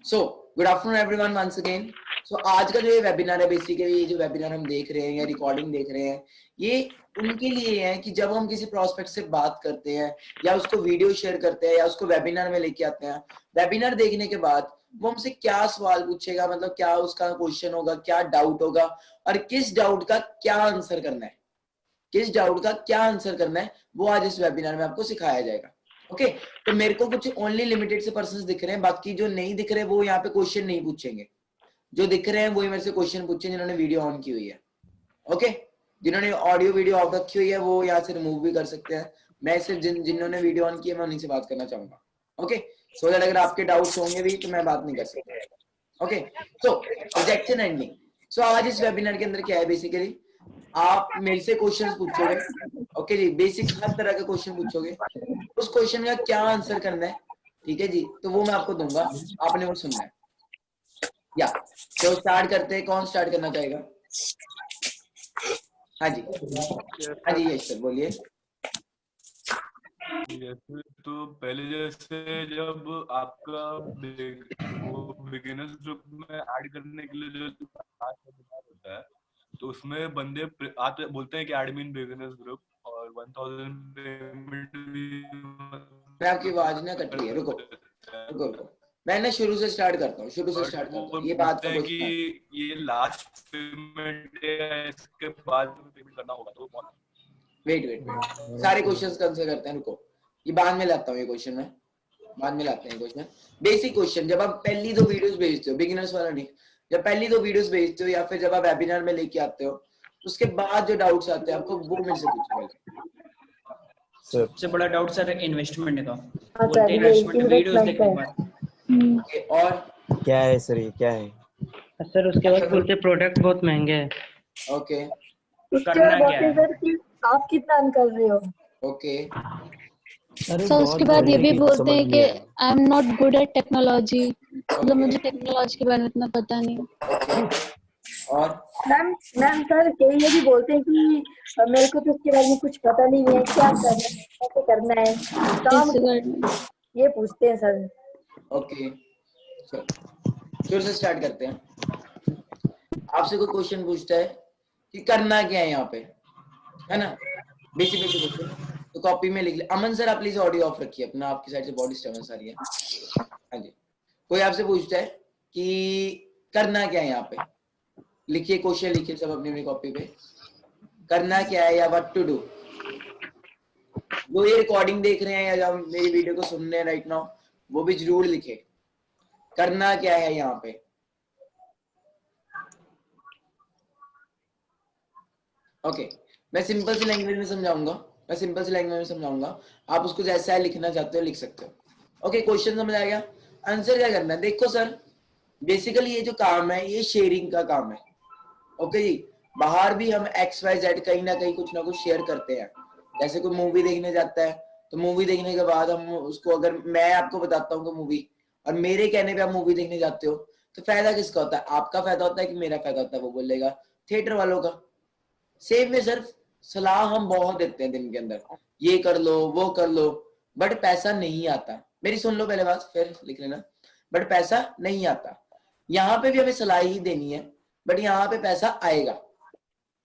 सो good afternoon everyone once again. So आज का जो ये वेबिनार है, बेसिकली ये जो वेबिनार हम देख रहे हैं या रिकॉर्डिंग देख रहे हैं, ये उनके लिए है कि जब हम किसी प्रोस्पेक्ट से बात करते हैं या उसको वीडियो शेयर करते हैं या उसको वेबिनार में लेके आते हैं, वेबिनार देखने के बाद वो हमसे क्या सवाल पूछेगा, मतलब क्या उसका क्वेश्चन होगा, क्या डाउट होगा और किस डाउट का क्या आंसर करना है, किस डाउट का क्या आंसर करना है, वो आज इस वेबिनार में आपको सिखाया जाएगा। ओके तो मेरे को कुछ ओनली लिमिटेड से पर्संस दिख रहे हैं, बाकी जो नहीं दिख रहे वो यहाँ पे क्वेश्चन नहीं पूछेंगे। जो दिख रहे हैं वही मेरे से क्वेश्चन पूछे जिन्होंने वीडियो ऑन की हुई है। ओके जिन्होंने ऑडियो वीडियो ऑफ रखी हुई है वो यहाँ से रिमूव भी कर सकते हैं। मैं सिर्फ जिन्होंने वीडियो ऑन की है मैं उन्हीं से बात करना चाहूंगा। ओके सो दैट अगर आपके डाउट्स होंगे भी तो मैं बात नहीं कर सकता। Okay so objection ending. So आज इस वेबिनार के अंदर क्या है, बेसिकली आप मेरे से क्वेश्चंस पूछोगे। ओके जी, बेसिक हर तरह का क्वेश्चन पूछोगे, उस क्वेश्चन का क्या आंसर करना है, ठीक है जी, तो वो मैं आपको दूंगा, आपने वो सुनना है। या तो स्टार्ट करते हैं, कौन स्टार्ट करना चाहेगा? हाँ जी हाँ जी यश सर बोलिए। तो पहले जैसे जब आपका वो बिगिनर्स ग्रुप में ऐड करने के लिए जो होता है तो उसमें बंदे आते बोलते हैं कि एडमिन बिगिनर्स ग्रुप और 1000 पेमेंट भी। मैं आपकी आवाज ना कट रही है, रुको रुको रुको, मैं ना शुरू से स्टार्ट करता हूँ, शुरू से स्टार्ट करता हूँ। ये बात का कि ये लास्ट पेमेंट है, इसके बाद पेमेंट करना होगा तो वेट वेट वेट, सारे क्वेश्चंस आंसर करते हैं, रुको ये बाद में लाता हूँ, ये क्वेश्चन में बाद में लाते हैं क्वेश्चन। बेसिक क्वेश्चन, जब आप पहली दो वीडियोस भेजते हो, बिगिनर्स वाला नहीं, जब पहली दो वीडियोस भेजते हो या फिर जब आप वेबिनार में लेके आते हो उसके बाद जो डाउट्स आते हैं आपको वो मेरे से पूछो। सबसे बड़ा डाउट सर इन्वेस्टमेंट का, बोलते हैं इन्वेस्टमेंट वीडियोस देखने के बाद। ओके और क्या है सर, ये क्या है सर? उसके बाद बोलते प्रोडक्ट बहुत महंगे हैं। ओके करना क्या है? सर कि आप कितना अर्न कर रहे हो? ओके सर उसके बाद ये भी बोलते हैं कि आई am not good at technology, मतलब मुझे टेक्नोलॉजी के बारे में इतना पता नहीं। और मैम सर ये भी बोलते हैं कि मेरे को तो इसके बारे में कुछ पता नहीं है, क्या करना है, कैसे करना है, काम ये पूछते हैं सर। ओके फिर से स्टार्ट करते हैं। आपसे कोई क्वेश्चन पूछता है कि करना क्या है यहाँ पे, है ना, बेसिक क्वेश्चन, तो कॉपी में लिख ले। अमन सर आप प्लीज ऑडियो ऑफ रखिए अपना, आपकी साइड से बॉडी डिस्टर्बेंस आ रही है। हाँ जी, कोई आपसे पूछता है कि करना क्या है यहाँ पे, लिखिए क्वेश्चन, लिखिए सब अपनी अपनी कॉपी पे, करना क्या है या व्हाट टू डू। वो ये रिकॉर्डिंग देख रहे हैं या मेरी वीडियो को सुन रहे हैं राइट नाउ, वो भी जरूर लिखे करना क्या है यहाँ पे। ओके मैं सिंपल सी लैंग्वेज में समझाऊंगा, आप उसको जैसा लिखना चाहते हो लिख सकते हो। ओके क्वेश्चन समझ आ गया? आंसर क्या करना है, देखो सर बेसिकली ये जो काम है ये शेयरिंग का काम है। ओके जी, बाहर भी हम XYZ कहीं ना कहीं कुछ ना कुछ शेयर करते हैं। जैसे कोई मूवी देखने जाता है तो मूवी देखने के बाद हम उसको, अगर मैं आपको बताता हूँ मूवी और मेरे कहने पे आप मूवी देखने जाते हो तो फायदा किसका होता है, आपका फायदा होता है कि मेरा फायदा होता है? वो बोलेगा थिएटर वालों का। सेम में सर सलाह हम बहुत देते हैं दिन के अंदर, ये कर लो वो कर लो, बट पैसा नहीं आता। मेरी सुन लो पहले बात फिर लिख लेना, बट पैसा नहीं आता। यहाँ पे भी हमें सलाह ही देनी है, बट यहाँ पे पैसा आएगा।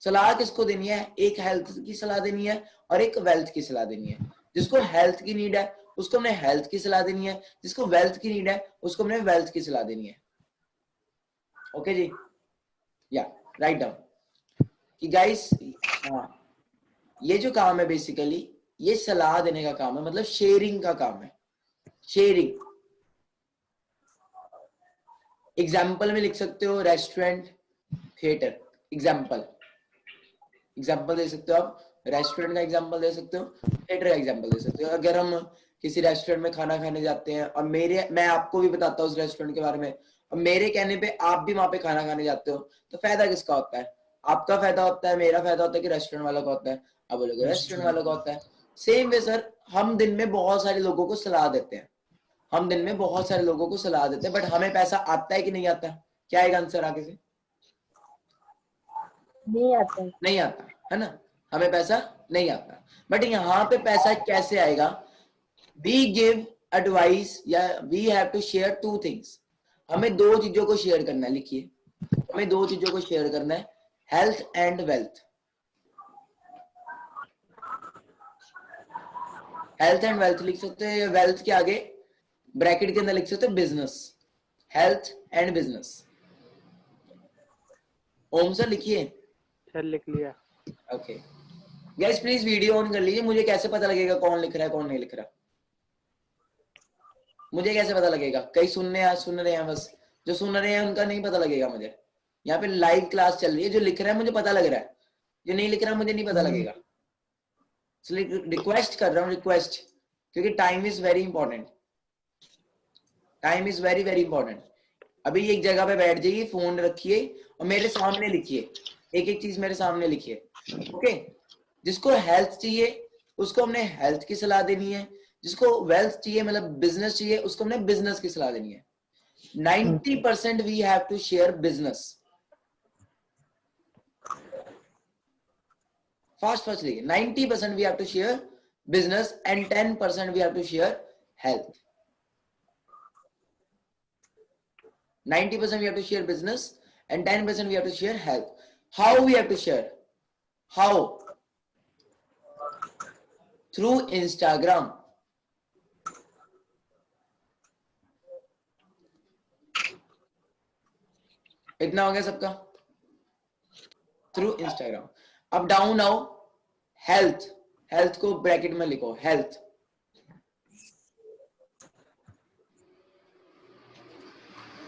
सलाह किसको देनी है, एक हेल्थ की सलाह देनी है और एक वेल्थ की सलाह देनी है। जिसको हेल्थ की नीड है उसको हमने हेल्थ की सलाह देनी है, जिसको वेल्थ की नीड है उसको हमने वेल्थ की सलाह देनी है। ओके जी, या राइट डाउन कि गाइस, हाँ ये जो काम है बेसिकली ये सलाह देने का काम है, मतलब शेयरिंग का काम है। शेयरिंग एग्जाम्पल में लिख सकते हो, रेस्टोरेंट, थिएटर, एग्जाम्पल दे सकते हो आप, रेस्टोरेंट का एग्जाम्पल दे सकते हो, थिएटर का एग्जाम्पल दे सकते हो। अगर हम किसी रेस्टोरेंट में खाना खाने जाते हैं और मैं आपको भी बताता हूँ उस रेस्टोरेंट के बारे में और मेरे कहने पे आप भी वहां पे खाना खाने जाते हो तो फायदा किसका होता है? आपका फायदा होता है, मेरा फायदा होता है कि रेस्टोरेंट वालों का होता है? आप बोलोगे रेस्टोरेंट वालों का होता है। सेम वे सर हम दिन में बहुत सारे लोगों को सलाह देते हैं, बट हमें पैसा आता है कि नहीं आता? क्या आएगा आंसर आगे से? नहीं आता है ना, हमें पैसा नहीं आता। बट यहाँ पे पैसा कैसे आएगा? वी गिव एडवाइस या we have to share two things. हमें दो चीजों को शेयर करना है, लिखिए, हमें दो चीजों को शेयर करना है, health and wealth. Health and wealth लिख सकते हैं, वेल्थ के आगे ब्रैकेट के अंदर लिख सकते हैं business, health and business. Om sir लिखिए। सर लिख लिया। Okay guys please video on कर लीजिए। मुझे कैसे पता लगेगा कौन लिख रहा है कौन नहीं लिख रहा? मुझे कैसे पता लगेगा? कई सुन रहे हैं, बस जो सुन रहे हैं उनका नहीं पता लगेगा मुझे। यहाँ पे लाइव क्लास चल रही है, जो लिख रहा है मुझे पता लग रहा है, जो नहीं लिख रहा मुझे नहीं पता लगेगा। इसलिए रिक्वेस्ट कर रहा हूँ, रिक्वेस्ट, क्योंकि time is very important, time is very very important. अभी एक जगह पे बैठ जाइए, फोन रखिए और मेरे सामने लिखिए, एक एक चीज मेरे सामने लिखिए। ओके, जिसको हेल्थ चाहिए उसको हमने हेल्थ की सलाह देनी है, जिसको वेल्थ चाहिए मतलब बिजनेस चाहिए उसको हमने बिजनेस की सलाह देनी है। 90% we have to share business. Fast लिखिए, 90% we have to share business and 10% we have to share health. 90% we have to share business and 10% we have to share health. How we have to share? How? Through Instagram. इतना हो गया सबका? Through Instagram. अब down आओ, health, health को bracket में लिखो, health.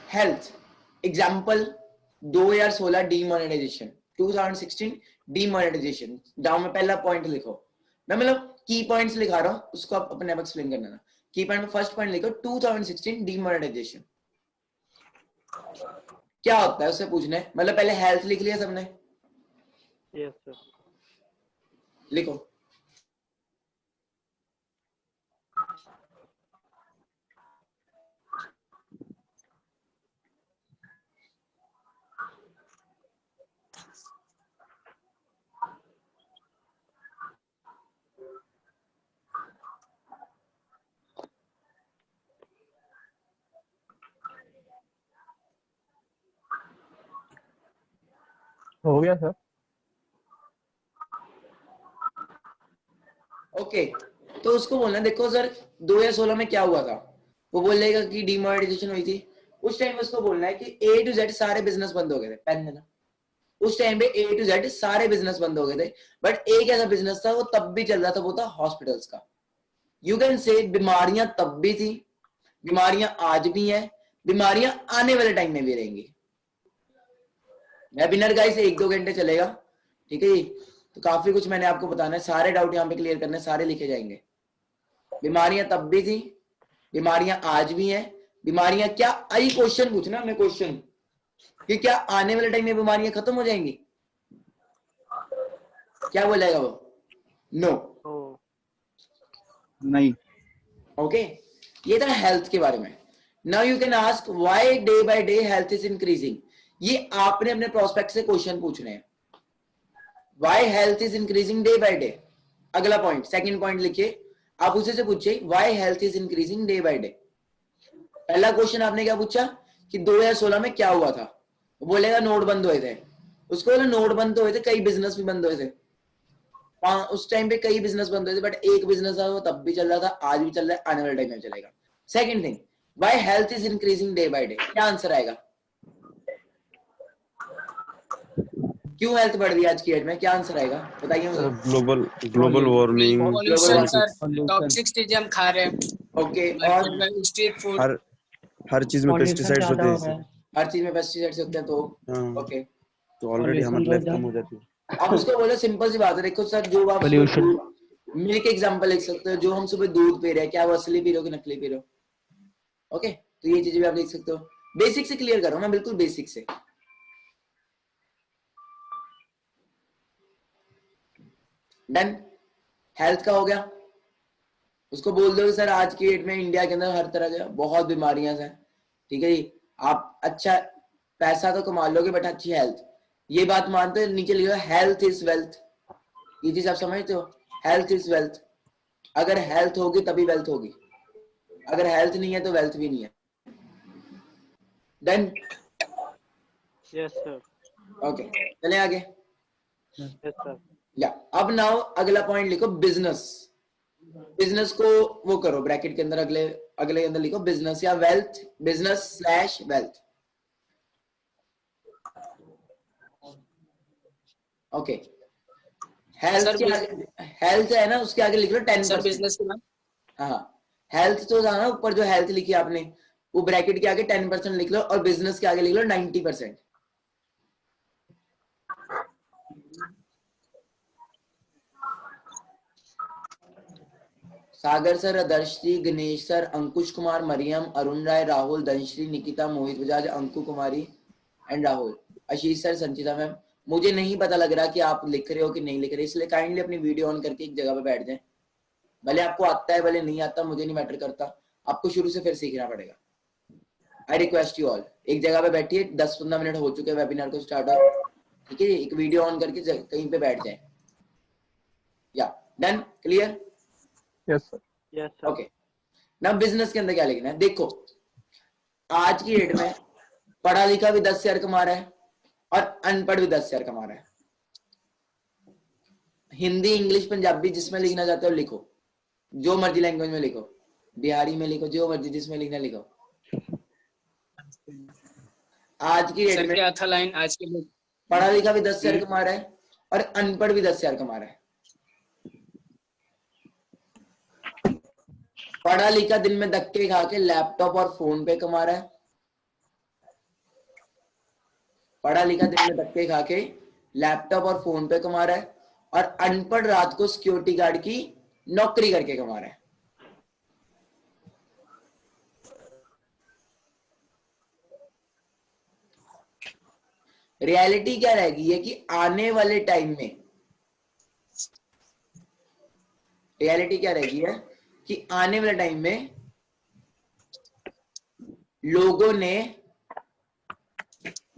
Health example 2016 demonetisation, 2016 demonetisation. Down में पहला पॉइंट लिखो, मैं मतलब की पॉइंट्स लिखा रहा हूं, उसको आप अपने आप एक्सप्लेन करना ना। की पॉइंट में फर्स्ट पॉइंट लिखो 2016 डीमोनेटाइजेशन। क्या होता है उससे पूछना है, मतलब पहले हेल्थ लिख लिया सबने? Yes sir. लिखो। हो गया सर। ओके तो उसको बोलना, देखो सर 2016 में क्या हुआ था, वो बोलेगा कि डीमोनेटाइजेशन हुई थी। उस टाइम उसको बोलना है कि A to Z सारे बिजनेस बंद हो गए थे। पेन देना। उस टाइम पे A to Z सारे बिजनेस बंद हो गए थे, बट एक ऐसा बिजनेस था वो तब भी चल रहा था, वो था हॉस्पिटल्स का। यू कैन से बीमारियां तब भी थी, बीमारियां आज भी हैं, बीमारियां आने वाले टाइम में भी रहेंगी। वेबिनार गाइस 1-2 घंटे चलेगा, ठीक है जी। तो काफी कुछ मैंने आपको बताना है, सारे डाउट यहाँ पे क्लियर करने, सारे लिखे जाएंगे। बीमारियां तब भी थी, बीमारियां आज भी हैं, बीमारियां क्या आई, क्वेश्चन पूछना हमें, क्वेश्चन कि क्या आने वाले टाइम में बीमारियां खत्म हो जाएंगी? क्या बोलेगा वो? नो, नहीं। ओके ये था हेल्थ के बारे में। Now you can ask why day by day health is increasing. ये आपने अपने प्रोस्पेक्ट से क्वेश्चन पूछने हैं, why health is increasing day by day. अगला पॉइंट, सेकंड पॉइंट लिखिए, आप उसे से पूछिए why health is increasing day by day. पहला क्वेश्चन आपने क्या पूछा कि 2016 में क्या हुआ था, वो बोलेगा नोट बंद हुए थे। उसको बोले नोट बंद तो हुए थे, कई बिजनेस भी बंद हुए थे। उस टाइम पे कई बिजनेस बंद हुए थे, बट एक बिजनेस था वो तब भी चल रहा था, आज भी चल रहा है, आने वाले टाइम में चलेगा। Second thing, why health is increasing day by day. क्या आंसर आएगा? क्यों हेल्थ बढ़ रही है आज की डेट में? क्या आंसर आएगा बताइए मुझे। Global warming, pollution sir, toxic चीजें हम खा रहे हैं। ओके और स्ट्रीट फूड, हर चीज में पेस्टिसाइड्स होते हैं, हर चीज में पेस्टिसाइड्स होते हैं, तो ओके तो ऑलरेडी हमारी लाइफ कम हो जाती है। आप उसको बोलो सिंपल सी बात है, देखो सर जो आप मिल्क एग्जांपल लिख सकते हो, जो हम सुबह दूध पी रहे हैं, क्या वो असली पी रहे हो कि नकली पी रहे हो? ओके तो ये चीजें भी आप लिख सकते हो। बेसिक से क्लियर करो ना, बिल्कुल बेसिक से। डन, हेल्थ का हो गया। उसको बोल दो सर आज की डेट में इंडिया के अंदर हर तरह के बहुत बीमारियां हैं, ठीक है जी। आप अच्छा पैसा तो कमा लोगे बट अच्छी हेल्थ, ये बात मानते हो? नीचे लिखो हेल्थ इज वेल्थ। ये चीज आप समझते हो? Health is wealth. अगर हेल्थ होगी तभी वेल्थ होगी, अगर हेल्थ नहीं है तो वेल्थ भी नहीं है। डन? Yes sir. ओके, चले आगे। Yes sir. या अब नाउ अगला पॉइंट लिखो बिजनेस। बिजनेस को वो करो ब्रैकेट के अंदर, अगले अगले के अंदर लिखो बिजनेस या wealth, business slash wealth. Okay, health sir, के आगे, हेल्थ है ना, उसके आगे लिख लो 10%। सर बिजनेस के नाम हाँ, हेल्थ तो था ना ऊपर, जो हेल्थ लिखी आपने वो ब्रैकेट के आगे 10% लिख लो, और बिजनेस के आगे लिख लो 90%। Sagar sir, Adarsh ji, Ganesh sir, Ankush Kumar, Mariam, Arun Rai, Rahul, Dhanashree, Nikita, Mohit Bajaj, Anku Kumari and Rahul, Ashish sir, Sanchita ma'am. मुझे नहीं पता लग रहा कि आप लिख रहे हो कि नहीं लिख रहे, इसलिए काइंडली अपनी वीडियो ऑन करके एक जगह पे बैठ जाएं। भले आपको आता है भले नहीं आता, मुझे नहीं मैटर करता, आपको शुरू से फिर सीखना पड़ेगा। आई रिक्वेस्ट यू ऑल, एक जगह पे बैठिए, 10-15 मिनट हो चुके वेबिनार को स्टार्ट हो, ठीक है, एक वीडियो ऑन करके कहीं पे बैठ जाए। या done? Clear? Yes sir. Yes sir. Okay, ना बिजनेस के अंदर क्या लिखना है? देखो, आज की डेट में पढ़ा लिखा भी 10,000 कमा रहा है और अनपढ़ भी 10,000 कमा रहा है। हिंदी, इंग्लिश, पंजाबी जिसमें लिखना चाहते हो लिखो, जो मर्जी लैंग्वेज में लिखो, बिहारी में लिखो, जो मर्जी जिसमें लिखना लिखो। आज की डेट में क्या था लाइन आज के लिए? पढ़ा लिखा भी 10,000 कमा रहा है और अनपढ़ भी 10,000 कमा रहा है। पढ़ा लिखा दिन में धक्के खा के लैपटॉप और फोन पे कमा रहा है। पढ़ा लिखा दिन में धक्के खा के लैपटॉप और फोन पे कमा रहा है, और अनपढ़ रात को सिक्योरिटी गार्ड की नौकरी करके कमा रहा है। रियलिटी क्या रहेगी है कि आने वाले टाइम में, रियलिटी क्या रहेगी है कि आने वाले टाइम में लोगों ने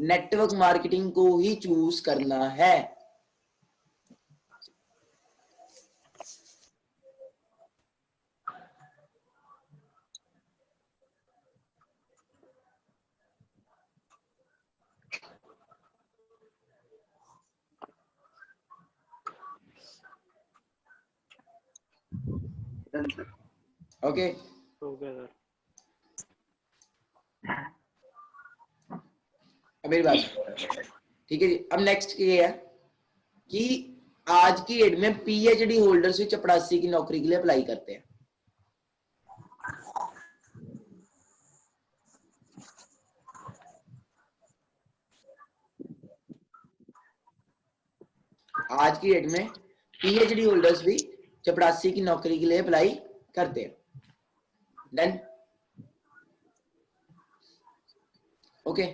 नेटवर्क मार्केटिंग को ही चूज करना है। ओके, हो गया सर। अब मेरी बात, ठीक है जी। अब नेक्स्ट ये है कि आज की डेट में पीएचडी होल्डर्स भी चपरासी की नौकरी के लिए अप्लाई करते हैं। आज की डेट में पीएचडी होल्डर्स भी चपरासी की नौकरी के लिए अप्लाई करते हैं। डन? ओके,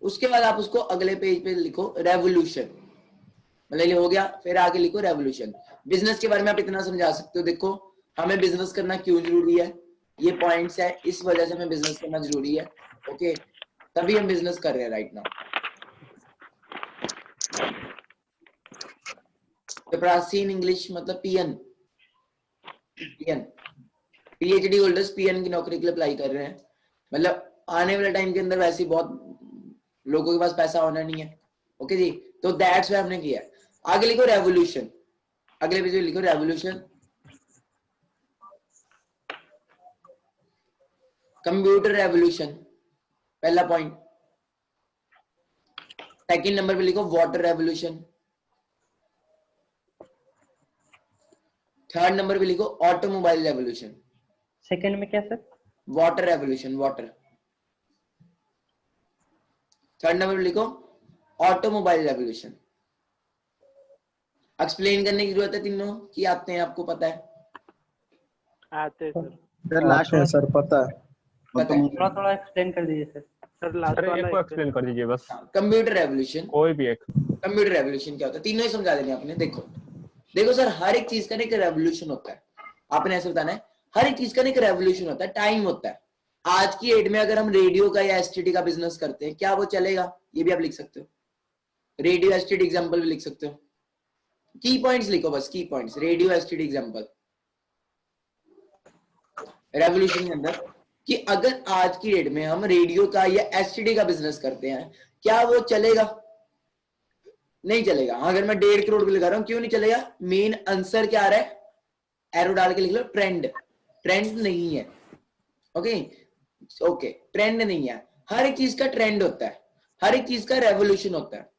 उसके बाद आप उसको अगले पेज पे लिखो रेवोल्यूशन, मतलब ये हो गया, फिर आगे लिखो रेवोल्यूशन। बिजनेस के बारे में आप इतना समझा सकते हो, देखो हमें बिजनेस करना क्यों जरूरी है, ये पॉइंट्स है, इस वजह से हमें बिजनेस करना जरूरी है। ओके, तभी हम बिजनेस कर रहे हैं राइट नाउ। चपरासी इन इंग्लिश मतलब PN, PN, PhD holders PN की नौकरी के लिए अप्लाई कर रहे हैं। मतलब आने वाले टाइम के अंदर वैसे बहुत लोगों के पास पैसा होना नहीं है। ओके जी, तो दैट्स व्हाई हमने किया। आगे लिखो रेवोल्यूशन, अगले पेज पे लिखो रेवोल्यूशन। कंप्यूटर रेवोल्यूशन पहला पॉइंट। सेकंड नंबर पे लिखो वाटर रेवोल्यूशन। थर्ड नंबर पे लिखो ऑटोमोबाइल रेवोल्यूशन। सेकंड में क्या sir? Water revolution, water. Third number पे लिखो ऑटोमोबाइल रेवोल्यूशन। एक्सप्लेन करने की जरूरत है तीनों कि आते हैं, आपको पता है? आते हैं सर। सर लास्ट में सर पता है, पता है? थोड़ा थोड़ा एक्सप्लेन कर दीजिए सर। सर लास्ट वाला को एक्सप्लेन कर दीजिए बस, कंप्यूटर रेवोल्यूशन, कोई भी एक। कंप्यूटर रेवोल्यूशन क्या होता है, तीनों ही समझा देने आपने। देखो देखो सर, हर एक चीज का एक रेवोल्यूशन होता है, आपने ऐसे बताना है। हर एक चीज का एक रेवोल्यूशन होता है, टाइम होता है। आज की एज में अगर हम रेडियो का या एसटीडी का बिजनेस करते हैं, क्या वो चलेगा? ये भी आप लिख सकते हो, रेडियो एसटीडी एग्जांपल भी लिख सकते हो। की पॉइंट्स लिखो बस, की points, radio STD example. Revolution के अंदर कि अगर आज की डेट में हम रेडियो का या एसटीडी का बिजनेस करते हैं, क्या वो चलेगा? नहीं चलेगा। अगर मैं 1.5 करोड़ भी लगा रहा हूं, क्यों नहीं चलेगा? मेन आंसर क्या आ रहा है? एरो डाल के लिख लो, ट्रेंड। ट्रेंड नहीं है। ओके, ट्रेंड नहीं है। हर एक चीज का ट्रेंड होता है, हर एक चीज का रेवोल्यूशन होता है।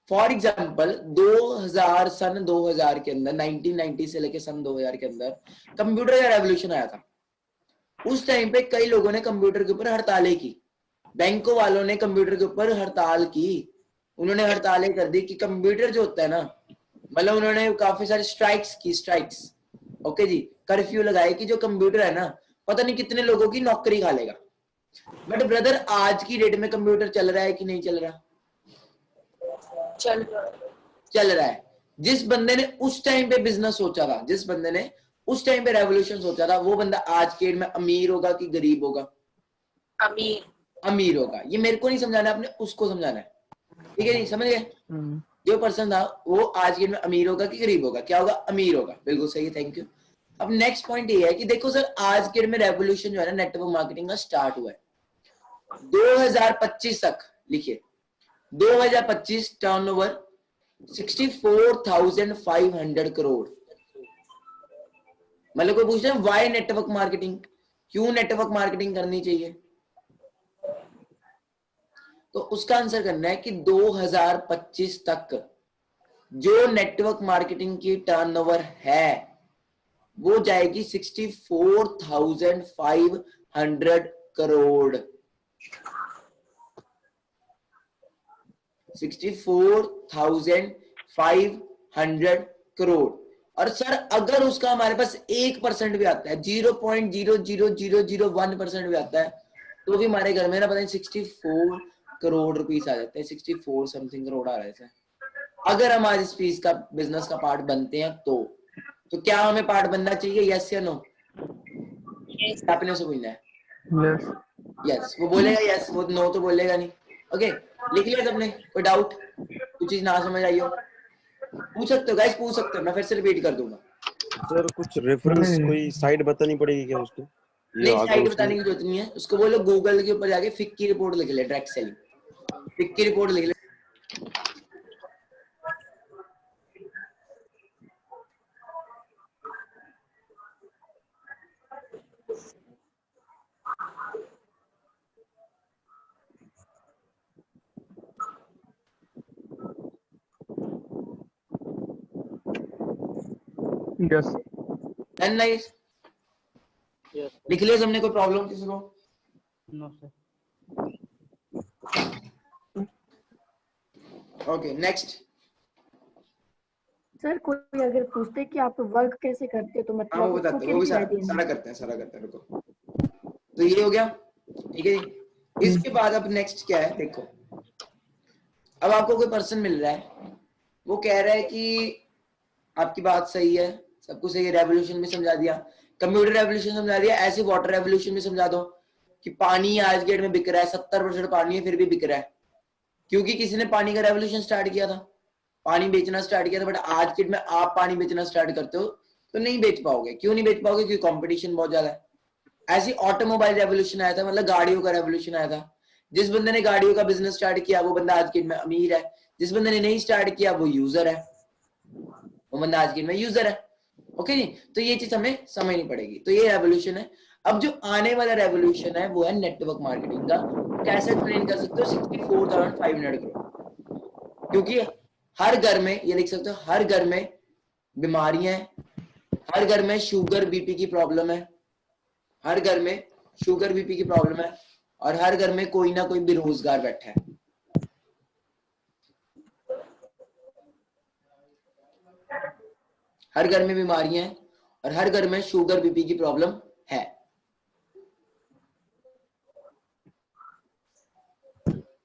फॉर एग्जाम्पल 2000 के अंदर 1990 से लेके सन 2000 के अंदर कंप्यूटर का रेवोल्यूशन आया था। उस टाइम पे कई लोगों ने कंप्यूटर के ऊपर हड़तालें की, बैंकों वालों ने कंप्यूटर के ऊपर हड़ताल की, उन्होंने हड़तालें कर दी कि कंप्यूटर जो होता है ना, मतलब उन्होंने काफी सारी स्ट्राइक्स की, स्ट्राइक्स, ओके जी, कर्फ्यू लगाए कि जो कंप्यूटर है ना, पता नहीं कितने लोगों की नौकरी खा लेगा। बट ब्रदर आज की डेट में कंप्यूटर चल रहा है कि नहीं चल रहा? चल रहा है। जिस बंदे ने उस टाइम पे बिजनेस सोचा था, जिस बंदे ने उस टाइम पे रेवोल्यूशन सोचा था, वो बंदा आज के डेट में अमीर होगा कि गरीब होगा? अमीर होगा। ये मेरे को नहीं समझाना, आपने उसको समझाना है, ठीक है जी, समझ गए? जो पर्सन था वो आज के डेट में अमीर होगा कि गरीब होगा? क्या होगा? अमीर होगा। बिल्कुल सही, थैंक यू। अब नेक्स्ट पॉइंट ये है कि देखो सर, आज के डेट में रेवोल्यूशन जो है ना नेटवर्क मार्केटिंग का स्टार्ट हुआ है 2025 तक। लिखिए 2025 टर्नओवर 64,500 करोड़। मतलब कोई पूछ रहे हैं वाई नेटवर्क मार्केटिंग, क्यों नेटवर्क मार्केटिंग करनी चाहिए? तो उसका आंसर करना है कि 2025 तक जो नेटवर्क मार्केटिंग की टर्नओवर है वो जाएगी 64,500 करोड़। 64,500 करोड़। और सर अगर उसका हमारे पास 1% भी आता है, 0.00001% भी आता है, तो भी हमारे घर में ना पता नहीं 64 करोड़ रुपीस आ जाते हैं, 64 समथिंग करोड़ आ रहे थे। अगर हम आज इस फीस का बिजनेस का पार्ट बनते हैं तो क्या हमें पार्ट बनना चाहिए? यस या नो? आपने उसे बोलना है यस, वो बोलेगा यस, वो नो तो बोलेगा नहीं। ओके, लिख लिया सबने? कोई डाउट, कुछ चीज ना समझ आई हो पूछ सकते हो गाइस, पूछ सकते हो, मैं फिर से रिपीट कर दूंगा। सर कुछ रेफरेंस कोई साइट बतानी पड़ेगी क्या उसको? नहीं, साइट बताने की जरूरत नहीं है, उसको बोलो गूगल के ऊपर जाके फिक की रिपोर्ट लिख ले, डायरेक्ट सेलिंग फिक की रिपोर्ट लिख ले। यस एंड नाइस, लिख लिया सबने? कोई प्रॉब्लम किसी को? No sir. Okay next. Sir कोई अगर पूछते कि आप वर्क कैसे करते हो तो हाँ मतलब वो बताते हैं, वो भी सारा करते हैं, रुको। तो ये हो गया, ठीक है जी। इसके बाद अब नेक्स्ट क्या है देखो, अब आपको कोई पर्सन मिल रहा है, वो कह रहा है कि आपकी बात सही है, सब कुछ सही है, रेवोल्यूशन भी समझा दिया, कंप्यूटर रेवोल्यूशन समझा दिया, ऐसे वाटर रेवोल्यूशन भी समझा दो कि पानी आज के डेट में बिक रहा है, 70% पानी है फिर भी बिक रहा है, क्योंकि किसी ने पानी का रेवोल्यूशन स्टार्ट किया था, पानी बेचना स्टार्ट किया था। बट आज के डेट में आप पानी बेचना स्टार्ट करते हो तो नहीं बेच पाओगे। क्यों नहीं बेच पाओगे? क्योंकि कंपटीशन बहुत ज्यादा है। ऐसी ऑटोमोबाइल रेवोल्यूशन आया था, मतलब गाड़ियों का रेवोल्यूशन आया था। जिस बंदे ने गाड़ियों का बिजनेस स्टार्ट किया वो बंदा आज के डेट में अमीर है, जिस बंदे ने नहीं स्टार्ट किया वो यूजर है, वो बंदा आज के डेट में यूजर है। ओके जी, तो ये चीज हमें समझनी पड़ेगी। तो ये रेवोल्यूशन है। अब जो आने वाला रेवोल्यूशन है वो है नेटवर्क मार्केटिंग का। कैसे एक्सप्लेन कर सकते हो? 64,500 करोड़, क्योंकि हर घर में, ये लिख सकते हो, हर घर में बीमारियां हैं, हर घर में शुगर बीपी की प्रॉब्लम है, हर घर में शुगर बीपी की प्रॉब्लम है, और हर घर में कोई ना कोई बेरोजगार बैठा है। हर घर में बीमारियां हैं और हर घर में शुगर बीपी की प्रॉब्लम है।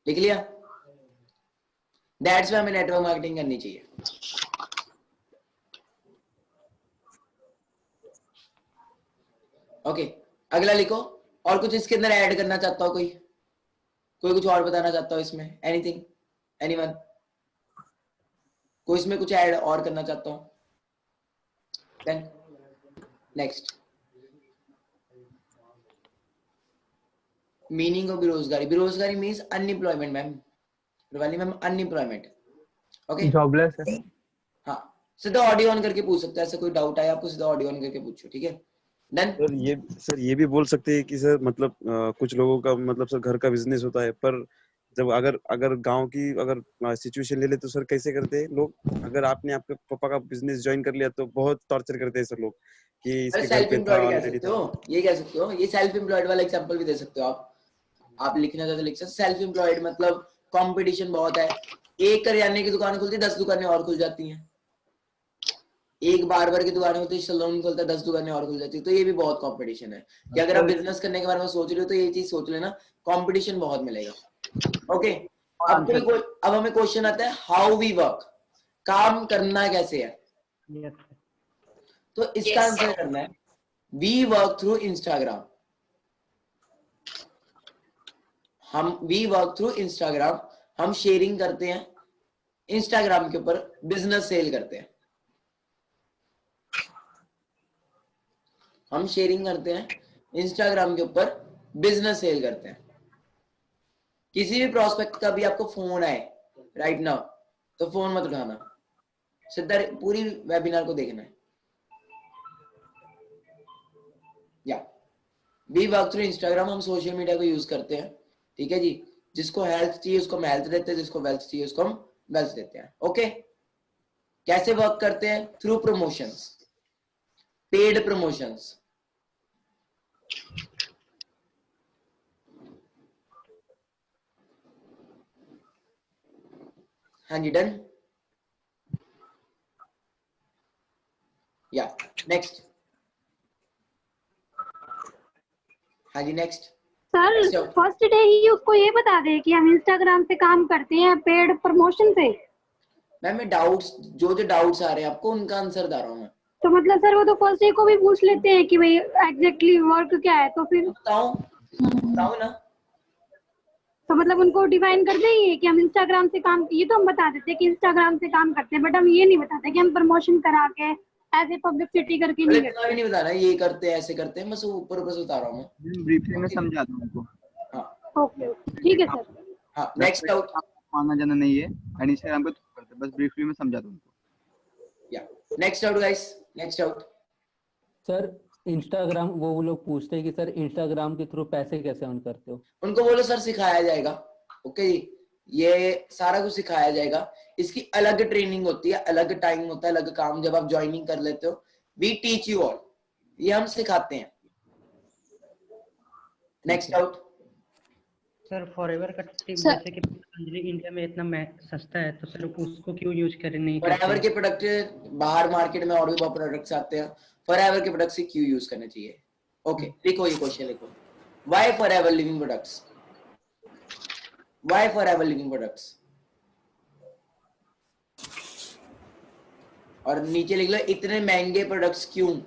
लिख लिया? दैट्स व्हाई हमें नेटवर्क मार्केटिंग करनी चाहिए। ओके, अगला लिखो। और कुछ इसके अंदर ऐड करना चाहता हो कोई कुछ और बताना चाहता हो इसमें? Anything, anyone? कोई इसमें कुछ ऐड और करना चाहता हो? Then next. मीनिंग ऑफ बेरोजगारी, बेरोजगारी means unemployment ma'am, Rupali ma'am unemployment. Okay jobless है। हाँ सीधा ऑडियो ऑन करके पूछ सकते हैं, ऐसा कोई डाउट है आपको सीधा ऑडियो ऑन करके पूछो, ठीक है डन। सर ये भी बोल सकते हैं कि सर मतलब कुछ लोगों का मतलब सर घर का बिजनेस होता है, पर जब अगर गांव की अगर सिचुएशन ले ले तो सर कैसे करते हैं लोग, अगर आपने आपके पापा का बिजनेस ज्वाइन कर लिया तो बहुत टॉर्चर करते हैं सर लोग कि इसके घर सेल्फ पे था एम्प्लॉयड कह ऑलरेडी सकते था। हो, ये कह सकते हो, ये सेल्फ एम्प्लॉयड वाला एग्जांपल भी दे सकते हो आप लिखना चाहते लिख सकते। सेल्फ एम्प्लॉयड मतलब कंपटीशन बहुत है, एक करियाने की दुकान खुलती है 10 दुकानें और खुल जाती हैं, एक बार्बर की दुकान होती है, सैलून खुलता है 10 दुकानें और खुल जाती है, तो ये भी बहुत कंपटीशन है कि अगर आप बिजनेस करने के बारे में सोच रहे हो तो ये चीज सोच लेना, कंपटीशन बहुत मिलेगा। ओके अब हमें क्वेश्चन आता है हाउ वी वर्क, काम करना कैसे है, तो इसका आंसर करना है we work through Instagram. We work through Instagram, हम शेयरिंग करते हैं इंस्टाग्राम के ऊपर, बिजनेस सेल करते हैं, हम शेयरिंग करते हैं इंस्टाग्राम के ऊपर, बिजनेस सेल करते हैं। किसी भी प्रोस्पेक्ट का भी आपको फोन आए राइट नाउ तो फोन मत उठाना, सीधा पूरी वेबिनार को देखना है। या वी वर्क थ्रू इंस्टाग्राम, हम सोशल मीडिया को यूज करते हैं, ठीक है जी, जिसको हेल्थ चाहिए उसको हम हेल्थ देते हैं, जिसको वेल्थ चाहिए उसको हम वेल्थ देते हैं। ओके कैसे वर्क करते हैं, थ्रू प्रमोशंस, पेड प्रमोशंस। हाँ जी डन। या नेक्स्ट, हाँ जी नेक्स्ट। सर फर्स्ट डे ही उसको ये बता दे कि हम इंस्टाग्राम से काम करते हैं पेड प्रमोशन से। मैम मैं डाउट्स जो डाउट्स आ रहे हैं आपको उनका आंसर दे रहा हूँ मैं। तो मतलब सर वो तो फर्स्ट डे को भी पूछ लेते हैं कि भाई एग्जैक्टली वर्क क्या है, तो फिर बताओ ना। तो मतलब उनको डिफाइन कर देंगे कि हम इंस्टाग्राम से काम, ये तो हम बता देते हैं कि इंस्टाग्राम से काम करते हैं, बट हम ये नहीं बताते कि हम प्रमोशन करा के ऐसे पब्लिसिटी करके नहीं करते। नहीं बताना ये करते हैं ऐसे करते हैं, बस ऊपर ऊपर से बता रहा हूँ मैं, ब्रीफली में समझा दूं उनको। हाँ ओके ठीक है सर। हाँ नेक्स्ट डाउट, मानना जाना नहीं है एंड इंस्टाग्राम पे करते, बस ब्रीफली में समझा दूं उनको। या next doubt guys, next doubt. Sir Instagram वो लोग पूछते हैं कि सर इंस्टाग्राम के थ्रू पैसे कैसे अर्न करते हो, उनको बोलो सर सिखाया जाएगा। ओके जी ये सारा कुछ सिखाया जाएगा, इसकी अलग ट्रेनिंग होती है, अलग टाइम होता है, अलग काम, जब आप ज्वाइनिंग कर लेते हो वी टीच यू ऑल, ये हम सिखाते हैं। नेक्स्ट डाउट सर फॉरएवर का टिप जैसे कि पतंजलि इंडिया में इतना सस्ता है तो सर उसको क्यों यूज करें नहीं करते? फॉरएवर के प्रोडक्ट बाहर मार्केट में और भी बहुत प्रोडक्ट्स आते हैं, फॉरएवर के प्रोडक्ट से क्यों यूज करना चाहिए। ओके लिखो ये क्वेश्चन लिखो, why forever living products, why forever living products, और नीचे लिख लो इतने महंगे प्रोडक्ट्स क्यों।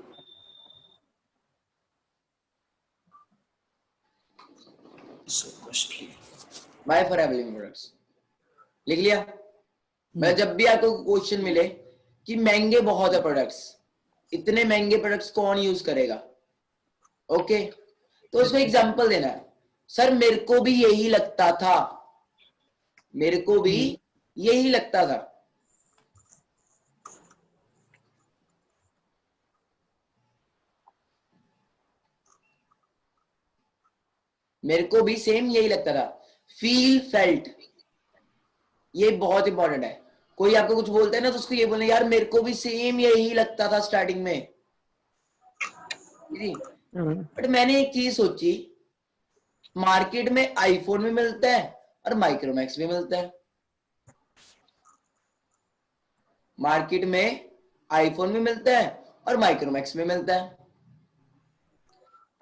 So costly. Why forever living products? लिख लिया। मैं जब भी आपको क्वेश्चन मिले कि महंगे बहुत है प्रोडक्ट्स, इतने महंगे प्रोडक्ट्स कौन यूज करेगा, ओके तो उसको एग्जांपल देना है। सर मेरे को भी यही लगता था, मेरे को भी यही लगता था, मेरे को भी सेम यही लगता था। फील फेल्ट ये बहुत इंपॉर्टेंट है। कोई आपको कुछ बोलता है ना तो उसको ये बोलना यार मेरे को भी सेम यही लगता था स्टार्टिंग में, बट मैंने एक चीज सोची, मार्केट में आईफोन भी मिलता है और माइक्रोमैक्स भी मिलता है, मार्केट में आईफोन भी मिलता है और माइक्रोमैक्स भी मिलता है।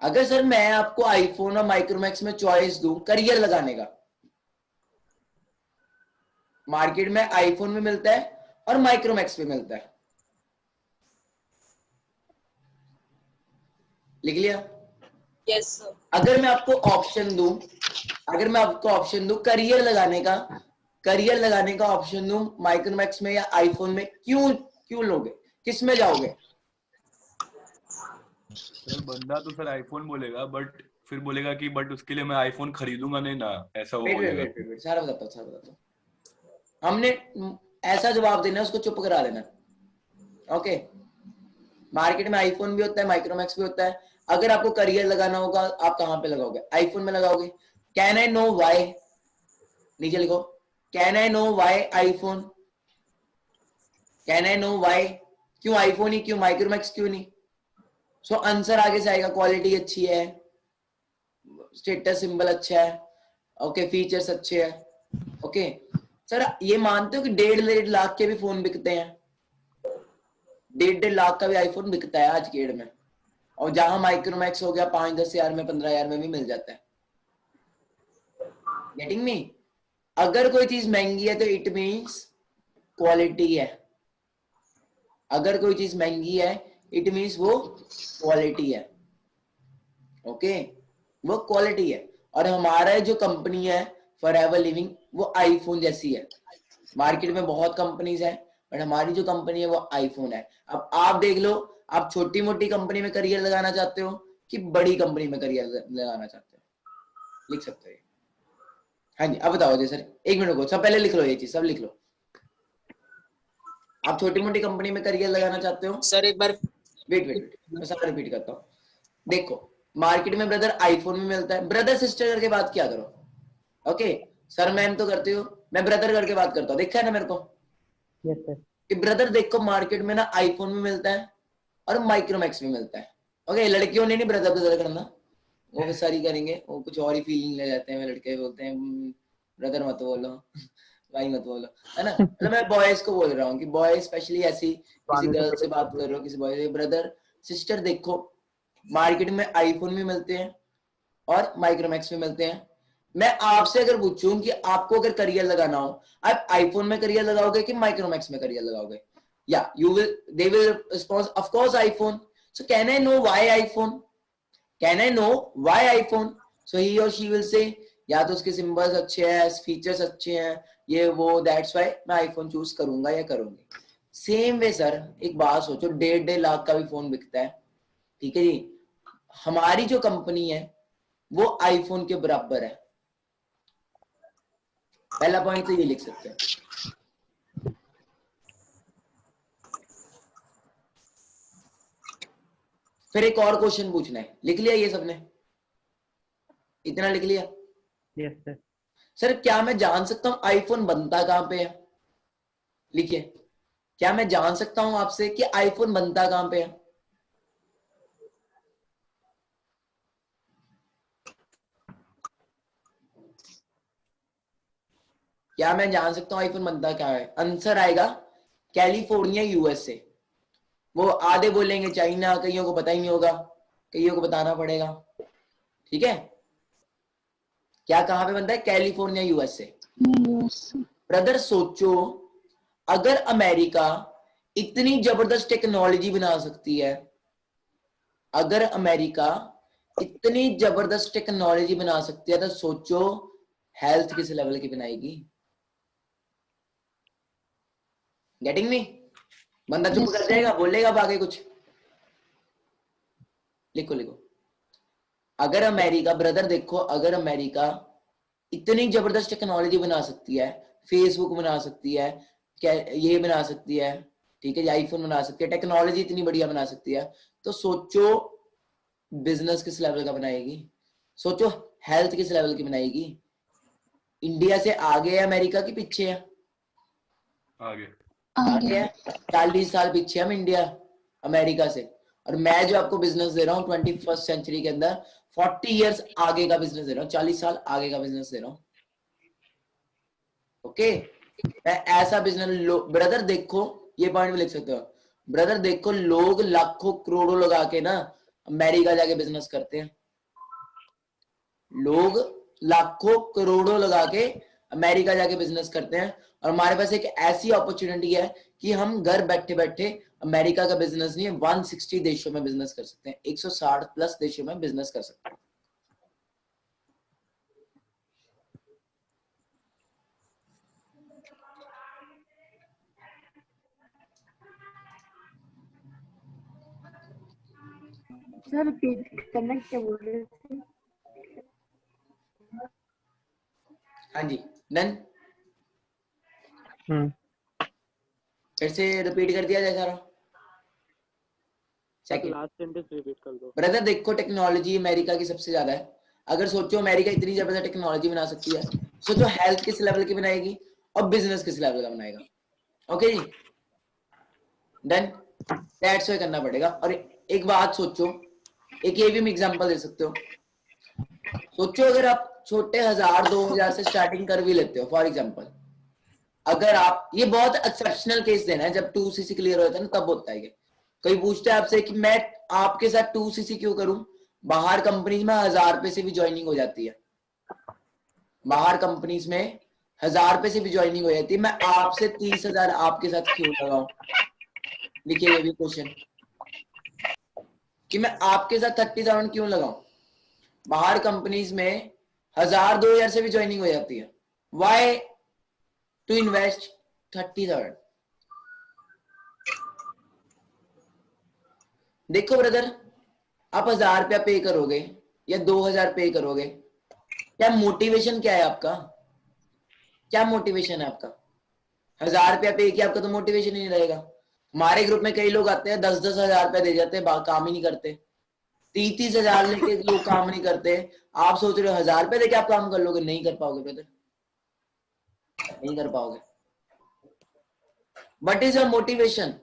अगर सर मैं आपको आईफोन और माइक्रोमैक्स में चॉइस दूं करियर लगाने का, मार्केट में आईफोन भी मिलता है और माइक्रोमैक्स भी मिलता है, लिख लिया? Yes sir. अगर मैं आपको ऑप्शन दूं, अगर मैं आपको ऑप्शन दूं करियर लगाने का, करियर लगाने का ऑप्शन दूं माइक्रोमैक्स में या आईफोन में, क्यों लोगे, किस में जाओगे? सर बंदा तो सर आईफोन बोलेगा, बट फिर बोलेगा कि बट उसके लिए मैं आईफोन खरीदूंगा नहीं ना, ऐसा वो वेट वेट बोलेगा। वेट वेट सारा बताता हूँ। हमने ऐसा जवाब देना, उसको चुप करा देना। ओके, मार्केट में आईफोन भी होता है, माइक्रोमैक्स भी होता है। अगर आपको करियर लगाना होगा, आप कहाँ पे लगाओगे? आईफोन में लगाओगे। Can I know why? नीचे लिखो, can I know why iPhone? Can I know why? क्यों आईफोन ही क्यों, माइक्रोमैक्स क्यों नहीं? सो आंसर आगे से आएगा, क्वालिटी अच्छी है, स्टेटस सिंबल अच्छा है, ओके, फीचर्स अच्छे हैं। ओके सर, ये मानते हो कि 1.5 लाख के भी फोन बिकते हैं? 1.5 लाख का भी आईफोन बिकता है आज की डेट में, और जहां माइक्रोमैक्स हो गया 5-10 हजार में, 15 हजार में भी मिल जाता है। Getting me? अगर कोई चीज महंगी है तो इट मीन्स क्वालिटी है। अगर कोई चीज महंगी है इट मीन्स वो क्वालिटी है। ओके, वो क्वालिटी है। और हमारा जो कंपनी है फॉरएवर लिविंग, वो आईफोन जैसी है। मार्केट में बहुत कंपनीज है, बट हमारी जो कंपनी है वो आईफोन है। अब आप देख लो, आप छोटी मोटी कंपनी में करियर लगाना चाहते हो कि बड़ी कंपनी में करियर लगाना चाहते हो? लिख सकते हो। हाँ जी, अब बताओ जी सर, 1 मिनट को, सब पहले लिख लो, ये चीज सब लिख लो। आप छोटी मोटी कंपनी में करियर लगाना चाहते हो? सर एक बार वेट वेट वेट, मैं सारा रिपीट करता हूँ। देखो, मार्केट में ब्रदर आईफोन में मिलता है, ब्रदर सिस्टर करके बात क्या करो। ओके, सर मैम तो करते हो, मैं ब्रदर करके बात करता हूँ। देखा है ना मेरे को? Yes sir. कि ब्रदर देखो, मार्केट में ना आईफोन में मिलता है और माइक्रोमैक्स में मिलता है। ओके, लड़कियों ने नहीं ब्रदर ब्रदर करना, वो सारी करेंगे, वो कुछ और ही फीलिंग ले जाते हैं। लड़के बोलते हैं ब्रदर मत बोलो, भाई मत बोलो, है ना? मतलब मैं बॉयज को बोल रहा हूँ कि बॉय स्पेशली ऐसी किसी गर्ल से बात कर रहे हो, किसी बॉय से, ब्रदर सिस्टर देखो, मार्केट में आईफोन में मिलते हैं और माइक्रोमैक्स में मिलते हैं। मैं आपसे अगर पूछूं कि आपको अगर करियर लगाना हो, आप आईफोन में करियर लगाओगे कि माइक्रोमैक्स में करियर लगाओगे? या you will, they will response of course iPhone. So can I know why iPhone? Can I know why iPhone? So he और शी विल से, या तो उसके सिंबल्स अच्छे हैं, फीचर्स अच्छे हैं, ये वो, दैट्स व्हाई मैं आईफोन चूज करूंगा या करूंगी। सेम वे सर, एक बात सोचो, 1.5 लाख का भी फोन बिकता है, ठीक है जी। हमारी जो कंपनी है वो आईफोन के बराबर है। पहला पॉइंट तो ये लिख सकते हैं। फिर एक और क्वेश्चन पूछना है, लिख लिया ये सबने? इतना लिख लिया? Yes sir. सर क्या मैं जान सकता हूं आईफोन बनता कहां पे है? लिखिए, क्या मैं जान सकता हूं आपसे कि आईफोन बनता कहां पे है? क्या मैं जान सकता हूं आईफोन बनता क्या है? आंसर आएगा कैलिफोर्निया, यूएसए। वो आधे बोलेंगे चाइना, कईयों को पता ही नहीं होगा, कईयों को बताना पड़ेगा, ठीक है? क्या कहां पे बनता है? California, USA. ब्रदर सोचो, अगर अमेरिका इतनी जबरदस्त टेक्नोलॉजी बना सकती है, अगर अमेरिका इतनी जबरदस्त टेक्नोलॉजी बना सकती है, तो सोचो हेल्थ किस लेवल की बनाएगी। Getting me? बंदा चुप कर जाएगा, बोलेगा अब आगे कुछ? लिखो लिखो, अगर अमेरिका, ब्रदर देखो, अगर अमेरिका इतनी जबरदस्त टेक्नोलॉजी बना सकती है, फेसबुक बना सकती है, क्या ये बना सकती है, ठीक है, आईफोन बना सकती है, टेक्नोलॉजी इतनी बढ़िया बना सकती है, तो सोचो बिजनेस किस लेवल का बनाएगी, सोचो हेल्थ किस लेवल की बनाएगी। इंडिया से आगे है अमेरिका की पीछे है? आगे आगे है। 40 साल पीछे हम इंडिया अमेरिका से। और मैं जो आपको बिजनेस दे रहा हूँ 21st सेंचुरी के अंदर 40 इयर्स आगे का बिजनेस दे रहा हूँ, 40 साल आगे का बिजनेस दे रहा हूँ। ओके, मैं ऐसा बिजनेस, ब्रदर देखो, ये पॉइंट भी लिख सकते हो, ब्रदर देखो, लोग लाखों करोड़ों लगा के ना अमेरिका जाके बिजनेस करते हैं। लोग लाखों करोड़ों लगा के अमेरिका जाके बिजनेस करते हैं, और हमारे पास एक ऐसी अपॉर्चुनिटी है कि हम घर बैठे बैठे अमेरिका का बिजनेस नहीं, 160 देशों में बिजनेस कर सकते हैं, 160 प्लस देशों में बिजनेस कर सकते हैं। सर रिपीट करना, क्या बोल रहे थे? हाँ जी, डन। फिर से रिपीट कर दिया जाए सारा। सेकंड लास्ट सेंटेंस रिपीट कर दो। ब्रदर देखो, टेक्नोलॉजी अमेरिका की सबसे ज्यादा है। अगर सोचो अमेरिका इतनी जबरदस्त टेक्नोलॉजी बना सकती है, सोचो हेल्थ किस लेवल की बनाएगी और बिजनेस किस लेवल का बनाएगा। ओके जी, डन। दैट्स व्हाई करना पड़ेगा। और एक बात सोचो, एक ये भी हम एग्जांपल दे सकते हो। सोचो अगर आप छोटे 1000-2000 से स्टार्टिंग कर भी लेते हो, फॉर एग्जांपल, अगर आप, ये बहुत एक्सेप्शनल केस देना है, जब 2cc क्लियर होता है ना तब होता है। कोई पूछता है आपसे कि मैं आपके साथ 2cc क्यों करूं, बाहर कंपनीज में 1000 रुपए से भी ज्वाइनिंग हो जाती है, बाहर कंपनीज में 1000 रुपए से भी ज्वाइनिंग हो जाती है, मैं आपसे 30,000 आपके साथ क्यों लगाऊं। लिखिए ये भी क्वेश्चन कि मैं आपके साथ 30,000 क्यों लगाऊं। बाहर कंपनीज में 1000-2000 से भी ज्वाइनिंग हो जाती है, व्हाई टू इन्वेस्ट 30,000। देखो ब्रदर, आप 1000 रुपया पे करोगे या 2000 पे करोगे, क्या मोटिवेशन क्या है आपका, क्या मोटिवेशन है आपका। 1000 रुपया पे किया, आपका तो मोटिवेशन ही नहीं रहेगा। हमारे ग्रुप में कई लोग आते हैं 10-10 हजार रुपया दे जाते हैं, काम ही नहीं करते। 30-30 हजार लेके लोग काम नहीं करते। आप सोच रहे हो 1000 रुपया देके आप काम कर लोगे, नहीं कर पाओगे ब्रदर, नहीं कर पाओगे। What is your motivation.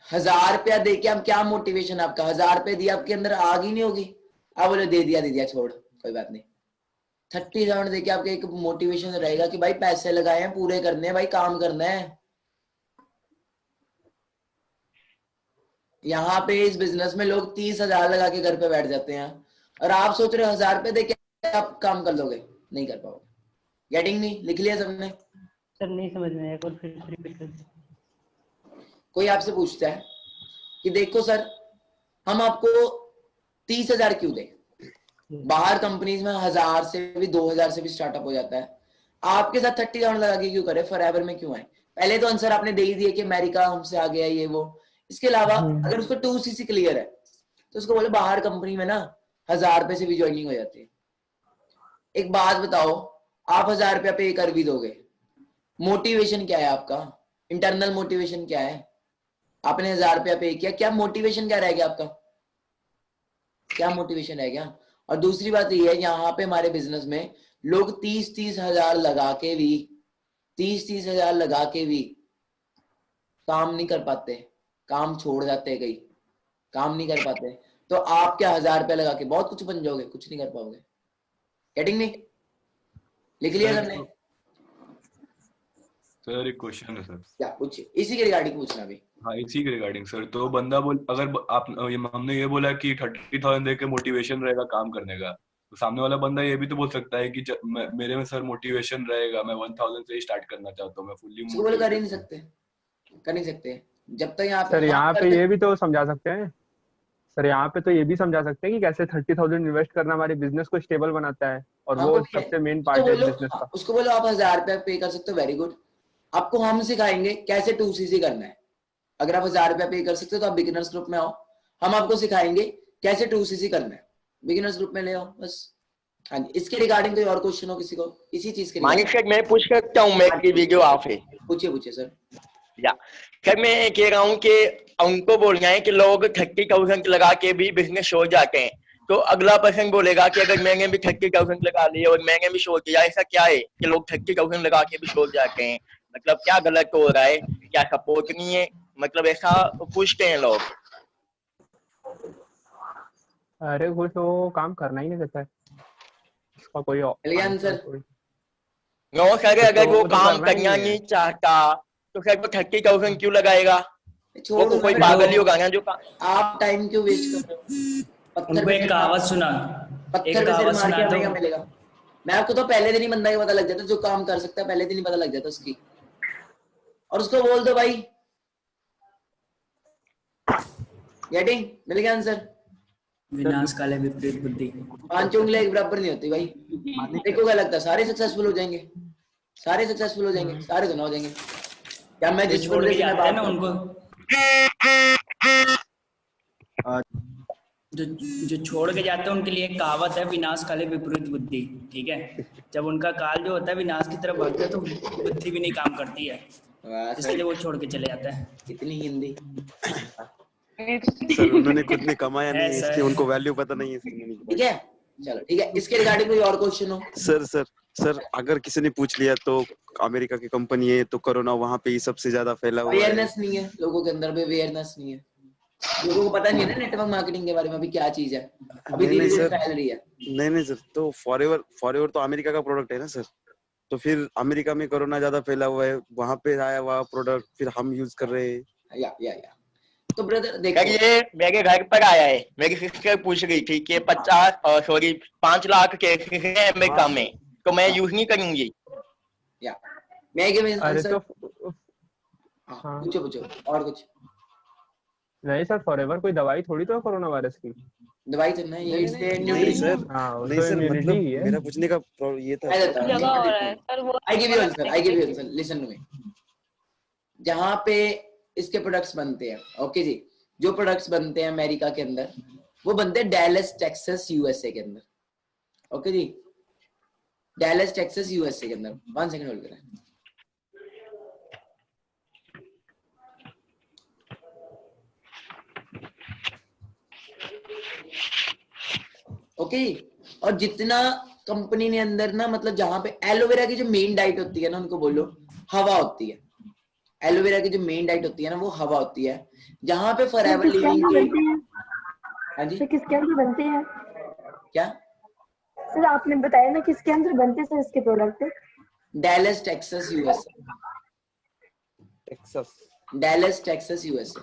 1000 रुपया देके हम, क्या मोटिवेशन आपका। 1000 रुपया दिया, आपके अंदर आग ही नहीं होगी, आप बोले दे दिया छोड़ कोई बात नहीं। 30,000 देके आपके एक मोटिवेशन रहेगा कि भाई पैसे लगाए हैं, पूरे करने हैं भाई, काम करना है। यहाँ पे इस बिजनेस में लोग 30,000 लगा के घर पे बैठ जाते हैं, और आप सोच रहे हो 1000 रुपए देके आप काम कर लोगे, नहीं कर पाओगे। गेटिंग नहीं। लिख लिया सबने। सर नहीं समझ में आया, एक और फिर रिपीट कर दीजिए। कोई आपसे पूछता है कि देखो सर, हम आपको 30,000 क्यों दें, बाहर कंपनीज में 1000 से भी 2000 से भी स्टार्टअप हो जाता है, आपके साथ 30,000 लगा के क्यों करे, फॉरएवर में क्यों आए। पहले तो आंसर आपने दे ही दिया कि अमेरिका हमसे आ गया ये वो। इसके अलावा अगर उसको 2cc क्लियर है तो उसको बोले बाहर कंपनी में ना 1000 रुपए से भी ज्वाइनिंग हो जाती है। एक बात बताओ, आप 1000 रुपया पे कर भी दोगे, मोटिवेशन क्या है आपका, इंटरनल मोटिवेशन क्या है। आपने 1000 रुपया पे किया, क्या मोटिवेशन क्या रह गया आपका, क्या मोटिवेशन रह गया। और दूसरी बात ये है, यहाँ पे हमारे बिजनेस में लोग 30-30 हजार लगा के भी 30-30 हजार लगा के भी काम नहीं कर पाते, काम छोड़ जाते हैं, कई काम नहीं कर पाते। तो आप क्या 1000 रुपया लगा के बहुत कुछ बन जाओगे, कुछ नहीं कर पाओगे। गेटिंग नहीं। लिख लिया सबने। सर एक क्वेश्चन है सर। क्या पूछिए, इसी के रिगार्डिंग पूछना भी। हाँ इसी के रिगार्डिंग सर। तो बंदा बोल, अगर आप हमने ये बोला कि 30,000 देके मोटिवेशन रहेगा काम करने का, तो सामने वाला बंदा ये भी तो बोल सकता है कि मेरे में सर मोटिवेशन रहेगा, मैं 1000 से ही स्टार्ट करना चाहता हूँ, मैं फुल्ली कर ही नहीं सकते, कर नहीं सकते जब तक यहाँ सर यहाँ पे ये भी तो समझा सकते हैं सर, यहाँ पे तो ये भी समझा सकते हैं कि कैसे 30,000 इन्वेस्ट करना हमारे बिजनेस को स्टेबल बनाता है, और वो सबसे मेन पार्ट है बिजनेस का। उसको बोलो आप 1000 रुपया पे कर सकते हो, वेरी गुड। आपको हम सिखाएंगे कैसे 2cc करना है। अगर आप 1000 रुपया पे कर सकते हो तो आप बिगिनर्स ग्रुप में आओ, हम आपको सिखाएंगे कैसे 2cc करना है, बिगिनर्स ग्रुप में ले आओ बस। हाँ जी, इसके रिगार्डिंग कोई और क्वेश्चन हो किसी को इसी चीज के मानिक सर मैं पूछ सकता हूँ, मैं की वीडियो आप है। पूछिए सर। या सर मैं कह रहा हूँ कि उनको बोलना है कि लोग 30,000 लगा के भी बिजनेस छोड़ जाते हैं, तो अगला पर्सन बोलेगा कि अगर मैंने भी 30,000 लगा लिए और मैंने भी छोड़ दिया, ऐसा क्या है कि लोग 30,000 लगा के भी छोड़ जाते हैं, मतलब क्या गलत हो रहा है, क्या सपोर्ट नहीं है, मतलब ऐसा पूछते हैं लोग। अरे कुछ वो काम करना ही नहीं देता है, इसका कोई आंसर नो सर, अगर वो काम करना नहीं चाहता तो सर वो 30,000 क्यों लगाएगा, वो तो कोई पागल ही होगा ना जो आप टाइम क्यों वेस्ट कर रहे हो। उनको एक कहावत सुना, पत्थर पे सिर मार के हमें मिलेगा। मैं आपको तो पहले दिन ही बंदा का पता लग जाता, जो काम कर सकता है पहले दिन ही पता लग जाता उसकी, और उसको बोल दो भाई। गेटिंग मिल गया आंसर। विनाश काले विपरीत बुद्धि, 5 उंगलियां एक बराबर नहीं होती भाई। देखो क्या लगता है सारे सक्सेसफुल हो जाएंगे, सारे सक्सेसफुल हो जाएंगे, सारे तो ना हो जाएंगे। क्या मैं जिस बंदे से बात ना उनको जो छोड़ के जाते हैं उनके लिए एक कहावत है, विनाश काले विपरीत बुद्धि। ठीक है, जब उनका काल जो होता है विनाश की तरफ भागता है तो बुद्धि भी नहीं काम करती है, इसलिए वो छोड़ के चले जाते हैं। कितनी हिंदी सर उन्होंने खुद ने कमाया नहीं है, है, इसलिए उनको वैल्यू पता नहीं है। ठीक है, चलो ठीक है। इसके रिगार्डिंग कोई और क्वेश्चन हो? सर अगर किसी ने पूछ लिया तो अमेरिका की कंपनी है तो कोरोना वहाँ पे ही सबसे ज्यादा फैला हुआ है। अवेयरनेस नहीं है लोगों के अंदर, भी अवेयरनेस नहीं है, लोगों को पता नहीं है ना नेटवर्क मार्केटिंग के बारे में अभी क्या चीज है, अभी धीरे धीरे फैल रही है। नहीं सर, तो फॉरएवर तो अमेरिका का प्रोडक्ट है ना सर, तो फिर अमेरिका में कोरोना ज्यादा फैला हुआ है, वहाँ पे आया हुआ प्रोडक्ट फिर हम यूज कर रहे हैं। या तो ब्रदर देखो, ये मेरे घर पर आया है, मेरी सिस्टर पूछ रही थी कि 5 लाख केसेस हैं अमेरिका में, तो मैं यूज नहीं करूंगी। या मैं तो पूछो और कुछ नहीं सर, फॉरएवर कोई दवाई थोड़ी तो है कोरोना वायरस की। दवाई तो नहीं, नहीं सर, मतलब मेरा पूछने का ये था। I give you answer, listen to me. जहाँ पे इसके प्रोडक्ट्स बनते हैं, ओके जी, जो प्रोडक्ट्स बनते हैं अमेरिका के अंदर वो बनते हैं डैलस टेक्सास यूएसए के अंदर, ओके जी, डैलस टेक्सास यूएसए के अंदर। 1 सेकंड होल्ड करें। ओके, और जितना कंपनी ने अंदर ना, मतलब जहां पे एलोवेरा की जो मेन डाइट होती है ना, उनको बोलो हवा होती है। एलोवेरा की जो मेन डाइट होती है ना वो हवा होती है। जहां पे फॉरएवर लिविंग के, हाँ जी, किसके अंदर बनते हैं? क्या सर आपने बताया ना किसके अंदर बनते हैं सर इसके product? Dallas Texas USA, Dallas Texas USA.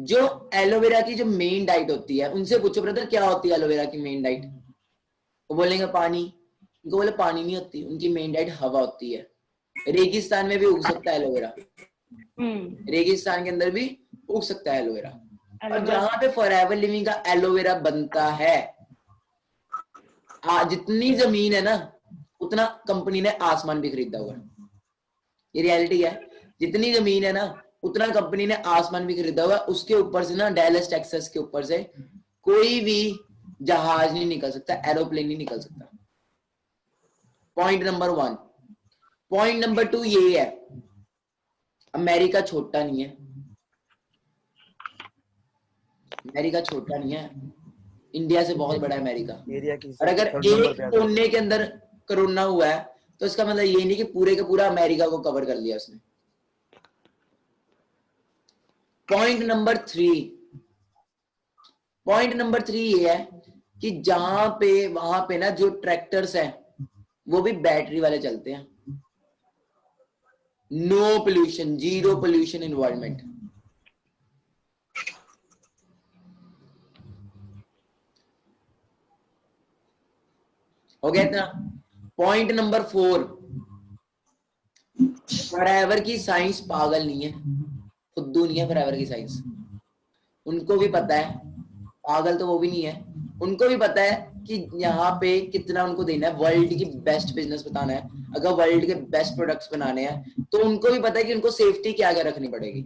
जो एलोवेरा की जो मेन डाइट होती है, उनसे पूछो ब्रदर क्या होती है एलोवेरा की मेन डाइट, वो बोलेंगे पानी। उनको बोले पानी नहीं होती, उनकी मेन डाइट हवा होती है। रेगिस्तान में भी उग सकता है एलोवेरा, रेगिस्तान के अंदर भी उग सकता है एलोवेरा। और जहां पे फॉरएवर लिविंग का एलोवेरा बनता है, जितनी जमीन है ना उतना कंपनी ने आसमान भी खरीदा हुआ है। ये रियलिटी है, जितनी जमीन है ना उतना कंपनी ने आसमान भी खरीदा हुआ है। उसके ऊपर से ना, डैलस टेक्सास के ऊपर से कोई भी जहाज नहीं निकल सकता, एरोप्लेन नहीं निकल सकता। Point number 1। पॉइंट नंबर 2 ये है, अमेरिका छोटा नहीं है, अमेरिका छोटा नहीं है, इंडिया से बहुत बड़ा है अमेरिका। और अगर एक कोने के अंदर कोरोना हुआ है तो इसका मतलब ये नहीं कि पूरे का पूरा अमेरिका को कवर कर लिया उसने। पॉइंट नंबर 3 ये है कि जहां पे वहां पे ना जो ट्रैक्टर्स हैं वो भी बैटरी वाले चलते हैं। No pollution, 0 pollution environment. हो गया इतना। पॉइंट नंबर 4, फॉरएवर की साइंस पागल नहीं है, खुद्दू नहीं है फॉरएवर की साइंस। उनको भी पता है, पागल तो वो भी नहीं है, उनको भी पता है कि यहाँ पे कितना उनको देना है, वर्ल्ड की बेस्ट बिजनेस बताना है। अगर वर्ल्ड के बेस्ट प्रोडक्ट्स बनाने हैं तो उनको भी पता है कि उनको सेफ्टी क्या क्या रखनी पड़ेगी।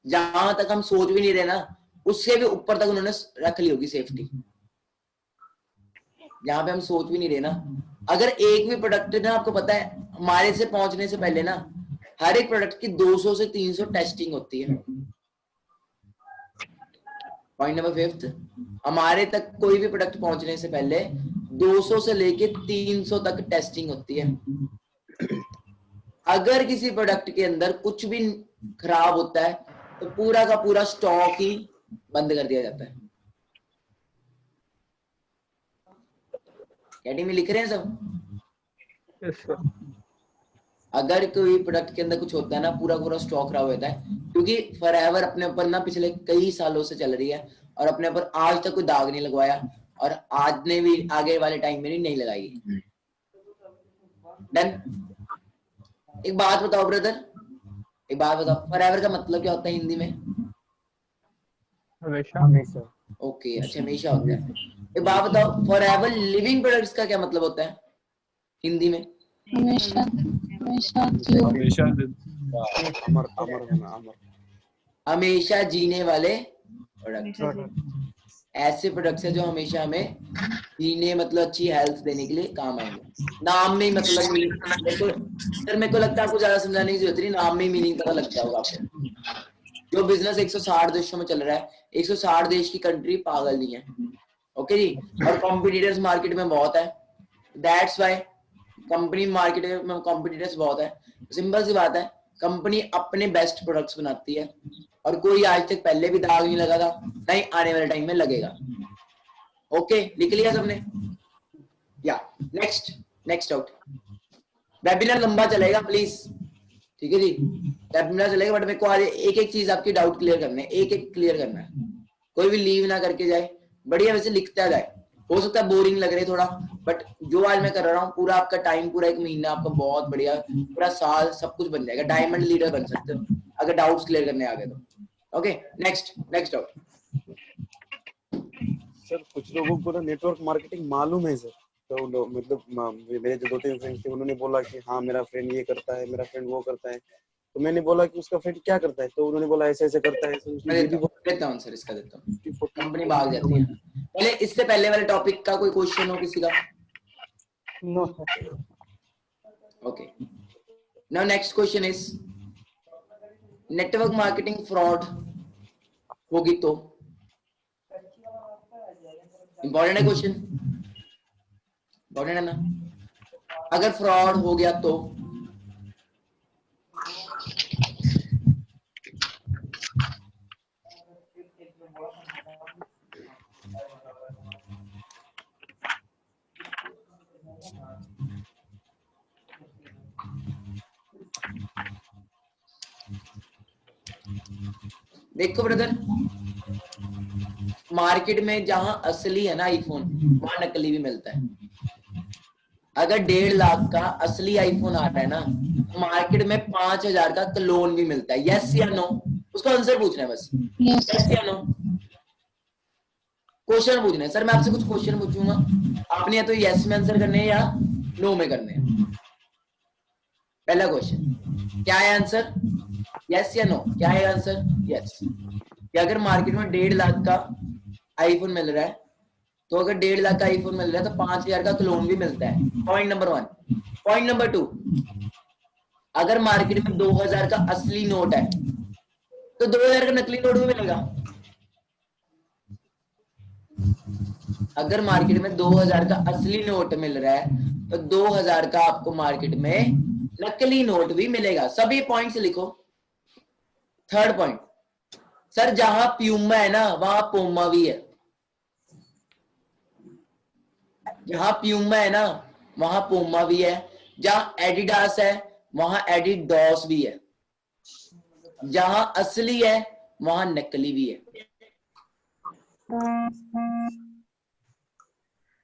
जहां तक हम सोच भी नहीं रहे ना, उससे भी ऊपर तक उन्होंने रख ली होगी सेफ्टी, जहां पे हम सोच भी नहीं रहे ना। अगर एक भी प्रोडक्ट ना, आपको पता है हमारे से पहुंचने से पहले ना हर एक प्रोडक्ट की 200 से 300 टेस्टिंग होती है। पॉइंट नंबर 5, हमारे तक कोई भी प्रोडक्ट पहुंचने से पहले 200 से लेके 300 तक टेस्टिंग होती है। अगर किसी प्रोडक्ट के अंदर कुछ भी खराब होता है तो पूरा का पूरा स्टॉक ही बंद कर दिया जाता है। कैटी में लिख रहे हैं सब? अगर कोई प्रोडक्ट के अंदर कुछ होता है ना, पूरा पूरा स्टॉक खराब होता है, क्योंकि फॉरएवर अपने ऊपर ना पिछले कई सालों से चल रही है और अपने ऊपर आज तक कोई दाग नहीं लगवाया, और आज ने भी आगे वाले टाइम में नहीं लगाएगी। डन। एक बात बताओ ब्रदर, एक बात बताओ, फॉरएवर का मतलब क्या होता है हिंदी में? हमेशा। हमेशा। ओके, अच्छा हमेशा होता है। एक बात बताओ, फॉरएवर लिविंग प्रोडक्ट्स का क्या मतलब होता है हिंदी में? हमेशा, हमेशा, अमर, अमर होना, अमर। हमेशा जीने वाले प्रोडक्ट, ऐसे प्रोडक्ट्स है जो हमेशा हमें जीने मतलब अच्छी हेल्थ देने के लिए काम आएंगे। नाम में ही मतलब सर मेरे को लगता है आपको ज्यादा समझाने की जरूरत नहीं, नाम में ही मीनिंग पता लगता होगा आपको। जो बिजनेस 160 देशों में चल रहा है, 160 देश की कंट्री पागल नहीं है, ओके जी। और कॉम्पिटिटर्स मार्केट में बहुत है, दैट्स वाई कंपनी मार्केट में कॉम्पिटिटर्स बहुत है। सिंपल सी बात है, कंपनी अपने बेस्ट प्रोडक्ट्स बनाती है और कोई आज तक पहले भी दाग नहीं लगा था, नहीं आने वाले टाइम में लगेगा। ओके, लिख लिया सबने? या नेक्स्ट आउट। वेबिनार लंबा चलेगा प्लीज, ठीक है जी, वेबिनार चलेगा, बट मेरे को आज एक एक चीज आपकी डाउट क्लियर करने, एक एक क्लियर करना है, कोई भी लीव ना करके जाए, बढ़िया वैसे लिखता जाए। हो सकता है बोरिंग लग रहे थोड़ा, बट जो आज मैं कर रहा हूँ पूरा आपका टाइम, पूरा एक महीना आपका बहुत बढ़िया, पूरा साल सब कुछ बन जाएगा, डायमंड लीडर बन सकते हो अगर डाउट्स क्लियर करने आ गए तो। Okay, next doubt. सर कुछ लोगों को ना नेटवर्क मार्केटिंग मालूम है सर, तो मतलब मेरे जो 2-3 फ्रेंड्स थे उन्होंने बोला कि हाँ मेरा फ्रेंड ये करता है, मेरा फ्रेंड वो करता है, तो मैंने बोला कि उसका फ्रेंड क्या करता है, तो उन्होंने बोला ऐसे ऐसे करता है। देता हूँ सर, इसका देता हूँ, कंपनी भाग जाती है। पहले इससे पहले वाले टॉपिक का कोई क्वेश्चन हो किसी का? No sir. Okay, now next question is, network marketing fraud होगी तो? इंपॉर्टेंट है क्वेश्चन, इंपॉर्टेंट है ना? अगर फ्रॉड हो गया तो? देखो ब्रदर, मार्केट में जहां असली है ना आईफोन, वहां नकली भी मिलता है। अगर 1.5 लाख का असली आईफोन आ रहा है ना, तो मार्केट में 5,000 का क्लोन भी मिलता है। यस या नो? उसका आंसर पूछना है बस, यस या नो, क्वेश्चन पूछना है। सर मैं आपसे कुछ क्वेश्चन पूछूंगा, आपने या तो यस में आंसर करने हैं या नो में करने हैं। पहला क्वेश्चन, क्या है आंसर? यस या नो? क्या है आंसर? यस। अगर मार्केट में 1.5 लाख का आईफोन मिल रहा है, तो अगर 1.5 लाख का आईफोन मिल रहा है तो 5,000 का क्लोन भी मिलता है। Point number 1। पॉइंट नंबर 2, अगर मार्केट में 2,000 का असली नोट है तो 2,000 का नकली नोट भी मिलेगा। अगर मार्केट में 2,000 का असली नोट मिल रहा है तो 2,000 का आपको मार्केट में नकली नोट भी मिलेगा। सभी पॉइंट्स लिखो। थर्ड पॉइंट, सर जहां प्यूमा है ना वहां पोमा भी है। जहां प्यूमा है ना वहां पोमा भी है, जहां एडिडास है वहां एडिडॉस भी है, जहां असली है वहां नकली भी है।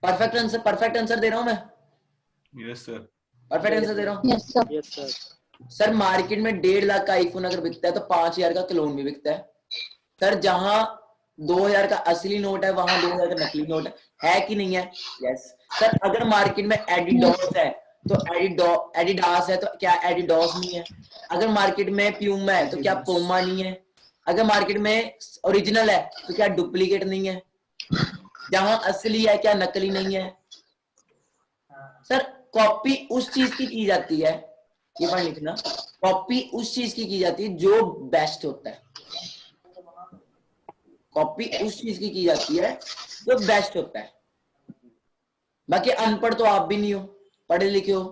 परफेक्ट आंसर दे रहा हूं मैं? Yes sir. परफेक्ट आंसर दे रहा हूं? Yes sir. सर मार्केट में 1.5 लाख का आईफोन अगर बिकता है तो 5,000 का क्लोन भी बिकता है। सर जहां 2,000 का असली नोट है वहां 2,000 का नकली नोट है कि नहीं है? यस। सर अगर मार्केट में एडिडॉस है तो एडिडास है तो क्या एडिडॉस नहीं है? अगर मार्केट में प्यूमा है तो क्या पोमा नहीं है? अगर मार्केट में ओरिजिनल है तो क्या डुप्लीकेट नहीं है? जहां असली है क्या नकली नहीं है? सर कॉपी उस चीज की जाती है, ये पॉइंट लिखना, कॉपी उस चीज की जाती है जो बेस्ट होता है। कॉपी उस चीज की जाती है जो बेस्ट होता है। बाकी अनपढ़ तो आप भी नहीं हो, पढ़े लिखे हो।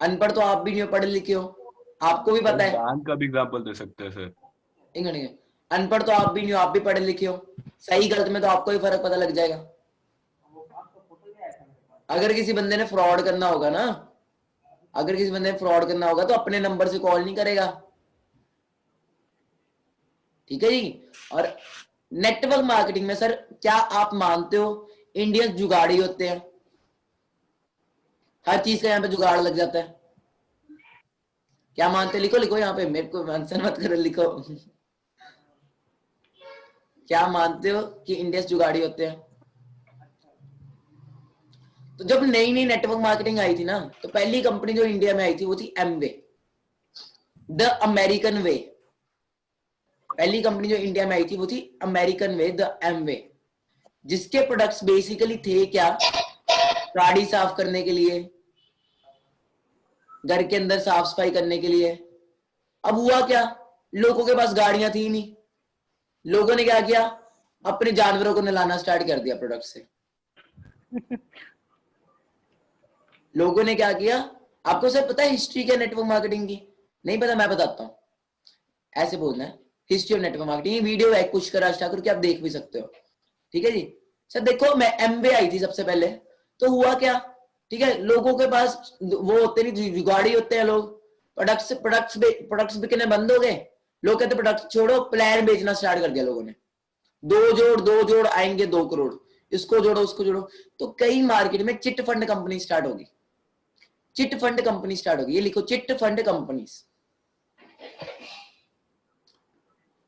अनपढ़ तो आप भी नहीं हो, पढ़े लिखे हो, आपको भी पता है। बैंक का भी एग्जांपल दे सकते हैं सर। अनपढ़ तो आप भी नहीं हो, आप भी पढ़े लिखे हो। सही गलत में तो आपको ही फर्क पता लग जाएगा। अगर किसी बंदे ने फ्रॉड करना होगा ना, अगर किसी बंदे ने फ्रॉड करना होगा तो अपने नंबर से कॉल नहीं करेगा, ठीक है जी। और नेटवर्क मार्केटिंग में सर क्या आप मानते हो इंडियन जुगाड़ी होते हैं? हर चीज का यहाँ पे जुगाड़ लग जाता है। क्या मानते? लिखो लिखो यहाँ पे, मेरे को आंसर मत करो, लिखो। क्या मानते हो कि इंडियन जुगाड़ी होते हैं? तो जब नई नई नेटवर्क मार्केटिंग आई थी ना, तो पहली कंपनी जो इंडिया में आई थी वो थी एमवे, द अमेरिकन वे। पहली कंपनी जो इंडिया में आई थी वो थी अमेरिकन वे, द एमवे, जिसके प्रोडक्ट्स बेसिकली थे क्या, गाड़ी साफ करने के लिए, घर के अंदर साफ सफाई करने के लिए। अब हुआ क्या, लोगों के पास गाड़ियां थी नहीं, लोगों ने क्या किया, अपने जानवरों को नहलाना स्टार्ट कर दिया प्रोडक्ट से। लोगों ने क्या किया, आपको सर पता है हिस्ट्री क्या नेटवर्क मार्केटिंग की? नहीं पता, मैं बताता हूं, ऐसे बोलना है, हिस्ट्री ऑफ नेटवर्क मार्केटिंग। ये वीडियो है पुष्कर राज ठाकुर की, आप देख भी सकते हो, ठीक है जी। सर देखो, मैं एमबे आई थी सबसे पहले, तो हुआ क्या, ठीक है, लोगों के पास वो होते नहीं, जुगाड़ी होते हैं लोग, प्रोडक्ट्स बिकने बंद हो गए, लोग कहते प्रोडक्ट छोड़ो, प्लान बेचना स्टार्ट कर दिया लोगों ने, दो जोड़ आएंगे 2 करोड़, इसको जोड़ो उसको जोड़ो। तो कई मार्केट में चिट फंड कंपनी स्टार्ट होगी, चिट फंड कंपनी स्टार्ट होगी, ये लिखो चिट फंड कंपनीज,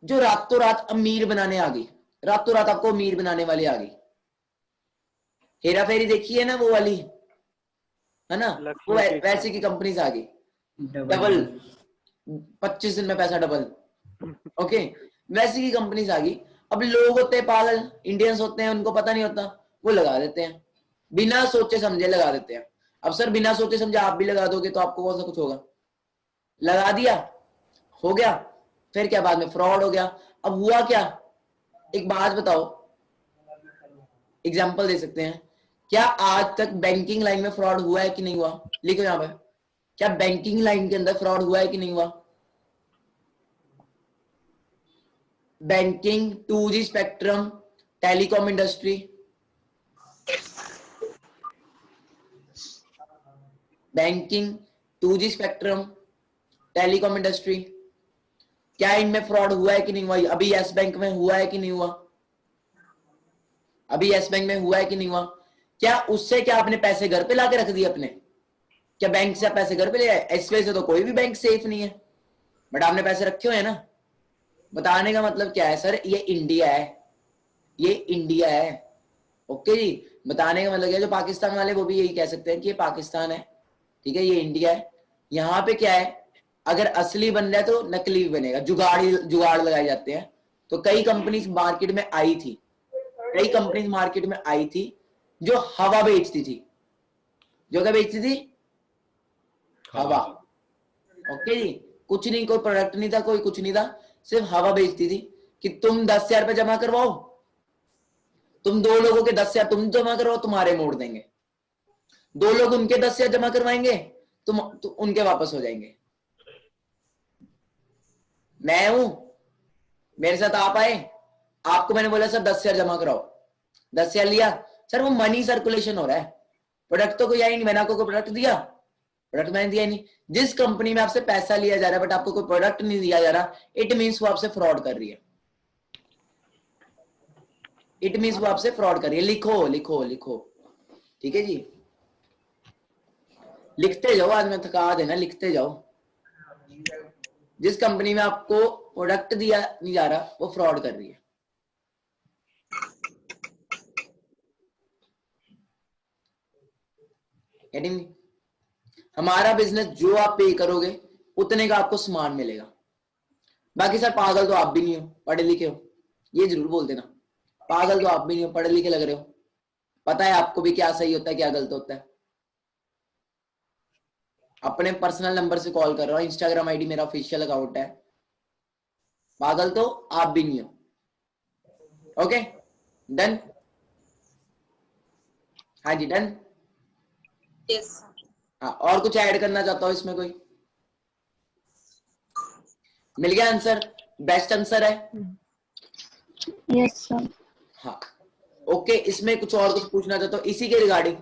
जो रातों रात अमीर बनाने आ गई, रातों रात आपको अमीर बनाने वाली आ गई। हेरा फेरी देखी है ना वो वाली, है ना, वो वैसे की कंपनीज आ गई, डबल 25 दिन में पैसा डबल, ओके, वैसे की कंपनीज आ गई। अब लोग होते हैं पागल, इंडियंस होते हैं, उनको पता नहीं होता, वो लगा देते हैं, बिना सोचे समझे लगा देते हैं। अब सर बिना सोचे समझे आप भी लगा दोगे तो आपको कौन सा कुछ होगा, लगा दिया, हो गया, फिर क्या बाद में फ्रॉड हो गया। अब हुआ क्या, एक बात बताओ, एग्जांपल दे सकते हैं, क्या आज तक बैंकिंग लाइन में फ्रॉड हुआ है कि नहीं हुआ? लिखो यहां पे, क्या बैंकिंग लाइन के अंदर फ्रॉड हुआ है कि नहीं हुआ? Banking, 2G spectrum, telecom industry, banking, 2G spectrum, telecom industry, क्या इनमें फ्रॉड हुआ है कि नहीं हुआ? अभी यस बैंक में हुआ है कि नहीं हुआ? अभी यस बैंक में हुआ है कि नहीं हुआ? क्या उससे क्या आपने पैसे घर पे लाके रख दिए अपने? क्या बैंक से आप पैसे घर पे ले आए? एसबीआई से तो कोई भी बैंक सेफ नहीं है, बट आपने पैसे रखे हुए हैं ना। बताने का मतलब क्या है सर, ये इंडिया है, ये इंडिया है, ओके जी। बताने का मतलब क्या है, जो पाकिस्तान वाले वो भी यही कह सकते हैं कि ये पाकिस्तान है, ठीक है, ये इंडिया है। यहाँ पे क्या है, अगर असली बन रहा है तो नकली भी बनेगा, जुगाड़ लगाए जाते हैं। तो कई कंपनीज मार्केट में आई थी, कई कंपनीज मार्केट में आई थी जो हवा बेचती थी, जो क्या बेचती थी? हवा, ओके जी। कुछ नहीं, कोई प्रोडक्ट नहीं था, कोई कुछ नहीं था, सिर्फ हवा बेचती थी कि तुम 10,000 रुपए जमा करवाओ, तुम 2 लोगों के 10,000 तुम जमा करवाओ, तुम्हारे मोड़ देंगे, 2 लोग उनके 10,000 जमा करवाएंगे, तुम उनके वापस हो जाएंगे। मैं हूं, मेरे साथ आप आए, आपको मैंने बोला सर 10,000 जमा कराओ, 10,000 लिया, सर वो मनी सर्कुलेशन हो रहा है, प्रोडक्ट तो कोई आई नहीं, मैंने आपको कोई प्रोडक्ट दिया? प्रोडक्ट मैंने दिया नहीं। जिस कंपनी में आपसे पैसा लिया जा रहा है बट आपको कोई प्रोडक्ट नहीं दिया जा रहा, इट मींस वो आपसे फ्रॉड कर रही है, इट मींस वो आपसे फ्रॉड कर रही है। लिखो लिखो लिखो, ठीक है जी, लिखते जाओ, आज मैं थका देना, लिखते जाओ। जिस कंपनी में आपको प्रोडक्ट दिया नहीं जा रहा वो फ्रॉड कर रही है। हमारा बिजनेस जो आप पे करोगे उतने का आपको सामान मिलेगा। बाकी सर पागल तो आप भी नहीं हो, पढ़े लिखे हो, ये जरूर बोल देना, पागल तो आप भी नहीं हो, पढ़े लिखे लग रहे हो, पता है आपको भी क्या सही होता है क्या गलत होता है। अपने पर्सनल नंबर से कॉल कर रहा हूं, इंस्टाग्राम आईडी मेरा ऑफिशियल अकाउंट है, पागल तो आप भी नहीं हो। ओके डन, हाँ जी डन। यस हाँ, और कुछ ऐड करना चाहता हूं इसमें? कोई मिल गया आंसर? बेस्ट आंसर है? Yes sir. हाँ ओके, इसमें कुछ और कुछ पूछना चाहता हूं इसी के रिगार्डिंग?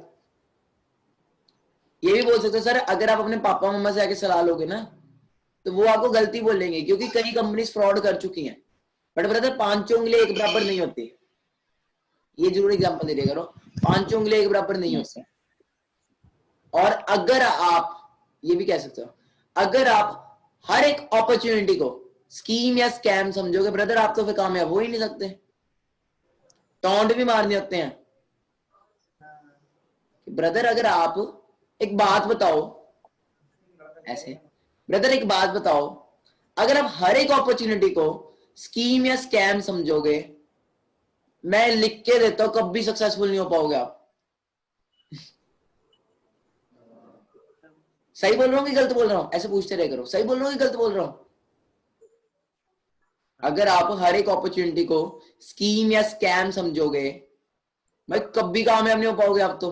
ये भी बोल सकते हो सर, अगर आप अपने पापा मम्मा से आके सलाह लोगे ना तो वो आपको गलती बोलेंगे, क्योंकि कई कंपनीज फ्रॉड कर चुकी हैं। बट ब्रदर 5 उंगली एक बराबर नहीं होती, ये जरूर एग्जांपल दे दिया करो, 5 उंगली एक बराबर नहीं होती। और अगर आप ये भी कह सकते हो, अगर आप हर एक अपॉर्चुनिटी को स्कीम या स्कैम समझोगे ब्रदर, आप तो फिर कामयाब हो ही नहीं सकते, टॉन्ट भी मारने होते हैं। ब्रदर अगर आप एक बात बताओ, ऐसे ब्रदर एक बात बताओ, अगर आप हर एक अपॉर्चुनिटी को स्कीम या स्कैम समझोगे, मैं लिख के देता हूं, कभी सक्सेसफुल नहीं हो पाओगे आप। सही बोल रहा हूँ कि गलत बोल रहा हूँ? ऐसे पूछते रह करो, सही बोल रहा हूँ कि गलत बोल रहा हूँ? अगर आप हर एक अपॉर्चुनिटी को स्कीम या स्कैम समझोगे, भाई कभी कामयाब नहीं हो पाओगे आप, तो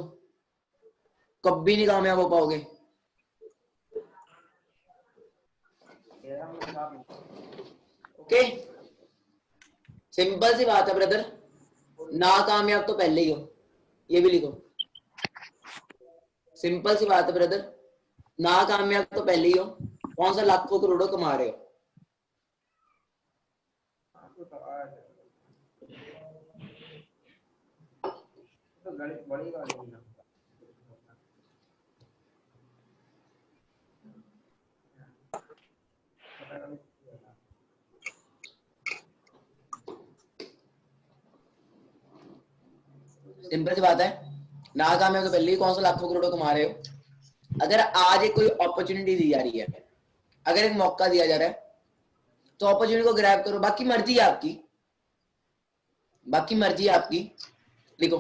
कभी नहीं कामयाब हो पाओगे। ओके, सिंपल सी बात है ब्रदर, ना कामयाब तो पहले ही हो, ये भी लिखो। सिंपल सी बात है ब्रदर, ना कामयाब तो पहले ही हो। कौन सा लाखों करोड़ों कमा रहे हो? सिंपल सी बात है, ना कामयाब तो पहले ही, कौन सा लाखों करोड़ों कमा रहे हो। अगर आज एक कोई अपॉर्चुनिटी दी जा रही है, अगर एक मौका दिया जा रहा है, तो अपॉर्चुनिटी को ग्रैब करो। बाकी मर्जी है आपकी, बाकी मर्जी है आपकी, लिखो,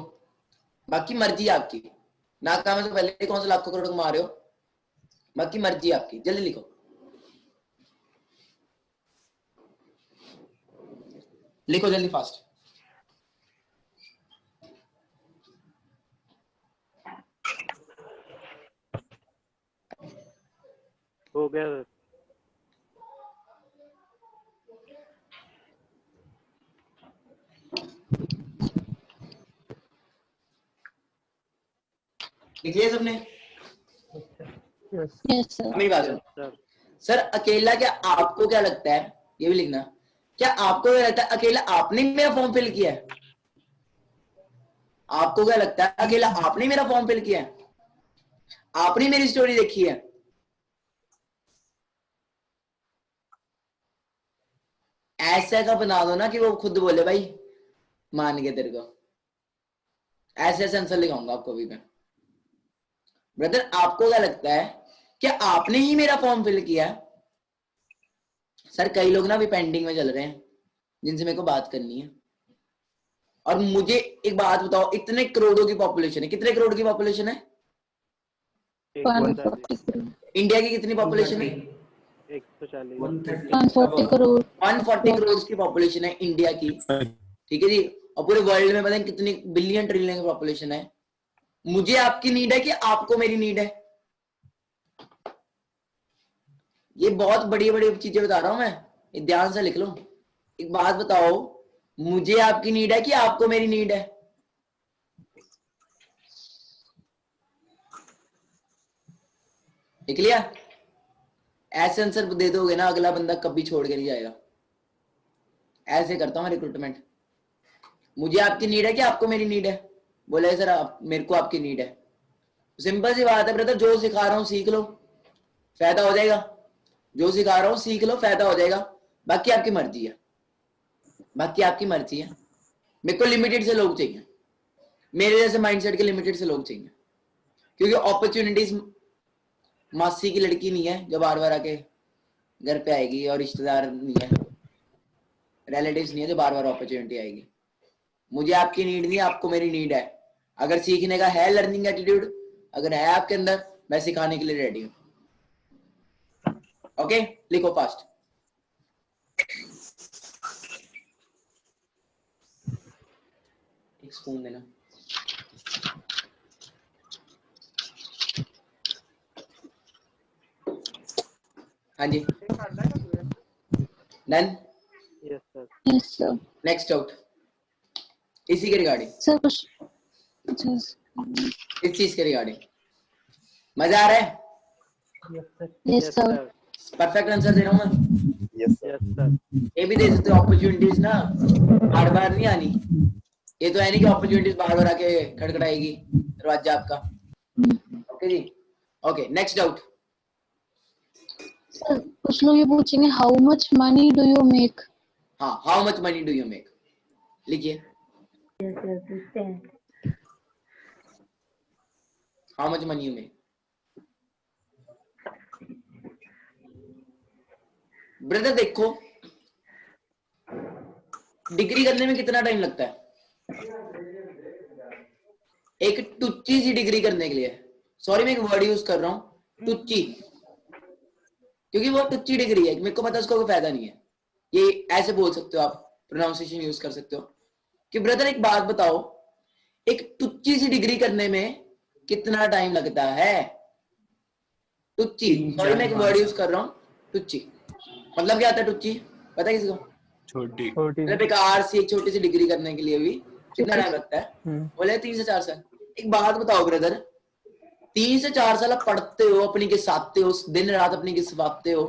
बाकी मर्जी है आपकी। ना कामयाब तो पहले ही कौन सा लाखों करोड़ कमा रहे हो, बाकी मर्जी है आपकी। जल्दी लिखो, लिखो जल्दी, फास्ट। हो गया सर। लिख लिया सबने? Yes sir. मेरी बात सुनो सर, अकेला क्या आपको क्या लगता है, ये भी लिखना, क्या आपको क्या लगता है अकेला आपने मेरा फॉर्म फिल किया है? आपको क्या लगता है अकेला आपने मेरा फॉर्म फिल किया है? आपने मेरी स्टोरी देखी है? ऐसा का बना दो ना कि वो खुद बोले भाई मान गया तेरे को। ऐसे ऐसे आंसर लिखाऊंगा आपको भी मैं। ब्रदर आपको क्या लगता है क्या आपने ही मेरा फॉर्म फिल किया? सर कई लोग ना अभी पेंडिंग में चल रहे हैं जिनसे मेरे को बात करनी है। और मुझे एक बात बताओ, इतने करोड़ों की पॉपुलेशन है, कितने करोड़ की पॉपुलेशन है? इंडिया की कितनी पॉपुलेशन है? 140 करोड़। 140 करोड़ की पॉपुलेशन है इंडिया की, ठीक है जी। और पूरे वर्ल्ड में पता है कितनी बिलियन ट्रिलियन की पॉपुलेशन है। मुझे आपकी नीड है कि आपको मेरी नीड है? ये बहुत बड़ी बड़ी चीजें बता रहा हूं मैं, ये ध्यान से लिख लो। एक बात बताओ, मुझे आपकी नीड है कि आपको मेरी नीड है? लिख लिया? ऐसे आंसर दे दोगे ना, अगला बंदा कभी छोड़ के नहीं जाएगा। ऐसे करता हूं रिक्रूटमेंट। मुझे आपकी नीड है कि आपको मेरी नीड है? बोले सर आप, मेरे को आपकी नीड है। सिंपल सी बात है ब्रदर, जो सिखा रहा हूं सीख लो, फायदा हो जाएगा। जो सिखा रहा हूं सीख लो, फायदा हो जाएगा। बाकी आपकी मर्जी है, बाकी आपकी मर्जी है। मेरे को लिमिटेड से लोग चाहिए, मेरे जैसे माइंडसेट के लिमिटेड से लोग चाहिए, क्योंकि अपॉर्चुनिटीज मासी की लड़की नहीं है जो बार बार आके घर पे आएगी, और रिश्तेदार नहीं है, रिलेटिव्स नहीं है जो बार बार अपॉर्चुनिटी आएगी। मुझे आपकी नीड नहीं, आपको मेरी नीड है। अगर सीखने का है, लर्निंग एटीट्यूड अगर है आपके अंदर, मैं सिखाने के लिए रेडी हूं। ओके, लिखो फास्ट। एक स्पून देना। हाँ जी, done? Yes sir. Yes sir. Next out, इसी के रिगार्डिंग सर कुछ इस चीज के रिगार्डिंग मजा आ रहा है? Yes sir. परफेक्ट आंसर दे रहा हूं मैं? Yes sir. ये भी दे सकते हो, अपॉर्चुनिटीज ना बार बार नहीं आनी। ये तो है नहीं कि अपॉर्चुनिटीज बार बार आके खड़खड़ाएगी दरवाजा आपका। ओके जी, ओके नेक्स्ट डाउट। सर कुछ लोग ये पूछेंगे how much money do you make? हाँ, how much money do you make, लिखिए। पूछते हैं how much money you make. Brother देखो, डिग्री करने में कितना टाइम लगता है? एक टुच्ची सी डिग्री करने के लिए, सॉरी मैं एक वर्ड यूज कर रहा हूं, टुच्ची, क्योंकि वो टुच्ची डिग्री है, मेरे को पता है उसका कोई फायदा नहीं है। ये ऐसे बोल सकते हो आप, प्रोनाउंसिएशन यूज कर सकते हो कि ब्रदर एक बात बताओ, एक टुच्ची सी डिग्री करने में कितना टाइम लगता है? टुच्ची, सॉरी मैं एक वर्ड यूज कर रहा हूँ, टुच्ची मतलब क्या आता है? टुच्ची पता है किसी को? छोटी, मतलब बेकार सी एक छोटी सी डिग्री करने के लिए भी कितना टाइम लगता है? बोले 3 से 4 साल। एक बात बताओ ब्रदर, 3 से 4 साल आप पढ़ते हो, अपनी घिसाते हो, दिन रात अपनी घिसवाते हो,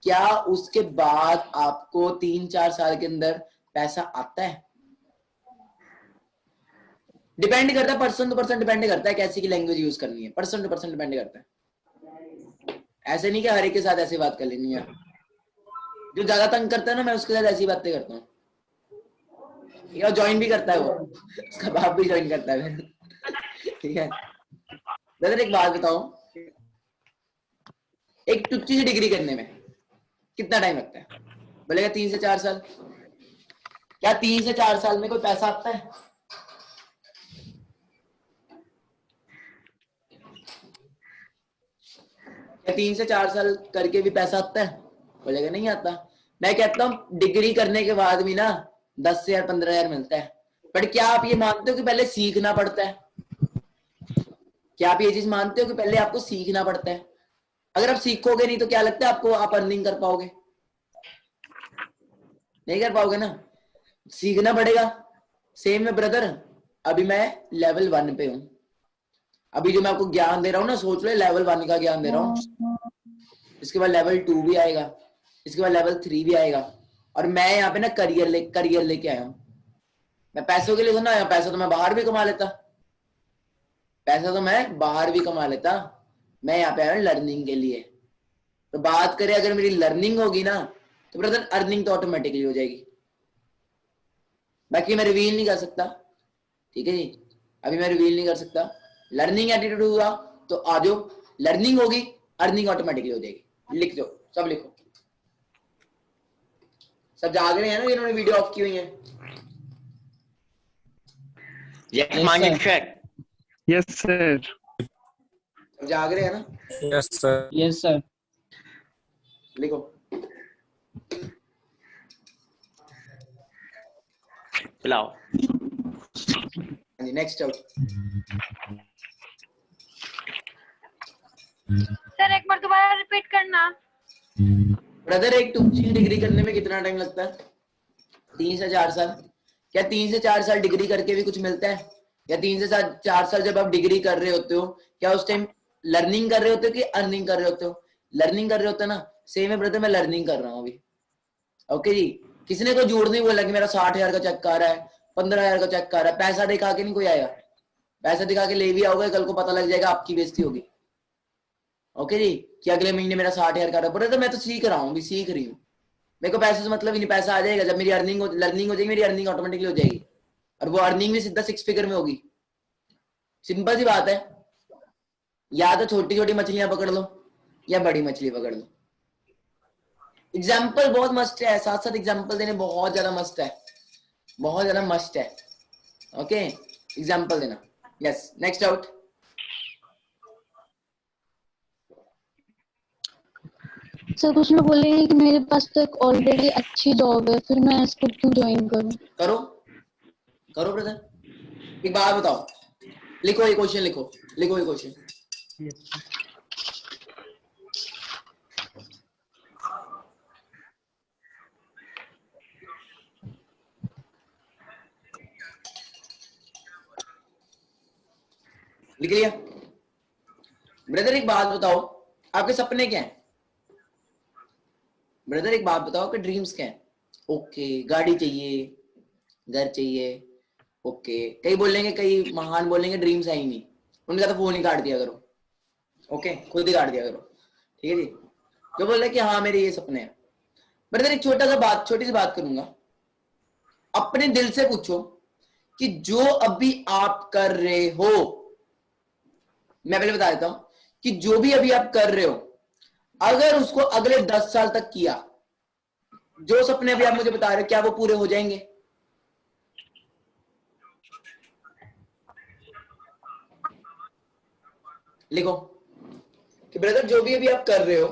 क्या उसके बाद आपको 3-4 साल के अंदर पैसा आता है? डिपेंड करता है, पर्सन टू पर्सन डिपेंड करता है कैसी की लैंग्वेज यूज करनी है, पर्सन टू पर्सन डिपेंड करता है। ऐसे नहीं कि हर एक के साथ ऐसी बात कर लेनी है। जो ज्यादा तंग करता है ना, मैं उसके साथ ऐसी बातें करता हूँ। या ज्वाइन भी करता है वो, उसका बाप भी ज्वाइन करता है ठीक है ब्रदर, एक बात बताओ, एक टुच्ची सी डिग्री करने में कितना टाइम लगता है? बोलेगा 3 से 4 साल। क्या 3 से 4 साल में कोई पैसा आता है? क्या 3 से 4 साल करके भी पैसा आता है? बोलेगा नहीं आता। मैं कहता हूं डिग्री करने के बाद भी ना 10 से 15,000 मिलता है। पर क्या आप ये मानते हो कि पहले सीखना पड़ता है? क्या आप ये चीज मानते हो कि पहले आपको सीखना पड़ता है? अगर आप सीखोगे नहीं तो क्या लगता है आपको आप अर्निंग कर पाओगे? नहीं कर पाओगे ना, सीखना पड़ेगा। सेम में ब्रदर, अभी मैं लेवल 1 पे हूं, अभी जो मैं आपको ज्ञान दे रहा हूं ना, सोच लो लेवल 1 का ज्ञान दे रहा हूं, इसके बाद लेवल 2 भी आएगा, इसके बाद लेवल 3 भी आएगा, और मैं यहाँ पे ना करियर लेके आया हूं। मैं पैसों के लिए तो ना आया, पैसा तो मैं बाहर भी कमा लेता, पैसा तो मैं बाहर भी कमा लेता, मैं यहाँ पे आया हूं लर्निंग के लिए। तो बात करें अगर मेरी लर्निंग होगी ना तो ब्रदर अर्निंग तो ऑटोमेटिकली हो जाएगी। बाकी मैं रिवील नहीं कर सकता, ठीक है जी, अभी मैं रिवील नहीं कर सकता। लर्निंग एटीट्यूड हुआ तो आ जाओ, लर्निंग होगी अर्निंग ऑटोमेटिकली हो जाएगी। लिख दो, सब लिखो। सब जाग रहे हैं ना जिन्होंने वीडियो ऑफ की हुई है? Yes sir. सब जाग रहे हैं ना? Yes sir. Yes sir. लिखो। चलाओ। Next out. सर एक बार दोबारा रिपीट करना। ब्रदर एक टुच्ची डिग्री करने में कितना टाइम लगता है? 3 से 4 साल। क्या 3 से 4 साल डिग्री करके भी कुछ मिलता है? या 3 से 4 साल जब आप डिग्री कर रहे होते हो, क्या उस टाइम लर्निंग कर रहे होते हो कि अर्निंग कर रहे होते हो? लर्निंग कर रहे होते हो ना। सेम है ब्रदर, मैं लर्निंग कर रहा हूँ अभी। ओके जी, किसी ने कोई झूठ नहीं बोला कि मेरा 60,000 का चेक आ रहा है, 15,000 का चेक आ रहा है। पैसा दिखा के नहीं कोई आया, पैसा दिखा के ले भी आओगे, कल को पता लग जाएगा आपकी बेइज्जती होगी। ओके जी, कि अगले महीने मेरा 60,000 का रहा है। तो मैं तो सीख रहा हूँ, भी सीख रही हूँ, मेरे को पैसे से मतलब ही नहीं। पैसा आ जाएगा जब मेरी लर्निंग हो जाएगी, मेरी अर्निंग ऑटोमेटिकली हो जाएगी, और वो अर्निंग भी सीधा 6 फिगर में होगी। सिंपल सी बात है, या तो छोटी छोटी मछलियां पकड़ लो या बड़ी मछली पकड़ लो। एग्जाम्पल बहुत मस्त है, साथ साथ एग्जाम्पल देने बहुत ज्यादा मस्त है, बहुत ज्यादा मस्त है। ओके, एग्जाम्पल देना। Yes, next out. सर कुछ लोग बोलेंगे कि मेरे पास तो एक ऑलरेडी अच्छी जॉब है, फिर मैं इसको क्यों ज्वाइन करूं? करो करो ब्रदर। एक बात बताओ, लिखो ये क्वेश्चन, लिखो ये क्वेश्चन। लिख लिया? ब्रदर एक बात बताओ, आपके सपने क्या हैं? ब्रदर एक बात बताओ कि ड्रीम्स क्या हैं? ओके, गाड़ी चाहिए, घर चाहिए, ओके। कई बोलेंगे, कई महान बोलेंगे ड्रीम्स है ही नहीं, उनका तो फोन ही काट दिया करो। ओके, खुद ही काट दिया करो, ठीक है जी। जो बोल रहे कि हाँ मेरे ये सपने हैं। ब्रदर एक छोटी सी बात करूंगा, अपने दिल से पूछो कि जो अभी आप कर रहे हो, मैं पहले बता देता हूं कि जो भी अभी आप कर रहे हो, अगर उसको अगले 10 साल तक किया, जो सपने भी आप मुझे बता रहे हो, क्या वो पूरे हो जाएंगे? लिखो कि ब्रदर जो भी अभी आप कर रहे हो,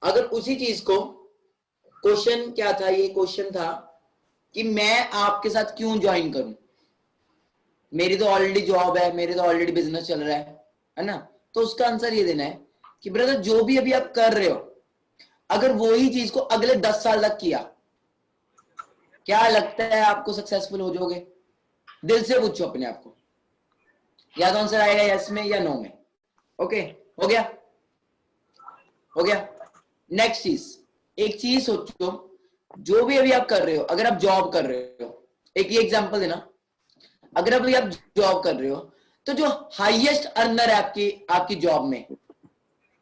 अगर उसी चीज को, क्वेश्चन क्या था, ये क्वेश्चन था कि मैं आपके साथ क्यों ज्वाइन करूं, मेरी तो ऑलरेडी जॉब है, मेरे तो ऑलरेडी बिजनेस चल रहा है ना। तो उसका आंसर ये देना है कि ब्रदर जो भी अभी आप कर रहे हो, अगर वो ही चीज को अगले 10 साल तक किया, क्या लगता है आपको सक्सेसफुल हो जाओगे? दिल से पूछो अपने आप को, या तो आंसर आएगा यस में या नो में। ओके, हो गया, हो गया। नेक्स्ट चीज, एक चीज सोचो, जो भी अभी आप कर रहे हो, अगर आप जॉब कर रहे हो, एक ये एग्जांपल देना, अगर अभी आप जॉब कर रहे हो तो जो हाईएस्ट अर्नर है आपकी जॉब में,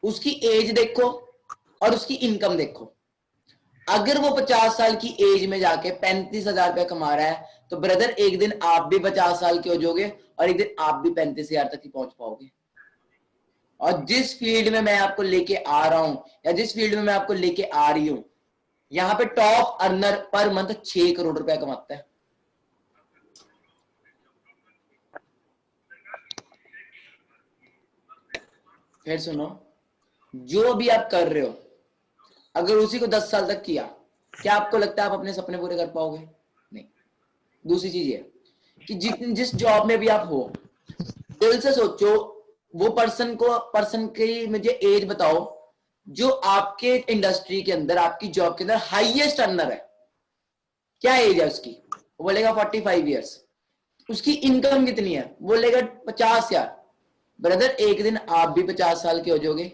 उसकी एज देखो और उसकी इनकम देखो। अगर वो 50 साल की एज में जाके 35,000 रुपया कमा रहा है, तो ब्रदर एक दिन आप भी 50 साल के हो जाओगे और एक दिन आप भी 35,000 तक ही पहुंच पाओगे। और जिस फील्ड में मैं आपको लेके आ रहा हूं, या जिस फील्ड में मैं आपको लेके आ रही हूं, यहां पे top earner per month 6 crore रुपया कमाता है। फिर सुनो, जो भी आप कर रहे हो, अगर उसी को 10 साल तक किया, क्या आपको लगता है आप अपने सपने पूरे कर पाओगे? नहीं। दूसरी चीज है कि जिस जॉब में भी आप हो, दिल से सोचो, वो पर्सन की मुझे एज बताओ जो आपके इंडस्ट्री के अंदर, आपकी जॉब के अंदर हाईएस्ट अर्नर है। क्या एज है उसकी? वो बोलेगा 45 ईयर्स। उसकी इनकम कितनी है? बोलेगा 50,000। ब्रदर एक दिन आप भी 50 साल के हो जाओगे,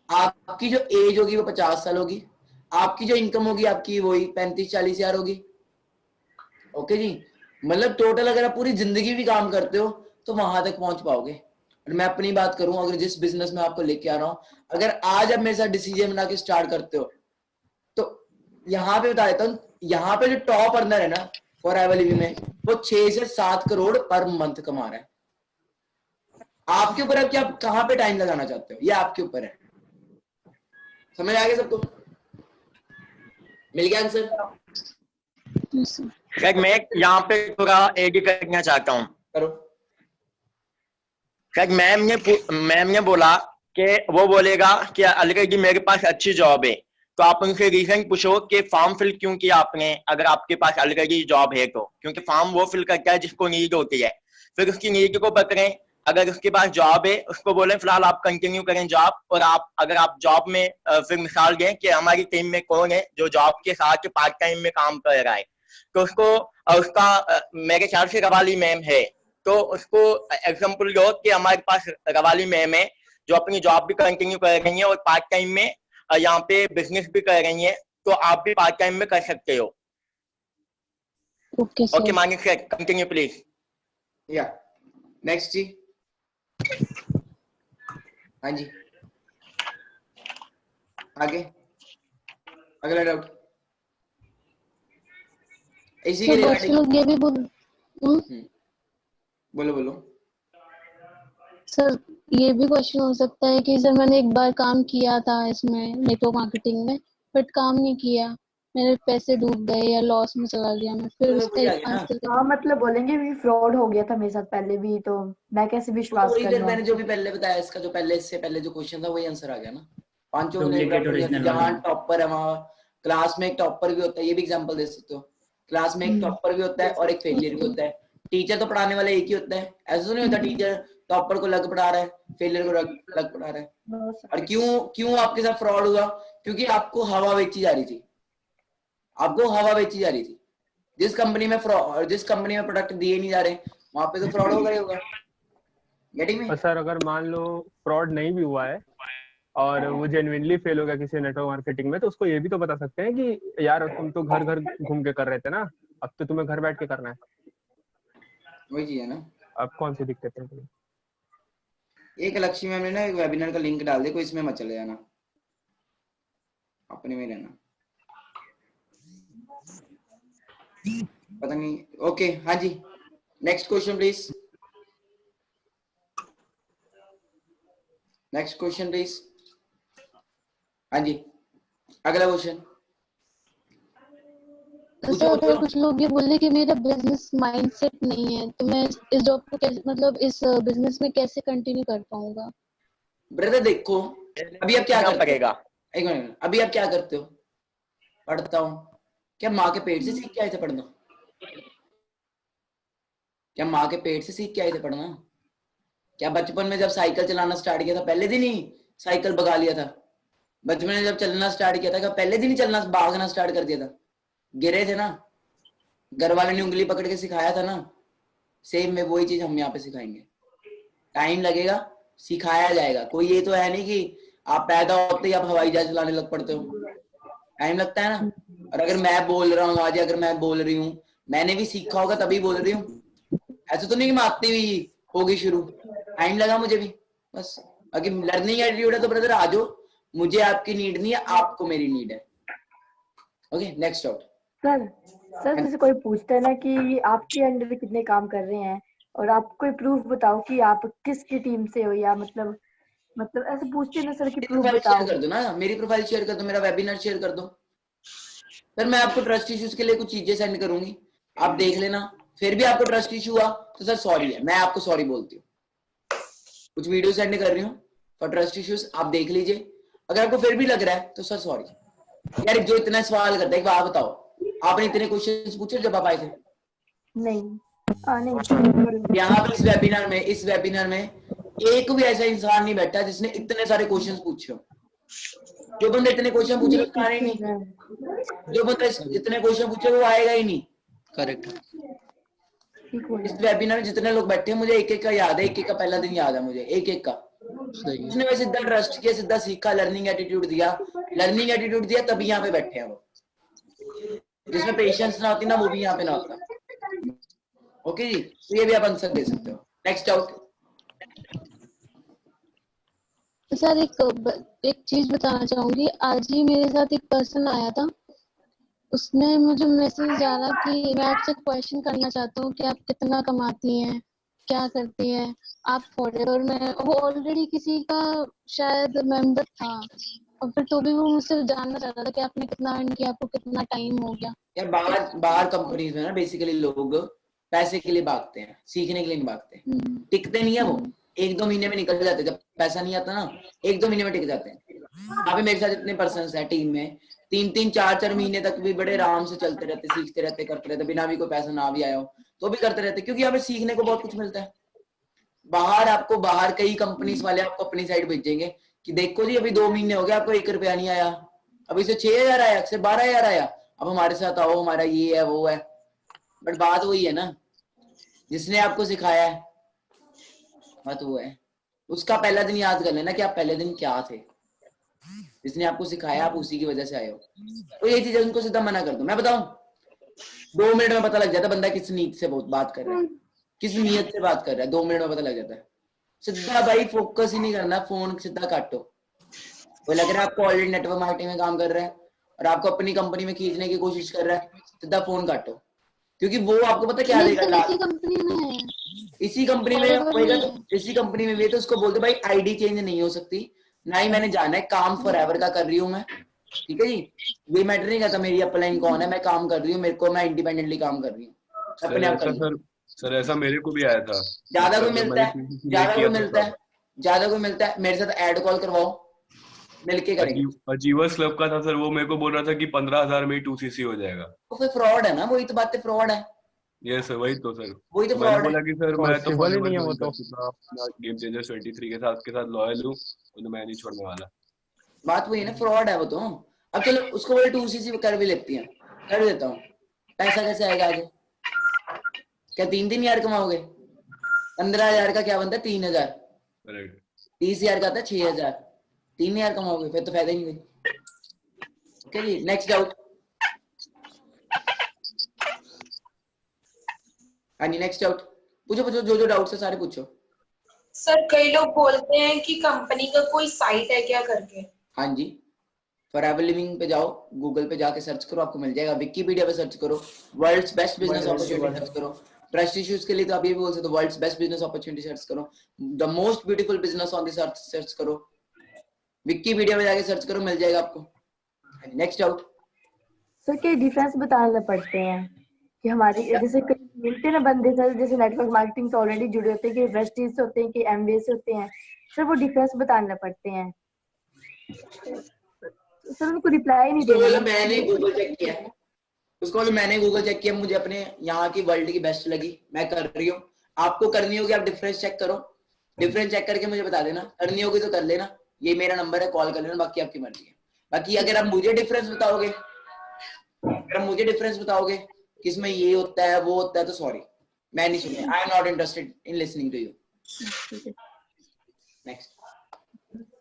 आपकी जो एज होगी वो 50 साल होगी, आपकी जो इनकम होगी आपकी वही 35-40 हजार होगी। ओके जी, मतलब टोटल अगर आप पूरी जिंदगी भी काम करते हो तो वहां तक पहुंच पाओगे। और मैं अपनी बात करूं, अगर जिस बिजनेस में आपको लेके आ रहा हूं, अगर आज आप मेरे साथ डिसीजन बना के स्टार्ट करते हो, तो यहाँ पे बता देता हूँ, यहाँ पे जो टॉप अर्नर है ना फॉरएवर लिविंग में, वो 6 से 7 करोड़ पर मंथ कमा रहा है। आपके ऊपर है कि आप कहां पे टाइम लगाना चाहते हो, ये आपके ऊपर है। समझ आ गया सबको? मिल गया आंसर? मैं यहाँ पे थोड़ा एड करना चाहता हूँ। करो। मैम ने बोला कि वो बोलेगा कि अगर जी मेरे पास अच्छी जॉब है, तो आप उनसे रीजन पूछो कि फॉर्म फिल क्यों किया आपने, अगर आपके पास ऑलरेडी जॉब है तो। क्योंकि फॉर्म वो फिल करता है जिसको नीड होती है, फिर उसकी नीड को पकड़ें। अगर उसके पास जॉब है, उसको बोलें फिलहाल आप कंटिन्यू करें जॉब, और अगर आप जॉब में फिर मिसाल दें कि हमारी टीम में कौन है जो जॉब के साथ पार्ट टाइम में काम कर रहा है, तो उसका मेरे ख्याल से रवाली मैम है, तो उसको एग्जाम्पल दो कि हमारे पास रवाली मैम है जो अपनी जॉब भी कंटिन्यू कर रही है और पार्ट टाइम में यहाँ पे बिजनेस भी कर रही है, तो आप भी पार्ट टाइम में कर सकते हो। Okay Manik sir, continue please. या नेक्स्ट जी। हाँ जी, आगे अगला डाउट इसी के रिगार्डिंग। ये भी बोलो बोलो सर, ये भी क्वेश्चन हो सकता है कि सर मैंने एक बार काम किया था इसमें नेटवर्क मार्केटिंग में, बट काम नहीं किया, मेरे पैसे डूब गए या लॉस में चला गया मैं, फिर उसका हाँ मतलब बोलेंगे भी फ्रॉड हो गया था मेरे साथ पहले भी, तो मैं कैसे विश्वास करूं? मैंने जो भी पहले बताया, इसका जो पहले, इससे पहले जो क्वेश्चन था वही आंसर आ गया ना। पांचों जहाँ टॉपर है वहां क्लास में एक टॉपर भी होता है, ये भी एग्जांपल दे सकते हो। क्लास में एक टॉपर भी होता है और एक फेलियर भी होता है। टीचर तो पढ़ाने वाला एक ही होता है, ऐसा तो नहीं होता टीचर टॉपर को लग पढ़ा रहा है, फेलियर को लग पढ़ा रहा है। और क्यों आपके साथ फ्रॉड हुआ? क्योंकि आपको हवा बेची जा रही थी, आपको हवा बेची जा रही थी। जिस कंपनी में प्रोडक्ट दिए नहीं जा रहे, वहां पे तो फ्रॉड होगा ही होगा। Getting me? सर अगर मान लो फ्रॉड नहीं भी हुआ है और वो जेन्युइनली फेल हो गया किसी नेटवर्क मार्केटिंग में, तो उसको ये भी तो बता सकते हैं कि यार तुम तो घर घर घूम के कर रहे थे ना, अब तो तुम्हें घर बैठ के करना है। वही चीज है ना। अब कौन सी दिक्कत है? एक लक्ष्मी मैम ने ना एक वेबिनार का लिंक डाल दिया, कोई इसमें मत चले जाना, अपने में रहना। पता नहीं। ओके हाँ जी, next question please. Next question please. हाँ जी, अगला क्वेश्चन। सर अगर कुछ लोग ये बोले कि मेरा बिजनेस माइंडसेट नहीं है तो मैं इस जॉब को कैसे, मतलब इस बिजनेस में कैसे कंटिन्यू कर पाऊंगा? ब्रदर देखो, अभी आप क्या करते हो? एक मिनट, अभी आप क्या करते हो? पढ़ता हूँ। क्या माँ के पेट से सीख के आए थे पढ़ना? क्या माँ के पेट से सीख के आए थे पढ़ना? क्या बचपन में जब साइकिल चलाना स्टार्ट किया था पहले दिन ही साइकिल भगा लिया था? बचपन में जब चलना स्टार्ट किया था क्या पहले दिन ही चलना भागना स्टार्ट कर दिया था? गिरे थे ना, घर वाले ने उंगली पकड़ के सिखाया था ना। सेम में वही चीज हम यहाँ पे सिखाएंगे। टाइम लगेगा, सिखाया जाएगा। कोई ये तो है नहीं कि आप पैदा होते ही आप हवाई जहाज चलाने लग पड़ते हो। टाइम लगता है ना। और अगर मैं बोल रहा हूँ आज, अगर मैं बोल रही हूँ, मैंने भी सीखा होगा तभी बोल रही हूँ। ऐसा तो नहीं कि मैं आती हुई होगी शुरू, टाइम लगा मुझे भी बस। अगर लर्निंग एटीट्यूड है तो ब्रदर आ जाओ, मुझे आपकी नीड नहीं है, आपको मेरी नीड है। Okay, next out. सर जैसे कोई पूछता है ना कि आपके अंडर कितने काम कर रहे हैं और आप कोई प्रूफ बताओ कि आप किसकी टीम से हो, या मतलब ऐसे पूछते हैं ना सर कि प्रूफ बताओ। शेयर कर दो ना, मेरी प्रोफाइल शेयर कर दो, मेरा वेबिनार शेयर कर दो। फिर मैं आपको ट्रस्ट इश्यूज के लिए कुछ चीजें सेंड करूंगी, आप देख लेना। फिर भी आपको ट्रस्ट इशू हुआ तो सर सॉरी है, मैं आपको सॉरी बोलती हूँ। कुछ वीडियो सेंड कर रही हूँ फॉर ट्रस्ट इश्यूज, आप देख लीजिए। अगर आपको फिर भी लग रहा है तो सर सॉरी। यार जो इतना सवाल करता है, आप बताओ, आपने इतने क्वेश्चंस पूछे जब आप आए थे? नहीं। यहाँ पे इस वेबिनार में एक भी ऐसा इंसान नहीं बैठा जिसने इतने सारे क्वेश्चंस पूछे हो। जो बंदा इतने क्वेश्चन पूछ रहे उसका नहीं, जो बंदा इतने क्वेश्चन पूछे वो आएगा ही नहीं। करेक्ट। इस वेबिनार में जितने लोग बैठे हैं मुझे एक एक का याद है, एक एक का पहला दिन याद है मुझे, एक एक का। उसने वैसे सीधा ट्रस्ट किया, सीधा सीखा, लर्निंग एटीट्यूड दिया, तभी यहाँ पे बैठे हैं वो। जिसमें पेशेंस ना होती ना, वो भी यहाँ पे ना होता। ओके जी, तो ये भी आप आंसर दे सकते हो। Next out. सर एक चीज बताना चाहूंगी। आज ही मेरे साथ एक पर्सन आया था, उसने मुझे मैसेज डाला कि मैं आपसे क्वेश्चन करना चाहता हूँ कि आप कितना कमाती हैं, क्या करती हैं आप फॉरएवर में। वो ऑलरेडी किसी का शायद मेंबर था, और फिर तो भी वो मुझसे जानना चाहता था कि आपने कितना अर्न किया, आपको कितना टाइम हो गया। यार बाहर कंपनीज में ना बेसिकली लोग पैसे के लिए भागते हैं, सीखने के लिए नहीं भागते। टिकते नहीं है वो, 1-2 महीने में निकल जाते। जब पैसा नहीं आता ना, 1-2 महीने में टिक जाते हैं। यहाँ पे मेरे साथ इतने पर्सन्स हैं टीम में, 3-3, 4-4 महीने तक भी बड़े आराम से चलते रहते, सीखते रहते, करते रहते, बिना भी कोई पैसा ना भी आया हो तो भी करते रहते, क्योंकि यहाँ पे सीखने को बहुत कुछ मिलता है। बाहर कई कंपनीज वाले आपको अपनी साइड भेजेंगे कि देखो जी अभी 2 महीने हो गए आपको 1 रुपया नहीं आया, अभी से 6,000 आया, से 12,000 आया, अब हमारे साथ आओ, हमारा ये है वो है। बट बात वही है ना, जिसने आपको सिखाया है बात वो है। उसका पहला दिन याद कर लेना कि आप पहले दिन क्या थे। जिसने आपको सिखाया आप उसी की वजह से आए हो। तो ये चीज उनको सीधा मना कर दो। मैं बताऊं, 2 मिनट में पता लग जाता बंदा किस नीयत से बात कर रहा है, किस नियत से बात कर रहा है। 2 मिनट में पता लग जाता है। सीधा भाई फोकस ही नहीं करना, फोन सीधा काटो। वो लग रहा है आपको ऑलरेडी नेटवर्क मार्केटिंग में काम कर रहा है और आपको अपनी कंपनी में खींचने की कोशिश कर रहा है, सीधा फोन काटो। क्योंकि वो आपको पता क्या देगा, इसी कंपनी में होएगा तो इसी कंपनी में भी तो उसको बोलते भाई आईडी चेंज नहीं हो सकती, ना ही मैंने जाना है, काम फॉरएवर का कर रही हूँ मैं। ठीक है जी, ये मैटर नहीं करता मेरी अपलाइन कौन है, मैं काम कर रही हूँ, मेरे को मैं इंडिपेंडेंटली काम कर रही हूँ अपने आप कर। सर ऐसा मेरे को भी आया था। ज्यादा कोई मिलता है मेरे साथ ऐड कॉल करवाओ, मिलके करेंगे। अजीवर्स क्लब का था सर, वो मेरे को बोल रहा था कि 15,000 में ही 2cc हो जाएगा। तो फिर फ्रॉड है ना, वही तो बात है, फ्रॉड है। यस सर, वही तो सर, वही तो मैंने बोला कि सर मैं तो पॉसिबल ही नहीं है वो तो। गेम चेंजर 23 के साथ लॉयल हूँ, तो मैं नहीं छोड़ने वाला। बात वही है ना, फ्रॉड है वो तो। अब चलो उसको बोले 2cc कर भी लेती हैं, कर देता हूँ, पैसा कैसे आएगा आगे? क्या 3,000 कमाओगे? 15,000 का क्या बनता है? 3,000। 30,000 का आता है 6,000, 3,000 कमाओगे, फिर तो फायदा ही नहीं। ओके जी, नेक्स्ट डाउट। हाँ जी, नेक्स्ट डाउट पूछो, जो डाउट्स है सारे पूछो। सर कई लोग बोलते हैं कि कंपनी का कोई साइट है क्या करके। हाँ जी, फॉरएवर लिविंग पे जाओ, गूगल पे जाके सर्च करो, आपको मिल जाएगा। विकिपीडिया पे सर्च करो, world's best business opportunity search करो। ट्रस्ट इश्यूज के लिए तो आप ये भी बोल सकते हो, world's best business opportunity search करो। The most beautiful business on this earth search करो, विकिपीडिया पे जाके सर्च करो, मिल जाएगा आपको। Next doubt. सर के डिफरेंस बताने पड़ते हैं कि हमारी जैसे कई मिलते हैं ना बंदे सर, जैसे नेटवर्क मार्केटिंग से ऑलरेडी जुड़े होते हैं कि वेस्टीज से होते हैं कि एमबीए से होते हैं सर, वो डिफरेंस बताने पड़ते हैं सर। उनको रिप्लाई नहीं देना। मैंने गूगल चेक किया, उसको बोलो मैंने गूगल चेक किया, मुझे अपने यहाँ की वर्ल्ड की बेस्ट लगी, मैं कर रही हूँ। आपको करनी होगी, आप डिफरेंस चेक करो, डिफरेंस चेक करके मुझे बता देना, करनी होगी तो कर लेना, ये मेरा नंबर है, कॉल कर लेना, बाकी आपकी मर्जी है। बाकी अगर आप मुझे डिफरेंस बताओगे, कि इसमें ये होता है वो होता है, तो सॉरी मैं नहीं सुनने, I am not interested in listening to you. Next.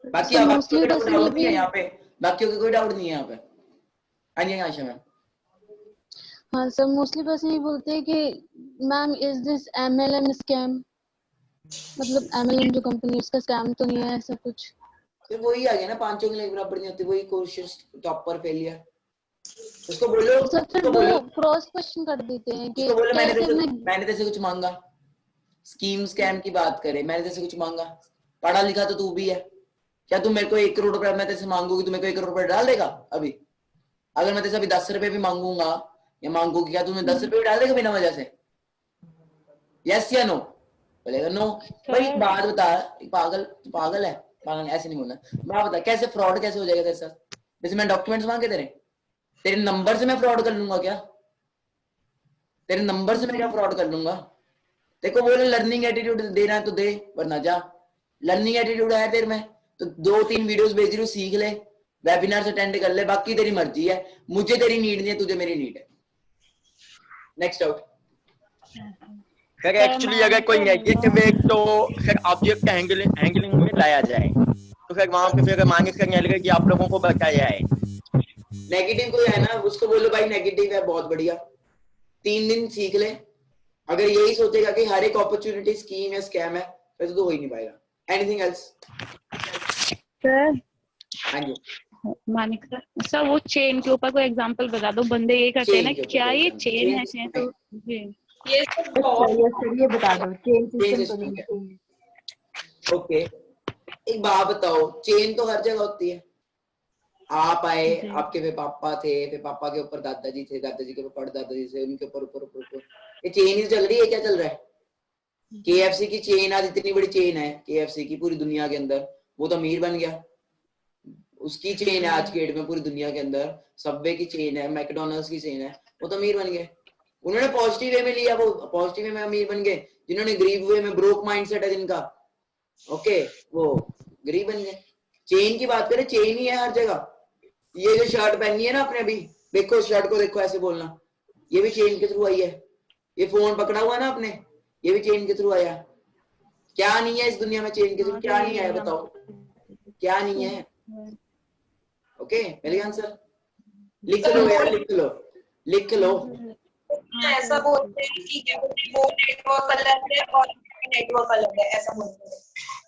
बाकी आप कोई डाउट नहीं है यहाँ पे, बाकियों का कोई डाउट नहीं है यहाँ पे। हाँ जी आशा मैम। हाँ सर, मोस्टली बस यही बोलते हैं कि ma'am is this MLM scam, मतलब MLM जो कंपनी उसका स्कैम तो नहीं है ऐसा कुछ। फिर वही आ गया ना, पांचों के लिए बराबर नहीं होती, वही क्वेश्चन टॉपर फेलियर। उसको बोलो, सर फिर वो क्रॉस क्वेश्चन कर देते हैं कि बोलो मैंने तेरे से कुछ मांगा, स्कीम स्कैम की बात करे, मैंने तेरे से कुछ मांगा, पढ़ा लिखा तो तू भी है, क्या तू मेरे को 1 करोड़ रुपए मैं तेरे से मांगूगी, तू मेरे को 1 करोड़ रुपए डाल देगा? अभी अगर मैं तेरे से अभी 10 रुपए भी मांगूंगा या मांगूगी, क्या तू मुझे 10 रुपए भी डाल देगा बिना वजह से? यस या नो? बोलेगा नो। भाई एक बात बता, पागल है, पागल ऐसे नहीं बोलना। बात बता कैसे फ्रॉड कैसे हो जाएगा तेरे साथ? जैसे मैं डॉक्यूमेंट्स मांगे तेरे नंबर से मैं फ्रॉड कर लूंगा क्या? तेरे नंबर से मैं क्या फ्रॉड कर लूंगा? देखो बोले लर्निंग एटीट्यूड देना है तो दे, वरना जा। लर्निंग एटीट्यूड है तेरे में तो 2-3 वीडियोस भेज रही हूँ, सीख ले, वेबिनार अटेंड कर ले, बाकी तेरी मर्जी है, मुझे तेरी नीड नहीं है, तुझे मेरी नीड है। Next out. सर एक्चुअली अगर कोई नेगेटिव है तो सर ऑब्जेक्ट हैंडलिंग में लाया जाए, तो फिर वहां पे फिर मांगे करने लगे कि आप लोगों को बताया है। नेगेटिव कोई है ना, उसको बोलो भाई नेगेटिव है, बहुत बढ़िया, 3 दिन सीख ले। अगर यही सोचेगा कि हर एक अपॉर्चुनिटी स्कीम या स्कैम है, फिर तो हो ही नहीं पाएगा। Anything else? सर हाँ जी मानिक सर, वो चेन के ऊपर कोई एग्जांपल बता दो, बंदे ये करते हैं ना, क्या ये चेन है? तो ये बता दो, चेन सिस्टम तो नहीं है। ओके, एक बात बताओ, चेन तो हर जगह होती है। आप आए, आपके फिर पापा थे, फिर पापा के ऊपर दादाजी थे, दादाजी के ऊपर दादाजी थे, उनके ऊपर ऊपर ये चेन ही चल रही है। क्या चल रहा है? KFC की चेन आज इतनी बड़ी चेन है, KFC की पूरी दुनिया के अंदर, वो तो अमीर बन गया। उसकी चेन है आज के डेट में पूरी दुनिया के अंदर, सबवे की चेन है, मैकडोनल्ड्स की चेन है, वो तो अमीर बन गए। उन्होंने पॉजिटिव वे में लिया, वो पॉजिटिव वे में अमीर बन गए। जिन्होंने गरीब वे में, ब्रोक माइंडसेट है जिनका, ओके, वो गरीब बन गए। चेन की बात करें, चेन ही है हर जगह। ये जो शर्ट पहनी है ना आपने अभी, देखो शर्ट को देखो, ऐसे बोलना, ये भी चेन के थ्रू आई है। ये फोन पकड़ा हुआ ना आपने, ये भी चेन के थ्रू आया। क्या नहीं है इस दुनिया में चेन के थ्रू? क्या नहीं है बताओ, क्या नहीं है? ओके, मेरे आंसर लिख लो यार, लिख लो। ऐसा बोलते हैं कि वो नेटवर्क अलग है और नेटवर्क अलग है, ऐसा बोलते हैं।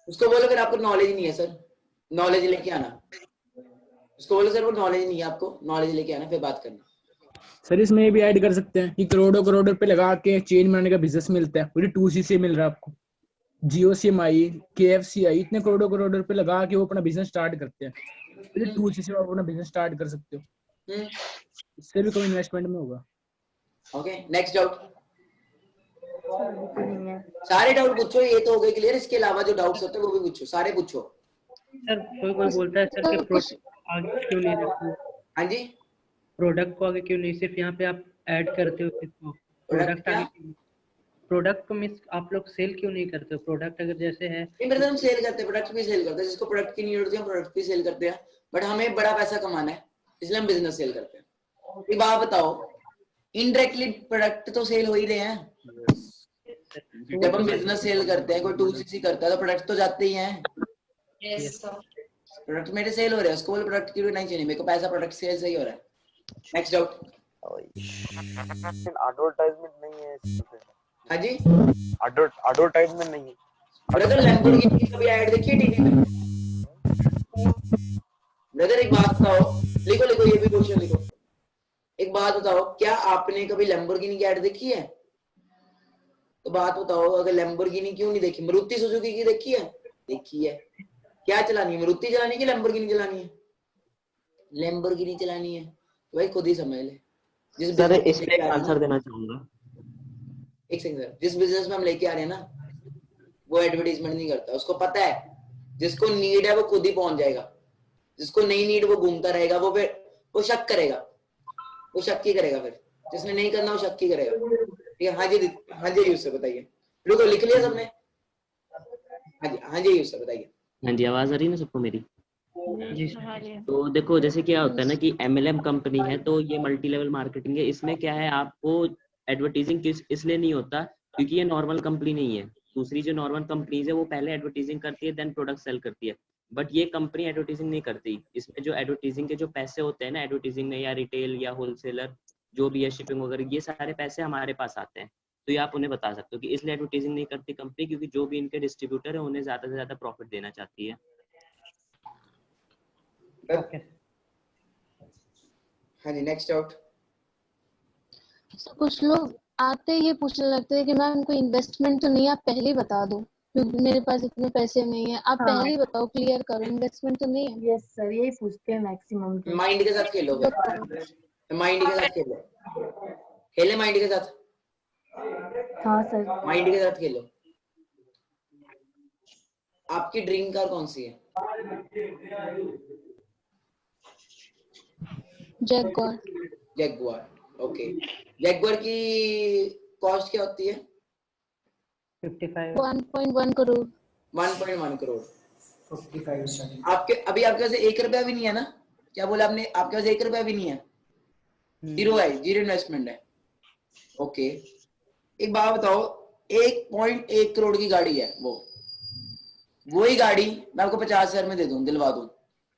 उसको बोलो फिर आपको नॉलेज नहीं है सर, नॉलेज लेके आना। उसको बोलो सर वो नॉलेज नहीं है, आपको नॉलेज लेके आना, फिर बात करना। सर इसमें ये भी ऐड कर सकते हैं कि करोड़ों रुपए लगा के चेन बनाने का बिजनेस मिलता है, वो 2C से मिल रहा है आपको, जियो सिम आई, KFC आई, इतने करोड़ों रुपए लगा के वो अपना बिजनेस स्टार्ट करते हैं। 2C से आप अपना बिजनेस स्टार्ट कर सकते हो, इससे भी कोई इन्वेस्टमेंट में होगा। Okay, next doubt. सारे डाउट पूछो, ये तो हो गए क्लियर। इसके अलावा जो डाउट्स होते हैं वो भी पूछो, सारे पूछो। सर कोई बोलता है सर कि आगे क्यों नहीं रखते? हाँ जी, प्रोडक्ट को आगे क्यों नहीं, सिर्फ यहाँ पे आप ऐड करते हो इसको, प्रोडक्ट आगे, प्रोडक्ट को मिस आप लोग सेल क्यों नहीं करते हो? प्रोडक्ट अगर जैसे है, हम सेल करते हैं, प्रोडक्ट भी सेल करते हैं, जिसको प्रोडक्ट की नीड होती है प्रोडक्ट भी सेल करते हैं, बट हमें बड़ा पैसा कमाना है इसलिए हम बिजनेस सेल करते हैं। ये बात बताओ, इनडायरेक्टली प्रोडक्ट तो सेल हो ही रहे हैं। जब हम बिजनेस सेल करते हैं, कोई 2CC करता है तो प्रोडक्ट तो जाते ही हैं। प्रोडक्ट मेरे सेल हो रहे हैं, उसको बोले प्रोडक्ट की नहीं चाहिए, मेरे को पैसा प्रोडक्ट सेल से ही हो रहा है। Next doubt. एडवर्टाइजमेंट नहीं है इसमें। हाँ जी, एडवर्टाइजमेंट नहीं है। ब्रदर लैम्बोर्गिनी की कभी ऐड देखी है टीवी में? ब्रदर एक बात बताओ, लिखो ये भी क्वेश्चन लिखो। एक बात बताओ, क्या आपने कभी लैम्बोर्गिनी की ऐड देखी है? तो बात बताओ, अगर लैम्बोर्गिनी क्यों नहीं देखी? मारुति सुजुकी की देखी है? देखी है। क्या चलानी है, मारुति चलानी है कि लैम्बोर्गिनी चलानी है? लैम्बोर्गिनी चलानी है, तो भाई खुद ही समझ ले। जिस सर business में इस पे लेके एक आ रहे हैं आंसर ना, देना चाहूंगा। एक सेकंड सर, जिस बिजनेस में हम लेके आ रहे हैं ना, वो एडवर्टीजमेंट नहीं करता, उसको पता है जिसको नीड है वो खुद ही पहुंच जाएगा, जिसको नहीं नीड वो घूमता रहेगा, वो फिर वो शक करेगा, वो शक ही करेगा, फिर जिसने नहीं करना वो शक ही करेगा। ठीक है, हाँ जी यूसुफ बताइए। रुको, लिख लिया सबने? हाँ जी यूसुफ बताइए। हाँ जी, आवाज आ रही है ना सबको मेरी? जी तो देखो जैसे क्या होता है ना कि MLM कंपनी है, तो ये मल्टी लेवल मार्केटिंग है। इसमें क्या है, आपको एडवर्टीजिंग इसलिए नहीं होता क्योंकि ये नॉर्मल कंपनी नहीं है। दूसरी जो नॉर्मल कंपनीज है वो पहले एडवर्टीजिंग करती है, देन प्रोडक्ट सेल करती है, बट ये कंपनी एडवर्टीजिंग नहीं करती। इसमें जो एडवर्टीजिंग के जो पैसे होते हैं ना एडवर्टीजिंग में, या रिटेल या होलसेलर जो भी है, शिपिंग वगैरह, ये सारे पैसे हमारे पास आते हैं। तो ये आप उन्हें बता सकते हो कि इसलिए एडवर्टीजिंग नहीं करती कंपनी, क्योंकि जो भी इनके डिस्ट्रीब्यूटर है उन्हें ज्यादा से ज्यादा प्रॉफिट देना चाहती है। हाँ जी, नेक्स्ट आउट। कुछ लोग आते ये पूछने लगते हैं कि मैम कोई इन्वेस्टमेंट तो नहीं है, आप पहले ही बता दो क्योंकि मेरे पास इतने पैसे नहीं है, आप पहले ही बताओ, क्लियर करो, इन्वेस्टमेंट तो नहीं है। यस सर, यही पूछते हैं मैक्सिमम। माइंड के साथ खेलो, माइंड के साथ खेलो, खेले माइंड के साथ। हाँ सर, माइंड के साथ खेलो। आपकी ड्रीम कार कौन सी है? जैगुआर। Jaguar, okay. जैगुआर की कॉस्ट क्या होती है? 1.1 करोड़। 1.1 करोड़। 55 आपके अभी आपके पास 1 रुपया भी नहीं है ना? क्या बोला आपने? आपके पास 1 रुपया भी नहीं है? जीरो है, जीरो इन्वेस्टमेंट है। ओके, एक बात बताओ, 1.1 करोड़ की गाड़ी है, वही गाड़ी मैं आपको 50,000 में दे दूं, दिलवा दूं,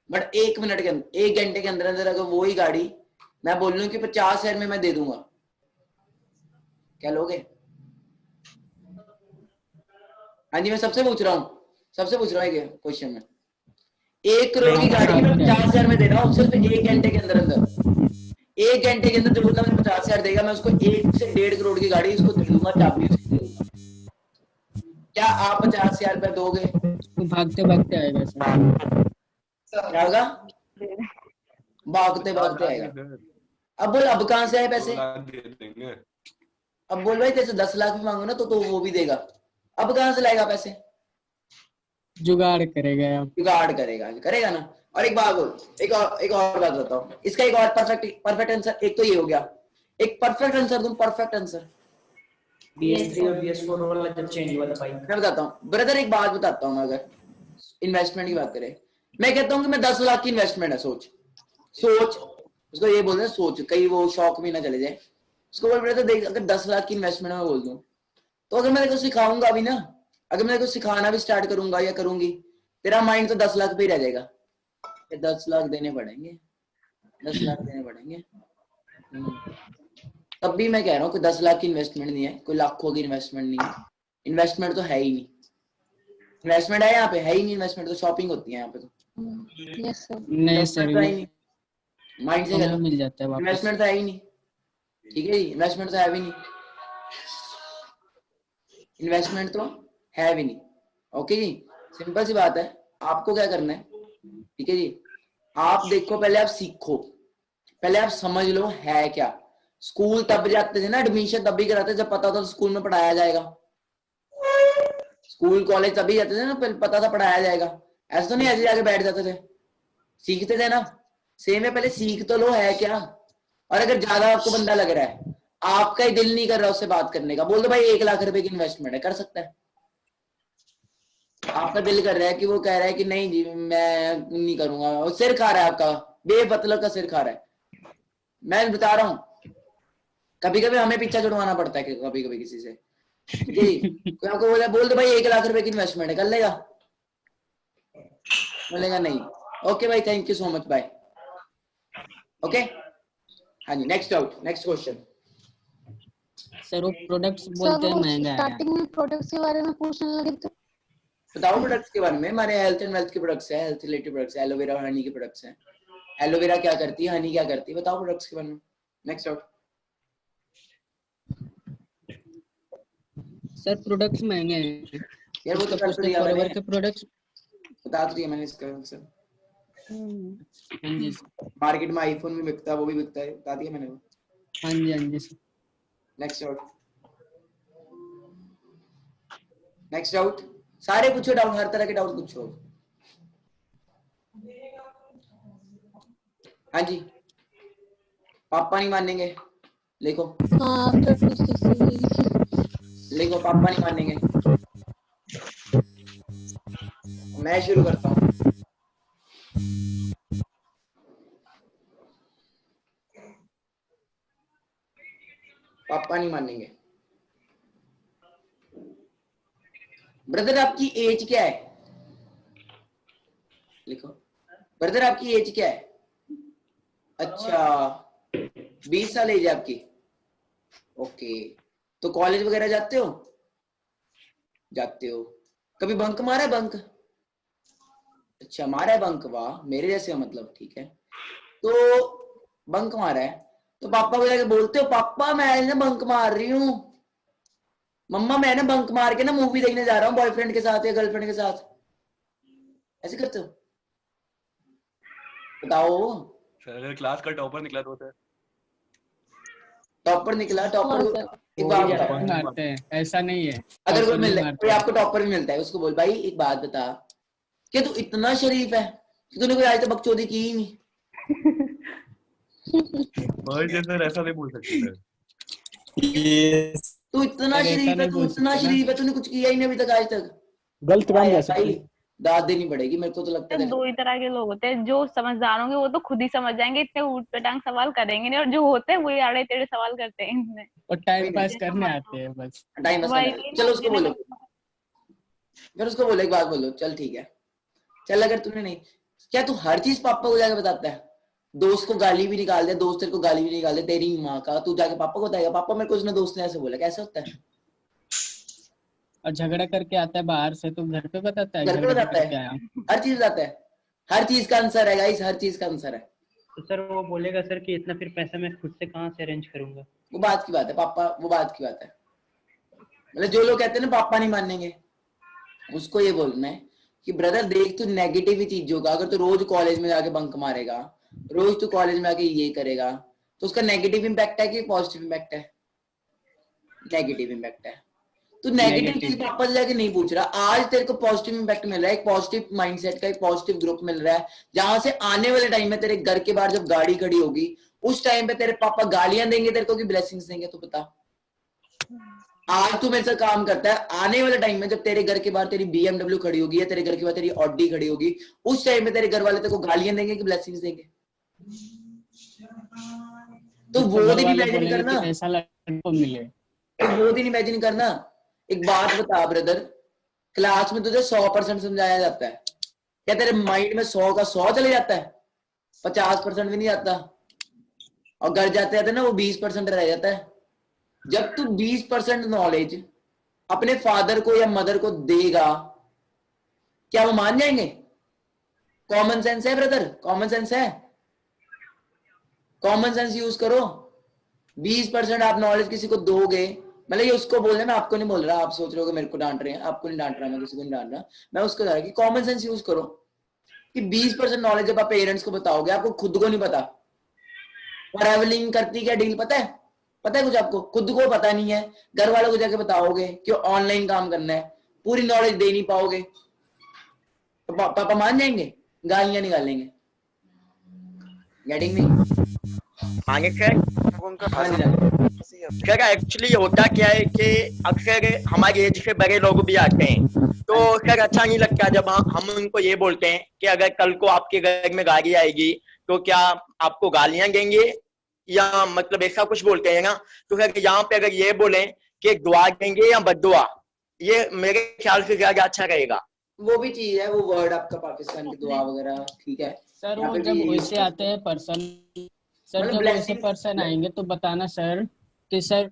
बट 1 मिनट के अंदर, 1 घंटे के अंदर अंदर अगर वही गाड़ी मैं बोल लूं कि 50,000 में मैं दे दूंगा, क्या लोगे? हाँ जी, मैं सबसे पूछ रहा हूँ क्वेश्चन में। 1 करोड़ की गाड़ी मैं 50,000 में दे रहा हूँ, सिर्फ 1 घंटे के अंदर अंदर। 1 घंटे के अंदर जो बंदा मुझे 50,000 देगा, मैं उसको 1 से 1.5 करोड़ की गाड़ी उसको दे दूंगा, चाबी उसको दे दूंगा। क्या आप 50,000 रुपए दोगे? भागते भागते आएगा सर। क्या होगा? भागते भागते आएगा। अब बोल, अब कहाँ से आए पैसे? अब बोल भाई, तेरे से 10 लाख भी मांगो ना तो वो भी देगा। अब कहाँ से लाएगा पैसे? जुगाड़ करेगा आप। जुगाड़ करेगा ना। और एक बात बोल, एक और बात बताओ, इसका एक और परफेक्ट आंसर। एक तो ये हो गया, एक परफेक्ट आंसर दूं, परफेक्ट आंसर। BS3 और BS4 वाला जब चेंज हुआ था भाई। मैं बताता हूँ ब्रदर, एक बात बताता हूँ। अगर इन्वेस्टमेंट की बात करें, मैं कहता हूँ कि मैं 10 लाख की इन्वेस्टमेंट है, सोच उसको ये बोल रहे, सोच, कहीं वो शौक भी ना चले जाए। उसको बोल ब्रदर देख, अगर 10 लाख की इन्वेस्टमेंट में बोल दूं, तो अगर मैं को सिखाऊंगा भी ना, अगर मैं को सिखाना भी स्टार्ट करूंगा या करूंगी, तेरा माइंड तो 10 लाख पे ही रह जाएगा। 10 लाख देने पड़ेंगे, 10 लाख देने पड़ेंगे। तब भी मैं कह रहा हूँ कि 10 लाख की इन्वेस्टमेंट नहीं है, कोई लाखों की इन्वेस्टमेंट नहीं है। इन्वेस्टमेंट तो है ही नहीं, इन्वेस्टमेंट है यहाँ पे, है ही नहीं इन्वेस्टमेंट, तो शॉपिंग होती है यहाँ पे। तो यस सर। नहीं सर, माइंड से गलत मिल जाता है वापस। इन्वेस्टमेंट तो है ही नहीं, ठीक है जी, इन्वेस्टमेंट तो है भी नहीं, इन्वेस्टमेंट तो है भी नहीं। ओके जी, सिंपल सी बात है। आपको क्या करना है, ठीक है जी, आप देखो, पहले आप सीखो, पहले आप समझ लो है क्या। स्कूल तब जाते थे ना, एडमिशन तब भी कराते जब पता था स्कूल में पढ़ाया जाएगा। स्कूल कॉलेज तभी जाते थे ना, पता था पढ़ाया जाएगा। ऐसा तो नहीं ऐसे जाके बैठ जाते थे, सीखते थे ना। सेम है, पहले सीख तो लो है क्या। और अगर ज्यादा आपको बंदा लग रहा है, आपका ही दिल नहीं कर रहा उससे बात करने का, बोल दो भाई 1 लाख रुपए की इन्वेस्टमेंट है, कर सकता है। आपका दिल कर रहा है कि वो कह रहा है कि नहीं जी मैं नहीं करूंगा, और सिर खा रहा है आपका, बेमतलब का सिर खा रहा है। मैं बता रहा हूँ, कभी कभी हमें पीछा छुड़वाना पड़ता है, कभी कभी किसी से जी। कोई आपको बोल दो भाई 1 लाख रुपए की इन्वेस्टमेंट है, कर लेगा? बोलेगा नहीं। ओके भाई, thank you so much, bye. Okay, हाँ जी, next out, next question. Sir वो प्रोडक्ट्स बोलते हैं महंगा है। स्टार्टिंग में प्रोडक्ट्स के बारे में पूछने लगे तो बताओ प्रोडक्ट्स के बारे में। हमारे हेल्थ एंड वेल्थ के प्रोडक्ट्स है, हेल्थ रिलेटेड प्रोडक्ट्स है, एलोवेरा और हनी के प्रोडक्ट्स हैं। एलोवेरा क्या करती है, हनी क्या करती है, बताओ प्रोडक्ट्स के बारे में। Next out. सर प्रोडक्ट्स महंगे हैं यार, वो तो फॉरएवर के प्रोडक्ट्स बता दिया मैंने इसका आंसर। हाँ जी मार्केट में आईफोन भी बिकता है, वो भी बिकता है, बता दिया मैंने वो। हाँ जी सर। नेक्स्ट डाउट सारे पूछो, डाउट हर तरह के डाउट पूछो। हाँ जी, पापा नहीं मानेंगे, लिखो। लिखो, पापा नहीं मानेंगे। मैं शुरू करता हूँ। पापा नहीं मानेंगे। ब्रदर आपकी एज क्या है? लिखो, ब्रदर आपकी एज क्या है? अच्छा, 20 साल एज है आपकी। ओके, तो कॉलेज वगैरह जाते हो? जाते हो। कभी बंक मारा है? बंक? अच्छा, मारा है बंक, वाह, मेरे जैसे हो मतलब, ठीक है। तो बंक मारा है तो पापा को जाके बोलते हो, पापा मैं ना बंक मार रही हूँ, मम्मा मैं ना बंक मार के ना मूवी देखने जा रहा हूँ बॉयफ्रेंड के साथ या गर्लफ्रेंड के साथ, ऐसे करते हो? बताओ। अगर क्लास का टॉपर निकला तो होता है। टॉपर निकला, टॉपर को एक बात बता, मारते हैं, ऐसा नहीं है। अगर कोई मिलता है, कोई आपको टॉपर भी मिलता है, उसको बोल भाई एक बात बता, क्या तू इतना शरीफ है कि तूने कोई आज तक बकचोदी की ही नहीं? सर ऐसा नहीं बोल सकते सर। तू इतना शरीफ है, तू इतना शरीफ है, तूने कुछ किया ही नहीं अभी तक आज तक। गलत काम कर सकते हैं। दाद देनी पड़ेगी मेरे को तो लगता है। दो ही तरह के लोग होते हैं, जो समझदार होंगे वो तो खुद ही समझ जाएंगे, इतने ऊट पटांग सवाल करेंगे नहीं, और जो होते हैं वही आड़े टेढ़े सवाल करते हैं इनमें, और टाइम पास करने आते हैं बस। टाइम पास करने। चलो उसको बोलो, फिर उसको बोलो, एक बात बोलो, चल ठीक है, चल अगर तूने नहीं, क्या तू हर चीज पापा को जाके बताता है? दोस्त को गाली भी निकाल दे, दोस्त तेरे को गाली भी निकाल दे, तेरी माँ का, तू जाके पापा को बताएगा, पापा मेरे को उसने दोस्त ने ऐसे बोला, कैसे होता है? और झगड़ा करके आता है बाहर से तो घर पे बताता है, घर पे बताता है, हर चीज बताता है, हर चीज का आंसर है गाइस, हर चीज का आंसर है। तो सर वो बोलेगा सर कि इतना फिर पैसा मैं खुद से कहाँ से अरेंज करूंगा? वो बात की बात है पापा, वो बात की बात है। मतलब जो लोग कहते हैं ना पापा नहीं मानेंगे, उसको ये बोलना है कि ब्रदर देख, तू नेगेटिव चीजों का, अगर तू रोज कॉलेज में जाके बंक मारेगा, रोज तू कॉलेज में आके ये करेगा, तो उसका नेगेटिव इम्पैक्ट है कि पॉजिटिव इम्पैक्ट है? नेगेटिव इम्पैक्ट है। तू नेगेटिव चीज पापा से जाके नहीं पूछ रहा, आज तेरे को पॉजिटिव इम्पैक्ट मिल रहा है, एक पॉजिटिव माइंडसेट का एक पॉजिटिव ग्रुप मिल रहा है, जहां से आने वाले टाइम में तेरे घर के बाहर जब गाड़ी खड़ी होगी उस टाइम पे तेरे पापा गालियां देंगे तेरे को कि ब्लेसिंग्स देंगे? तू बता। आज तू मेरे से काम करता है, आने वाले टाइम में जब तेरे घर के बाहर तेरी BMW खड़ी होगी या तेरे घर के बाहर तेरी ऑडी खड़ी होगी, उस टाइम में तेरे घर वाले तेरे को गालियां देंगे कि ब्लेसिंग्स देंगे? तो वो दिन इमेजिन करना, ऐसा लड़को मिले, तो वो दिन इमेजिन करना। एक बात बता ब्रदर, क्लास में तुझे 100% समझाया जाता है, क्या तेरे माइंड में 100 का 100 चले जाता है? 50% भी नहीं आता, और घर जाते जाते ना वो 20% रह जाता है। जब तू 20% नॉलेज अपने फादर को या मदर को देगा, क्या वो मान जाएंगे? कॉमन सेंस है ब्रदर, कॉमन सेंस है, कॉमन सेंस यूज करो। 20% आप नॉलेज किसी को दोगे, मतलब ये उसको बोल रहे हैं, मैं आपको नहीं बोल रहा, आप सोच रहे हो कि मेरे को डांट रहे हैं, आपको नहीं डांट रहा, मैं किसी को नहीं डांट रहा, मैं उसको कह रहा कि कॉमन सेंस यूज करो कि 20% नॉलेज जब आप पेरेंट्स को बताओगे, आपको खुद को नहीं पता ट्रैवलिंग करती क्या डील पता है? पता है कुछ आपको? खुद को पता नहीं है, घर वालों को जाके बताओगे कि ऑनलाइन काम करना है, पूरी नॉलेज दे नहीं पाओगे, तो पापा मान जाएंगे? गालियां निकालेंगे। Getting me? आगे क्या एक्चुअली होता क्या है कि अक्सर हमारी एज के बड़े लोग भी आते हैं, तो सर अच्छा नहीं लगता जब हम उनको ये बोलते हैं कि अगर कल को आपके घर में गाड़ी आएगी तो क्या आपको गालियां देंगे, या मतलब ऐसा कुछ बोलते हैं ना। तो सर यहाँ पे अगर ये बोले कि दुआ देंगे या बद्दुआ, ये मेरे ख्याल से ज्यादा अच्छा रहेगा। वो भी चीज है, वो वर्ड आपका पाकिस्तान की दुआ वगैरह, ठीक है सर। वो जब वैसे आते हैं पर्सन, सर जब वैसे पर्सन आएंगे तो बताना सर कि सर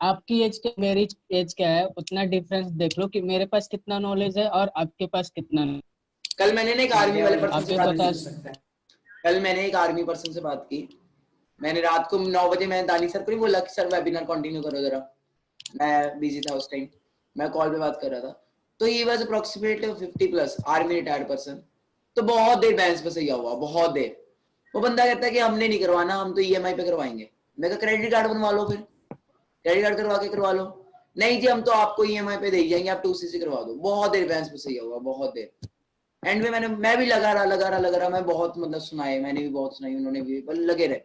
आपकी एज के मेरी एज क्या है, उतना डिफरेंस देख लो कि मेरे पास कितना नॉलेज है और आपके पास कितना नहीं। कल मैंने एक आर्मी वाले पर्सन से बात की, कल मैंने एक आर्मी पर्सन से बात की, मैंने रात को 9 बजे मैंने दानी सर को नहीं बोला कि सर वेबिनार कंटिन्यू करो जरा, मैं बिजी था उस टाइम, मैं कॉल पे बात कर रहा था, तो ये was approximately 50+ army retired person, तो बहुत देर बैंस पे सही हुआ, बहुत देर। वो बंदा कहता है कि हमने नहीं करवाना, हम तो EMI पे करवाएंगे। मैं कहा क्रेडिट कार्ड बनवा लो, फिर क्रेडिट कार्ड करवा लो। नहीं जी हम तो आपको ईएमआई पे दे जाएंगे, आप 2CC करवा दो। बहुत देर बहस सही हुआ, बहुत देर। एंड में मैं भी लगा रहा, मैं बहुत मतलब सुनाए, मैंने भी बहुत सुनाई, उन्होंने भी, पर लगे रहे।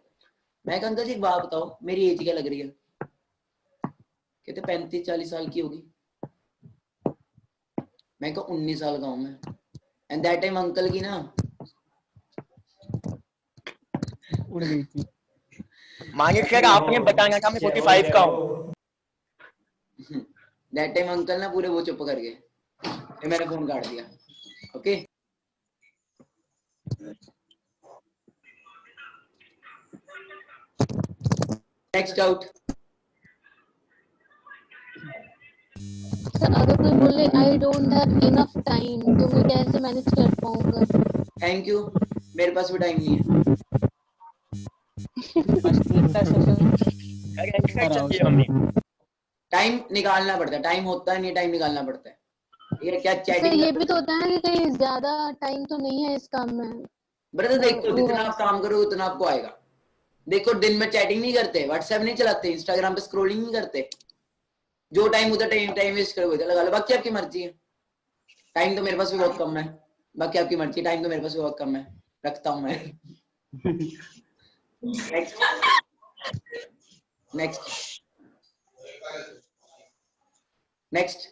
मैं कहा अंकल जी एक बात बताओ, मेरी एज क्या लग रही है? कहते 35-40 साल की होगी। मैं कहा 19 साल का हूं मैं। एंड दैट टाइम अंकल की ना उड़ गई थी। मांगे सर आपने बताया था मैं 45 का हूँ। दैट टाइम अंकल ना पूरे वो चुप कर गए, फिर मैंने फोन काट दिया। Okay next out. सर अगर कोई बोले I don't have enough time तो मैं कैसे मैनेज कर पाऊंगा? थैंक यू, मेरे पास भी टाइम नहीं है। टाइम निकालना पड़ता है, टाइम होता है नहीं, टाइम निकालना पड़ता है। ये क्या सर चैटिंग ये भी तो होता है कि कहीं ज्यादा टाइम तो नहीं है इस काम में। ब्रदर देखो जितना आप काम करोगे उतना आपको आएगा। देखो दिन में चैटिंग नहीं करते, व्हाट्सएप नहीं चलाते, इंस्टाग्राम पे स्क्रॉलिंग नहीं करते, जो टाइम उधर टाइम वेस्ट करोगे लगा लो। बाकी आपकी मर्जी है, टाइम तो मेरे पास भी बहुत कम है। बाकी आपकी मर्जी, टाइम तो मेरे पास भी बहुत कम है, रखता हूं मैं। नेक्स्ट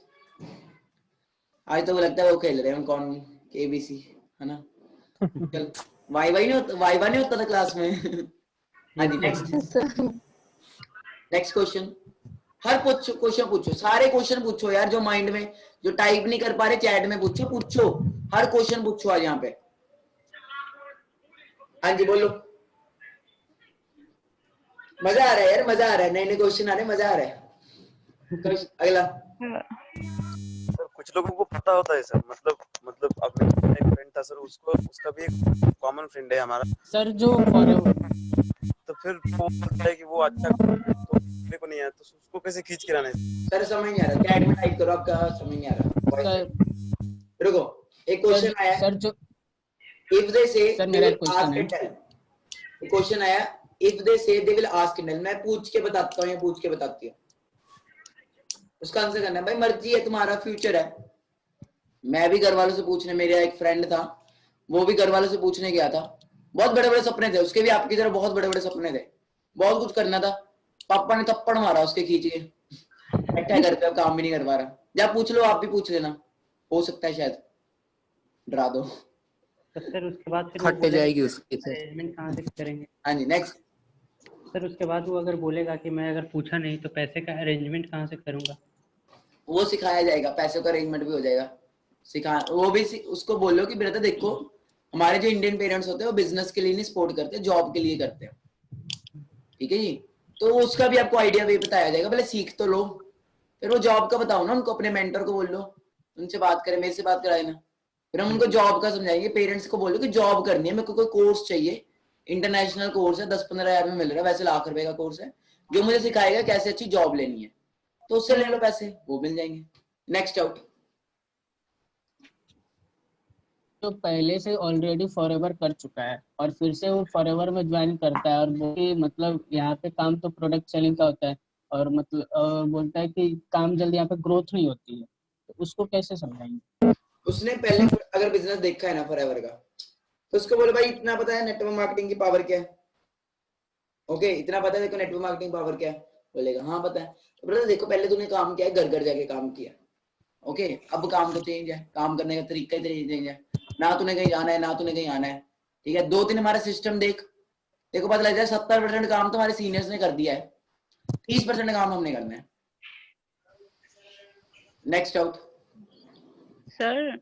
आज तो वो लगता है वो खेल रहे हैं कौन, केबीसी है ना। चल वाइवा नहीं होता था क्लास में। हाँ जी नेक्स्ट क्वेश्चन। हर क्वेश्चन पूछो, सारे क्वेश्चन पूछो यार, जो माइंड में जो टाइप नहीं कर पा रहे चैट में पूछो, हर क्वेश्चन पूछो आज यहाँ पे। हाँ जी बोलो। मजा आ रहा है यार, मजा आ रहा है, नए क्वेश्चन आ रहे हैं, मजा आ रहा है। अगला सर कुछ लोगों को पता होता है सर, मतलब अपने एक फ्रेंड था सर, उसका भी एक कॉमन फ्रेंड है हमारा सर जो तो फिर वो बोलता है कि वो अच्छा तो मेरे को नहीं आया, तो उसको कैसे खींच के लाना है? सर समझ नहीं आ रहा, चैट में टाइप करो, आपका समझ नहीं आ रहा। रुको एक क्वेश्चन आया सर जो इफ दे से सर मेरा एक क्वेश्चन है। एक क्वेश्चन आया if they say they will ask and tell. मैं पूछ के बताता हूँ या पूछ के बताती हूँ, उसका आंसर करना है। भाई मर्जी है, तुम्हारा फ्यूचर है। मैं भी घर वालों से पूछने, मेरा एक फ्रेंड था वो भी घर वालों से पूछने गया था, बहुत बड़े बड़े सपने थे उसके भी, आपकी तरह बहुत बड़े बड़े सपने थे, बहुत कुछ करना था। पापा ने थप्पड़ मारा उसके खींच के, बैठा घर पे काम भी नहीं कर पा रहा। जब पूछ लो, आप भी पूछ लेना, हो सकता है शायद डरा दो। सर उसके बाद फिर फट जाएगी उसकी अरेंजमेंट कहाँ से करेंगे? हाँ जी नेक्स्ट। सर उसके बाद वो अगर बोलेगा कि मैं अगर पूछा नहीं तो पैसे का अरेंजमेंट कहाँ से करूंगा? वो सिखाया जाएगा, पैसों का अरेंजमेंट भी हो जाएगा, सिखा वो भी उसको बोलो कि बेटा देखो हमारे जो इंडियन पेरेंट्स होते हैं वो बिजनेस के लिए नहीं सपोर्ट करते, जॉब के लिए करते हैं। ठीक है जी, तो उसका भी आपको आइडिया भी बताया जाएगा। पहले सीख तो लो, फिर वो जॉब का बताओ ना उनको, अपने मेंटर को बोल लो, उनसे बात करें, मेरे से बात कराए ना, फिर हम उनको जॉब का समझाएंगे। पेरेंट्स को बोलो कि जॉब करनी है, मेरे को कोई कोर्स चाहिए, इंटरनेशनल कोर्स है, 10-15 हजार में मिल रहा है, वैसे लाख रुपए का कोर्स है, जो मुझे सिखाएगा कैसे अच्छी जॉब लेनी है, तो उससे ले लो पैसे, वो मिल जाएंगे। Next out. तो पहले से ऑलरेडी फॉरएवर कर चुका है और फिर से वो फॉरएवर में ज्वाइन करता है और वो मतलब यहाँ पे काम तो प्रोडक्ट सेलिंग का होता है और मतलब बोलता है कि काम जल्दी यहाँ पे ग्रोथ नहीं होती है, तो उसको कैसे समझाएंगे? उसने पहले अगर बिजनेस देखा है ना फॉरएवर का, तो उसको बोले भाई इतना पता है नेटवर्क मार्केटिंग की पावर क्या है? ओके इतना पता है देखो नेटवर्क मार्केटिंग पावर क्या है? बोलेगा हाँ पता है। तो ब्रदर देखो पहले तूने काम किया है, घर घर जाके काम किया, ओके अब काम तो चेंज है, काम करने का तरीका ही चेंज है, ना तूने कहीं जाना है ना तूने कहीं आना है। ठीक है 2-3 हमारा सिस्टम देख, देखो पता लग जाए 70% काम तो हमारे सीनियर्स ने कर दिया है, 30% काम हमने करना है। Next out. सर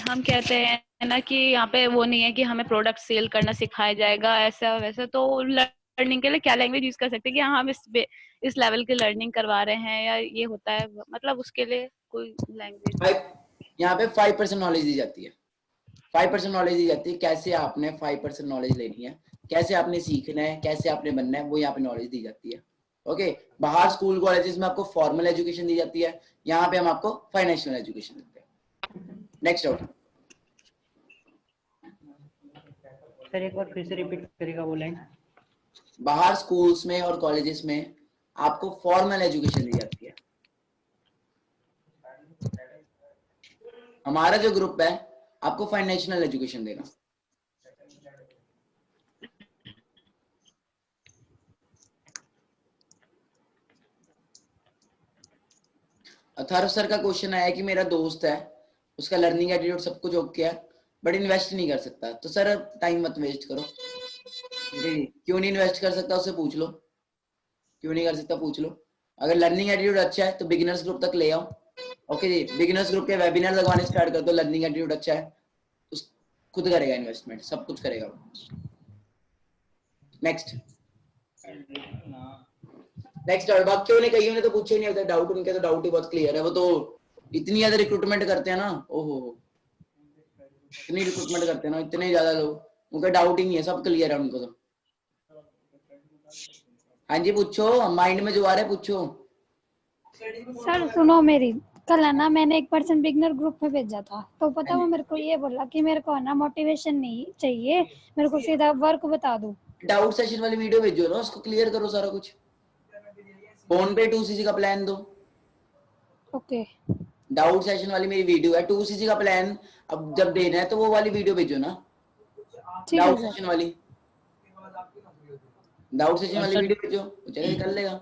हम कहते हैं ना कि यहाँ पे वो नहीं है कि हमें प्रोडक्ट सेल करना सिखाया जाएगा ऐसा वैसा, तो लर्निंग के लिए क्या लैंग्वेज यूज कर सकते हैं कि हाँ हम इस लेवल की लर्निंग करवा रहे हैं या ये होता है, मतलब उसके लिए कोई लैंग्वेज? यहाँ पे 5% नॉलेज दी जाती है, 5% नॉलेज दी जाती है, कैसे आपने 5% नॉलेज लेनी है, कैसे आपने सीखना है, कैसे आपने बनना है, वो यहाँ पे नॉलेज दी जाती है। ओके बाहर स्कूल कॉलेजेस में आपको फॉर्मल एजुकेशन दी जाती है, यहाँ पे हम आपको फाइनेंशियल एजुकेशन देते हैं। Next out. सर एक बार फिर से रिपीट करेगा वो लाइन। बाहर स्कूल्स में और कॉलेजेस में आपको फॉर्मल एजुकेशन दी जाती है। हमारा जो ग्रुप है आपको फाइनेंशियल एजुकेशन देगा। अथर्व सर का क्वेश्चन आया कि मेरा दोस्त है, उसका लर्निंग एटीट्यूड सब कुछ ओके है बट इन्वेस्ट नहीं कर सकता, तो सर टाइम मत वेस्ट करो। जी, क्यों नहीं इन्वेस्ट कर सकता उससे पूछ लो, क्यों नहीं कर सकता पूछ लो। अगर लर्निंग एटीट्यूड अच्छा है तो बिगिनर्स ग्रुप तक ले आओ। ओके जी, बिगिनर्स ग्रुप के वेबिनार लगवाने स्टार्ट कर दो। लर्निंग एटीट्यूड अच्छा है, उस खुद करेगा इन्वेस्टमेंट, सब कुछ करेगा। नेक्स्ट और बाकी उन्हें कईयों ने तो पूछे नहीं होता डाउट, उनके तो डाउट ही बहुत क्लियर है। वो तो इतनी ज्यादा रिक्रूटमेंट करते हैं ना, ओहो इतनी रिक्रूटमेंट करते हैं ना, इतने ज्यादा लोग, उनका डाउट ही नहीं है, सब क्लियर है उनको तो। हाँ जी पूछो, माइंड में जो आ रहा है पूछो। सर सुनो मेरी, कल है ना मैंने एक पर्सन बिगनर ग्रुप में भेजा था, तो पता वो मेरे को ये बोला कि मेरे को है ना मोटिवेशन नहीं चाहिए, मेरे को सीधा वर्क बता दो। डाउट सेशन वाली वीडियो भेजो ना, उसको क्लियर करो सारा कुछ। फोन पे 2cc का प्लान दो। ओके। डाउट सेशन वाली मेरी वीडियो है, 2cc का प्लान अब जब देना है तो वो वाली वीडियो भेजो ना, डाउट सेशन वाली, डाउट सेशन वाली वीडियो भेजो, चलेगा कर लेगा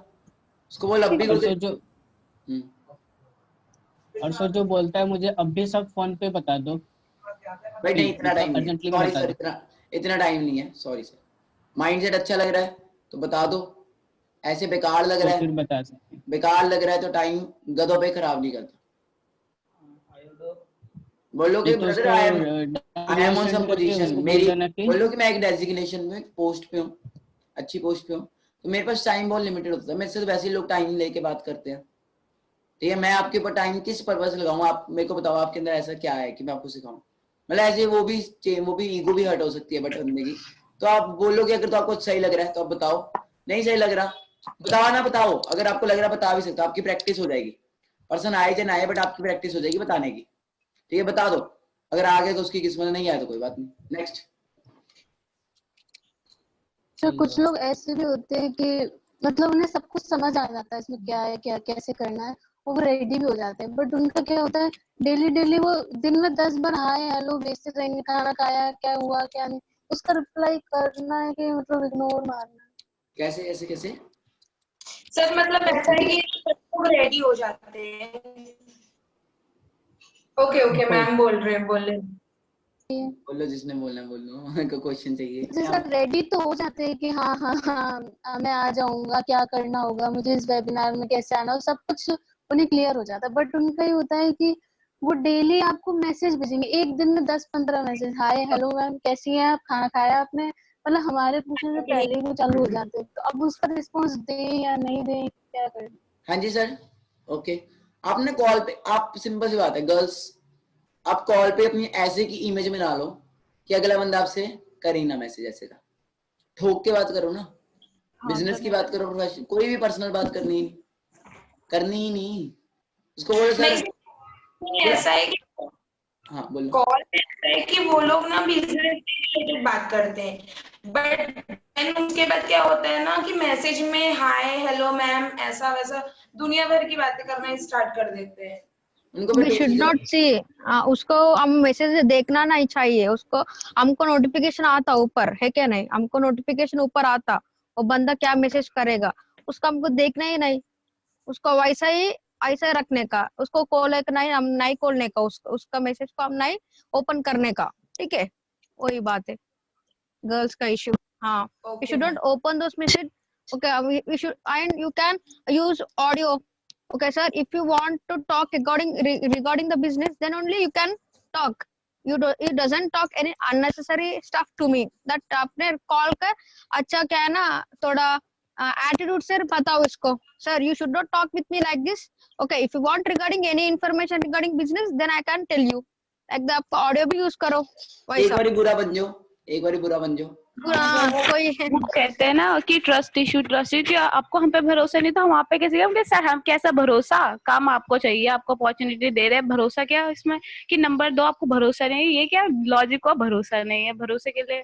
उसको बोल अब भी और सर जो बोलता है मुझे अब भी सब फोन पे बता दो। भाई नहीं, इतना टाइम नहीं है, सॉरी सर, इतना टाइम नहीं है, सॉरी सर। माइंडसेट अच्छा लग रहा है तो बता दो, ऐसे बेकार लग रहा है, बता सकते, बेकार लग रहा है तो टाइम गधों पे खराब नहीं करता। बोलो कि brother I am on some position, मेरी बोलो कि मैं एक डेजिग्नेशन में पोस्ट पे हूँ, अच्छी पोस्ट पे हूँ, तो मेरे पास टाइम बहुत लिमिटेड होता है। मेरे से तो वैसे ही लोग टाइम लेके बात करते हैं, ठीक है। मैं आपके ऊपर टाइम किस पर्पज से लगाऊं, आप मेरे को बताओ आपके अंदर ऐसा क्या है कि मैं आपको सिखाऊं। मतलब ऐसे वो भी ईगो भी हर्ट हो सकती है बट बंदे की, तो आप बोलो कि अगर तो आपको सही लग रहा है तो आप बताओ, नहीं सही लग रहा बताओ ना, बताओ। अगर आपको लग रहा बता भी सकते हो, आपकी प्रैक्टिस हो जाएगी। पर्सन आए चाहे ना आए बट आपकी प्रैक्टिस हो जाएगी बताने की, ठीक है। बता दो, अगर आ गए तो उसकी किस्मत, नहीं आए तो कोई बात नहीं। नेक्स्ट। तो कुछ लोग ऐसे भी होते हैं कि मतलब उन्हें सब कुछ समझ आ जाता है इसमें क्या है, क्या कैसे करना है, वो रेडी भी हो जाते हैं, बट उनका क्या होता है डेली वो दिन में 10 बार हाय हेलो भेजते रहेंगे, खाना खाया, क्या हुआ क्या नहीं, उसका रिप्लाई करना है कि मतलब इग्नोर मारना। कैसे कैसे कैसे सर मतलब ऐसा है कि सब रेडी हो जाते हैं। ओके मैम बोल रहे हैं, बोलो जिसने बोलना बोलो, मेरे को क्वेश्चन चाहिए। सर रेडी तो हो जाते हैं कि हाँ मैं आ जाऊंगा, क्या करना होगा, मुझे इस वेबिनार में कैसे आना हो, सब कुछ उन्हें क्लियर हो जाता है। बट उनका ये होता है कि वो डेली आपको मैसेज भेजेंगे, एक दिन में 10-15 मैसेज, हाय हेलो मैम कैसी हैं आप, खाना खाया आपने, मतलब हमारे पूछने से पहले ही वो चालू हो जाते हैं। तो अब उसका रिस्पॉन्स दें या नहीं दें, क्या करें। हाँ जी सर, ओके। आपने कॉल पे, आप सिंपल सी बात है गर्ल्स, आप कॉल पे अपनी ऐसे की इमेज में ना लो कि अगला बंदा आपसे करे ना मैसेज, ऐसे का ठोक के बात करो ना। बिजनेस की बात करो, प्रोफेशन, कोई भी पर्सनल बात करनी ही नहीं। उसको बोलो सर ऐसा है कि हाँ बोलो, कॉल पे ऐसा है कि वो लोग ना बिजनेस रिलेटेड बात करते हैं, बट उसके बाद क्या होता है ना कि मैसेज में हाय हेलो मैम ऐसा वैसा दुनिया भर की बातें करना स्टार्ट कर देते हैं। We should not see, उसको हम मैसेज देखना नहीं चाहिए, उसको हमको नोटिफिकेशन आता ऊपर है क्या नहीं, हमको नोटिफिकेशन ऊपर आता, वो बंदा क्या मैसेज करेगा उसका हमको देखना ही नहीं, उसको वैसा ही ऐसा रखने का, उसको कॉल एक नहीं, हम नहीं खोलने का, उसका मैसेज को हम नहीं ओपन करने का, ठीक है। वही बात है गर्ल्स का इशू। हाँ, you should not open those message. Okay, we should, and you can use audio. Okay sir, if you want to talk regarding the business, then only you can talk. You doesn't talk any unnecessary stuff to me. That आपने call कर अच्छा क्या है ना, थोड़ा attitude से बताओ इसको, sir you should not talk with me like this. Okay, if you want regarding any information regarding business, then I can tell you. Like the आपका ऑडियो भी यूज करो। एक बारी बुरा बन जाओ, एक बारी बुरा बन जाओ। कोई कहते हैं ना कि ट्रस्ट इशू आपको हम पे भरोसा नहीं था, हम आप पे कैसे, हम कैसा भरोसा, काम आपको चाहिए, आपको अपॉर्चुनिटी दे रहे हैं, भरोसा क्या इसमें कि नंबर 2 आपको भरोसा नहीं है, ये क्या लॉजिक को भरोसा नहीं है, भरोसे के लिए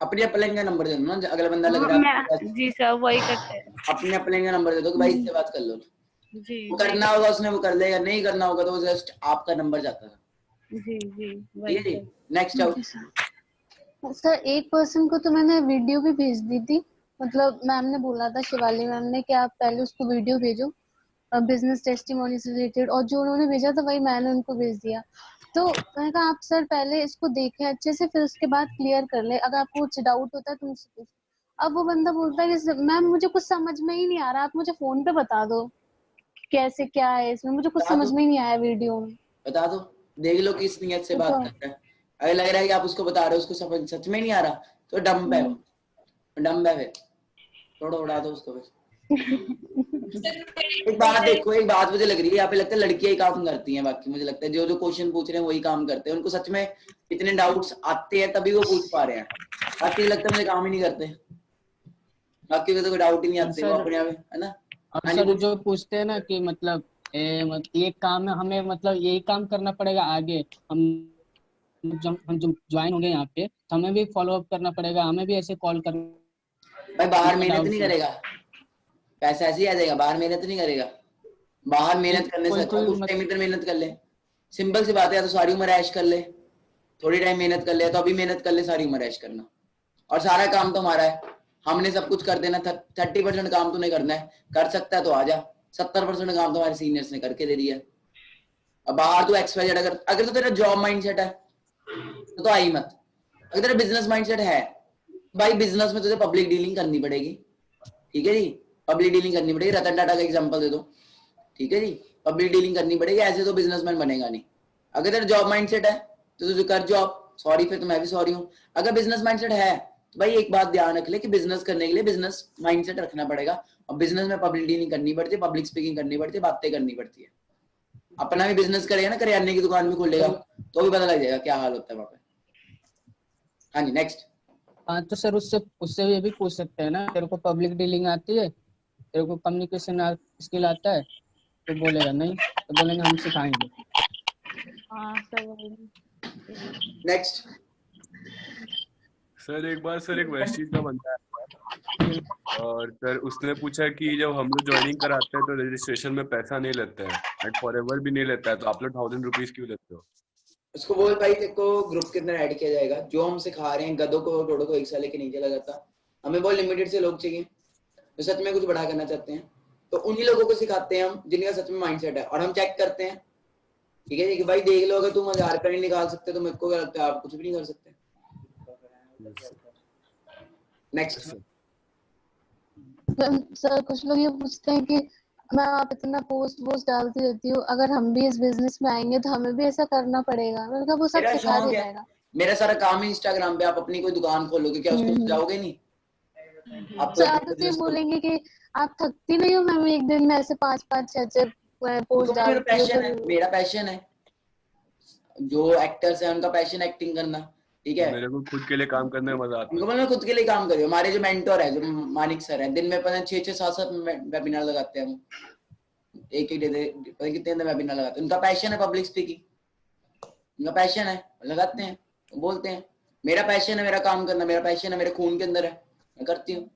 अपने अपलाइन का नंबर दे दो ना, अगला बंदा लग रहा है जी सर वही करते हैं। अपने अपलाइन का नंबर दे दो कि भाई इससे बात कर लो। जी वो करना होगा उसने वो कर लेगा, नहीं करना होगा तो वो जस्ट आपका नंबर जाता था। जी जी ठीक है जी। नेक्स्ट आओ सर एक पर्सन को तो मैंने वीडियो भी भेज दी थी, मतलब मैम ने बोला था, शिवाली मैम ने, कि आप पहले उसको वीडियो भेजो बिजनेस टेस्टिमोनी से रिलेटेड, और जो उन्होंने भेजा था वही मैंने उनको भेज दिया। तो मैंने कहा आप सर पहले इसको देखें अच्छे से, फिर उसके बाद क्लियर कर ले, अगर आपको कुछ डाउट होता है तो मुझसे पूछ। अब वो बंदा बोलता है कि मैम मुझे कुछ समझ में ही नहीं आ रहा, आप मुझे फोन पे बता दो कैसे क्या है इसमें, मुझे कुछ समझ में ही नहीं आया वीडियो में। बता दो, देख लो किस नियत से बात करता है। अगर लग रहा है कि आप उसको बता रहे हो उसको समझ सच में नहीं आ रहा तो डम्ब है, डम्ब है, फिर थोड़ा उड़ा दो उसको। एक बात देखो, एक बात मुझे लग रही है यहाँ पे, लगता है लड़कियां ही काम करती हैं, बाकी मुझे लगता है जो जो क्वेश्चन पूछ रहे हैं वही काम करते हैं। उनको सच में इतने डाउट्स आते हैं तभी वो पूछ पा रहे हैं, बाकी लगता है मुझे काम ही नहीं करते, बाकी को तो कोई डाउट ही नहीं आते, वो अपने आप है ना। और सर जो पूछते हैं ना कि मतलब ये काम है हमें, मतलब यही काम करना पड़ेगा आगे, हम जब ज्वाइन होंगे यहाँ पे तो हमें भी फॉलो अप करना पड़ेगा, हमें भी ऐसे कॉल कर। भाई बाहर मेहनत नहीं करेगा, पैसा ऐसे ही आ जाएगा, बाहर मेहनत नहीं करेगा। बाहर मेहनत करने से अच्छा कुछ टाइम इधर मेहनत कर ले, सिंपल सी बात है। या तो सारी उम्र ऐश कर ले, थोड़ी टाइम मेहनत कर ले, तो अभी मेहनत कर ले, सारी उम्र ऐश करना। और सारा काम तो हमारा है, हमने सब कुछ कर देना। 30% काम तूने करना है, कर सकता है तो आ जा। 70% काम तो हमारे सीनियर्स ने करके दे दिया। अब बाहर तो XYZ अगर तो तेरा जॉब माइंडसेट है तो आई मत। अगर तेरा बिजनेस माइंडसेट है, भाई बिजनेस में तुझे पब्लिक डीलिंग करनी पड़ेगी, ठीक है जी, पब्लिक डीलिंग करनी पड़ेगी। रतन टाटा का एग्जांपल दे दो, ठीक है जी, पब्लिक डीलिंग करनी पड़ेगी, ऐसे तो बिजनेसमैन बनेगा नहीं। अगर तेरा जॉब माइंडसेट है तो तुझे कर जॉब, सॉरी फिर तो मैं भी सॉरी हूँ। अगर बिजनेस माइंडसेट है तो भाई एक बात ध्यान रख ले कि बिजनेस करने के लिए बिजनेस माइंडसेट रखना पड़ेगा, और बिजनेस में पब्लिक डीलिंग करनी पड़ती है, पब्लिक स्पीकिंग करनी पड़ती है, बातें करनी पड़ती है। अपना भी बिजनेस करेगा ना, करियाने की दुकान भी खोलेगा तो भी पता लग जाएगा क्या हाल होता है वहाँ पे। हाँ जी नेक्स्ट। हाँ तो सर उससे ये भी पूछ सकते हैं ना, तेरे को पब्लिक डीलिंग आती है, तेरे को कम्युनिकेशन स्किल आता है, तो बोलेगा नहीं, तो बोलेंगे हम सिखाएंगे। हाँ सर नेक्स्ट। सर एक बार सर एक वेस्टीज का बनता है, और सर उसने पूछा कि जब हम लोग ज्वाइनिंग कराते हैं तो रजिस्ट्रेशन में पैसा नहीं लेते हैं एंड फॉरएवर भी नहीं लेता है, तो आप लोग 1000 रुपीज क्यों लेते हो? उसको बोल भाई देखो ग्रुप के अंदर ऐड किया जाएगा, जो हम सिखा रहे हैं गधों को टोडो को एक साल के नीचे लगा जाता। हमें बहुत लिमिटेड से लोग चाहिए जो सच में कुछ बड़ा करना चाहते हैं, तो उन्हीं लोगों को सिखाते हैं हम जिनका सच में माइंडसेट है। और हम चेक करते हैं, ठीक है जी, कि भाई देख लो अगर तुम 1000 रुपये नहीं निकाल सकते तो मेरे को क्या लगता है आप कुछ भी नहीं कर सकते। नेक्स्ट। सर कुछ लोग ये पूछते हैं कि मैम आप इतना पोस्ट डालती रहती हो, अगर हम भी इस बिजनेस में आएंगे तो हमें भी ऐसा करना पड़ेगा? मैंने कहा वो सब सिखा दिया जाएगा। मेरा सारा काम है इंस्टाग्राम पे, आप अपनी कोई दुकान खोलोगे क्या उसको जाओगे नहीं? आप तो ये बोलेंगे कि आप थकती नहीं हो मैम एक दिन में ऐसे 5-5 6 पोस्ट डालती हो? मेरा पैशन है, जो एक्टर्स है उनका पैशन एक्टिंग करना, ठीक है। मेरे को खुद के लिए काम करने में मजा आता है। मैं खुद के लिए काम करियो। हमारे जो मेंटोर है, जो मानिक सर है, दिन में 6-7 वेबिनार लगाते हैं हम, एक डे पता कितने वेबिनार लगाते हैं। उनका पैशन है पब्लिक स्पीकिंग, उनका पैशन है, लगाते हैं, बोलते हैं। मेरा पैशन है मेरा काम करना, मेरा पैशन है मेरे खून के अंदर है, मैं करती हूँ।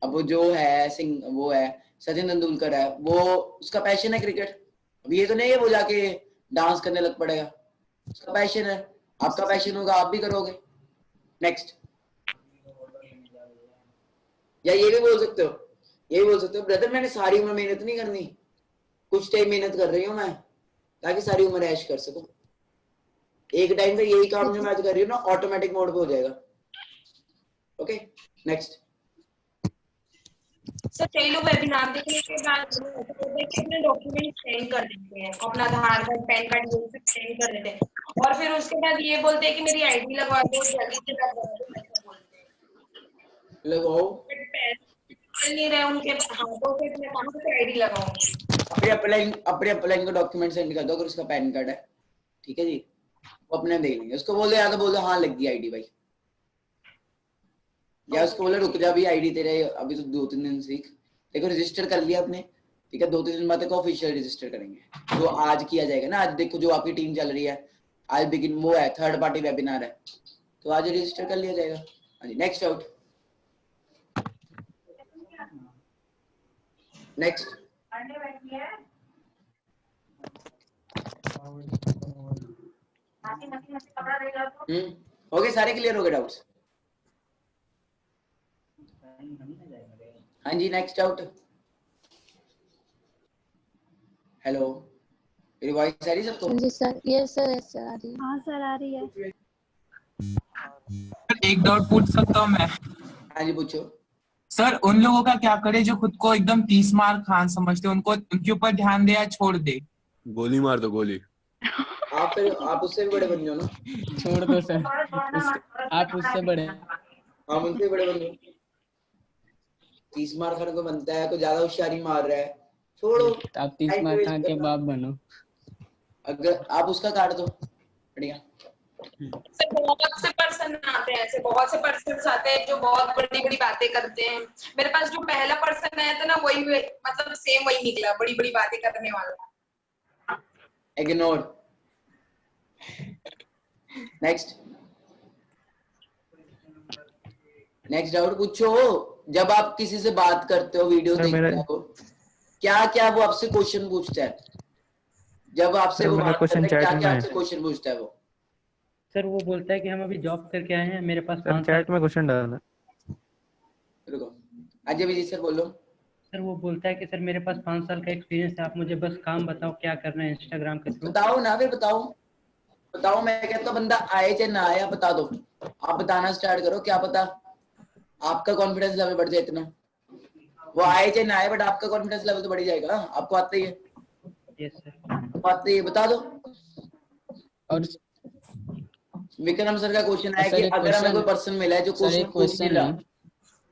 अब वो जो है वो है सचिन तेंदुलकर है, वो उसका पैशन है क्रिकेट। अब ये तो नहीं है वो जाके डांस करने लग पड़ेगा, उसका पैशन है। आपका पैशन होगा आप भी करोगे। नेक्स्ट। या ये भी बोल सकते हो ब्रदर मैंने सारी उम्र मेहनत नहीं करनी, कुछ टाइम मेहनत कर रही हूँ मैं ताकि सारी उम्र ऐश कर सकूं। एक टाइम पे यही काम जो मैं आज कर रही हूँ ना ऑटोमेटिक मोड पे हो जाएगा। Okay next. सर कई लोग वेबिनार देखने के बाद अपने डॉक्यूमेंट सेंड कर देते हैं, अपना आधार कार्ड पैन कार्ड ये सब सेंड कर देते हैं, और फिर उसके बाद ये बोलते हैं कि मेरी आईडी लगवा दो, जल्दी से लगवा दो, ऐसा बोलते हैं। लगाओ नहीं रहे उनके हाथों से, मैं कहां से आईडी लगाऊंगी? अपने अपलाइन का डॉक्यूमेंट सेंड कर दो अगर उसका पैन कार्ड है, ठीक है जी, वो अपने देख लेंगे। उसको बोल दो या तो बोल दो हाँ लग गई आईडी भाई, या उसको बोले रुक जा भी आईडी तेरे अभी तो 2-3 दिन सीख, देखो रजिस्टर कर लिया आपने, ठीक है, 2-3 दिन बाद तक ऑफिशियल रजिस्टर करेंगे जो आज किया जाएगा ना। आज देखो जो आपकी टीम चल रही है, आज बिगिन वो है थर्ड पार्टी वेबिनार है, तो आज रजिस्टर कर लिया जाएगा, हाँ जी, नेक्स्ट डाउट। नेक्स्ट। हो गए सारे, क्लियर हो गए डाउट्स? हाँ जी, नेक्स्ट डाउट। हेलो, मेरी वॉइस आ रही है सबको? जी sir, yes sir, yes sir आ रही है। हाँ सर आ रही है। एक डाउट पूछ सकता हूँ मैं? हाँ जी, पूछो। सर, उन लोगों का क्या करे जो खुद को एकदम 30 मार खान समझते, उनको उनके ऊपर ध्यान दे या छोड़ दे? गोली मार दो, गोली। आप उससे भी बड़े बन जाओ ना। छोड़ दो सर, आप उससे बड़े। हम उनसे बड़े बन जाओ। 30 मार खाने को बनता है, कोई ज्यादा होशियारी मार रहा है, छोड़ो। आप 30 मार खान के बाप बनो। अगर आप उसका काट दो, बढ़िया। बहुत से पर्सन आते हैं, ऐसे बहुत से पर्सन आते हैं जो बहुत बड़ी बड़ी बातें करते हैं। मेरे पास जो पहला पर्सन आया था ना, वही मतलब सेम वही निकला, बड़ी बड़ी बातें करने वाला। इग्नोर। नेक्स्ट। नेक्स्ट डाउट पूछो। जब आप किसी से बात करते हो, वीडियो देखते हो, क्या क्या वो आपसे क्वेश्चन पूछता है? जब आपसे वो बात करता है, क्या क्या आपसे क्वेश्चन पूछता है वो? सर वो बोलता है कि हम अभी जॉब करके आए हैं, मेरे पास चैट में क्वेश्चन डालना। रुको, अजय विजय सर बोलो। सर वो बोलता है कि सर मेरे पास 5 साल का एक्सपीरियंस है, आप मुझे बस काम बताओ क्या करना है इंस्टाग्राम के थ्रू। बताओ ना, फिर बताओ। बताओ, मैं कहता हूँ बंदा आए चाहे ना आया, बता दो। आप बताना स्टार्ट करो, क्या पता आपका कॉन्फिडेंस लेवल बढ़ जाए इतना। वो आए चाहे ना आए, बट आपका कॉन्फिडेंस लेवल तो बढ़ जाएगा। आपको आता ही है। यस सर, बात है, बता दो। और विक्रम सर का क्वेश्चन है कि अगर हमें कोई पर्सन मिला है जो क्वेश्चन पूछ नहीं रहा,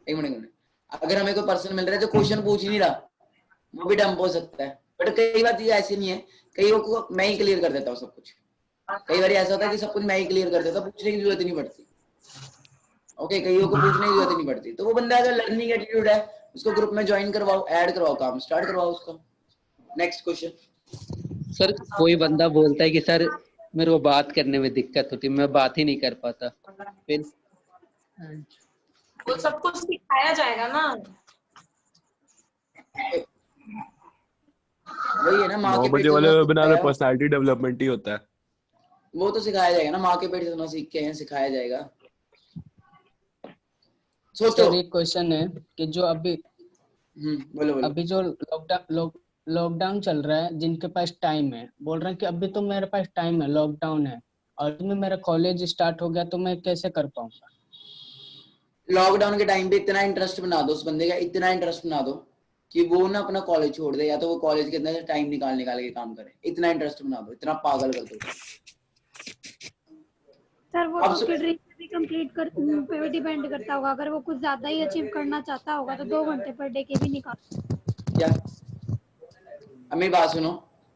एक मिनट, अगर हमें कोई पर्सन मिल रहा है जो क्वेश्चन पूछ नहीं रहा, वो भी डंप हो सकता है। बट कई बार चीजें ऐसी नहीं है, कईयों को मैं ही क्लियर कर देता हूँ सब कुछ। कई बार ऐसा होता है कि सब कुछ मैं ही क्लियर कर देता हूँ, पूछने की जरूरत ही नहीं पड़ती। ओके, कईयों को पूछने की जरूरत ही नहीं पड़ती। तो वो बंदा अगर लर्निंग एटीट्यूड है, उसको ग्रुप में ज्वाइन करवाओ, ऐड करवाओ, काम स्टार्ट करवाओ उसका। Next question. सर, कोई बंदा बोलता है कि सर मेरे को बात करने में दिक्कत होती है, मैं बात ही नहीं कर पाता, फिर वो सब कुछ सिखाया जाएगा ना। वही है ना, माँ के पेट वाले से वेबिनार में पर्सनालिटी डेवलपमेंट ही होता है। वो तो सिखाया जाएगा ना, माँ के पेट से सीख के हैं, सिखाया जाएगा। सोचो। सर एक क्वेश्चन है कि जो अभी बोलो। अभी जो लॉकडाउन चल रहा है, जिनके पास टाइम है, बोल रहे हैं कि अभी तो मेरे पास टाइम है, लॉकडाउन है और में मेरा कॉलेज स्टार्ट हो गया, तो मैं कैसे कर पाऊंगा? लॉकडाउन के टाइम पे इतना इंटरेस्ट बना दो उस बंदे का, इतना इंटरेस्ट बना दो कि वो ना अपना कॉलेज छोड़ दे, या तो वो कॉलेज के अंदर टाइम निकाल के काम करे। इतना इंटरेस्ट बना दो, इतना पागल कर दो। सर वो उसकी ड्रीम भी कंप्लीट कर पे भी डिपेंड करता होगा। अगर वो कुछ ज्यादा ही अचीव करना चाहता होगा तो 2 घंटे पर डे के भी निकाल। क्या? अब मेरी बात सुनो।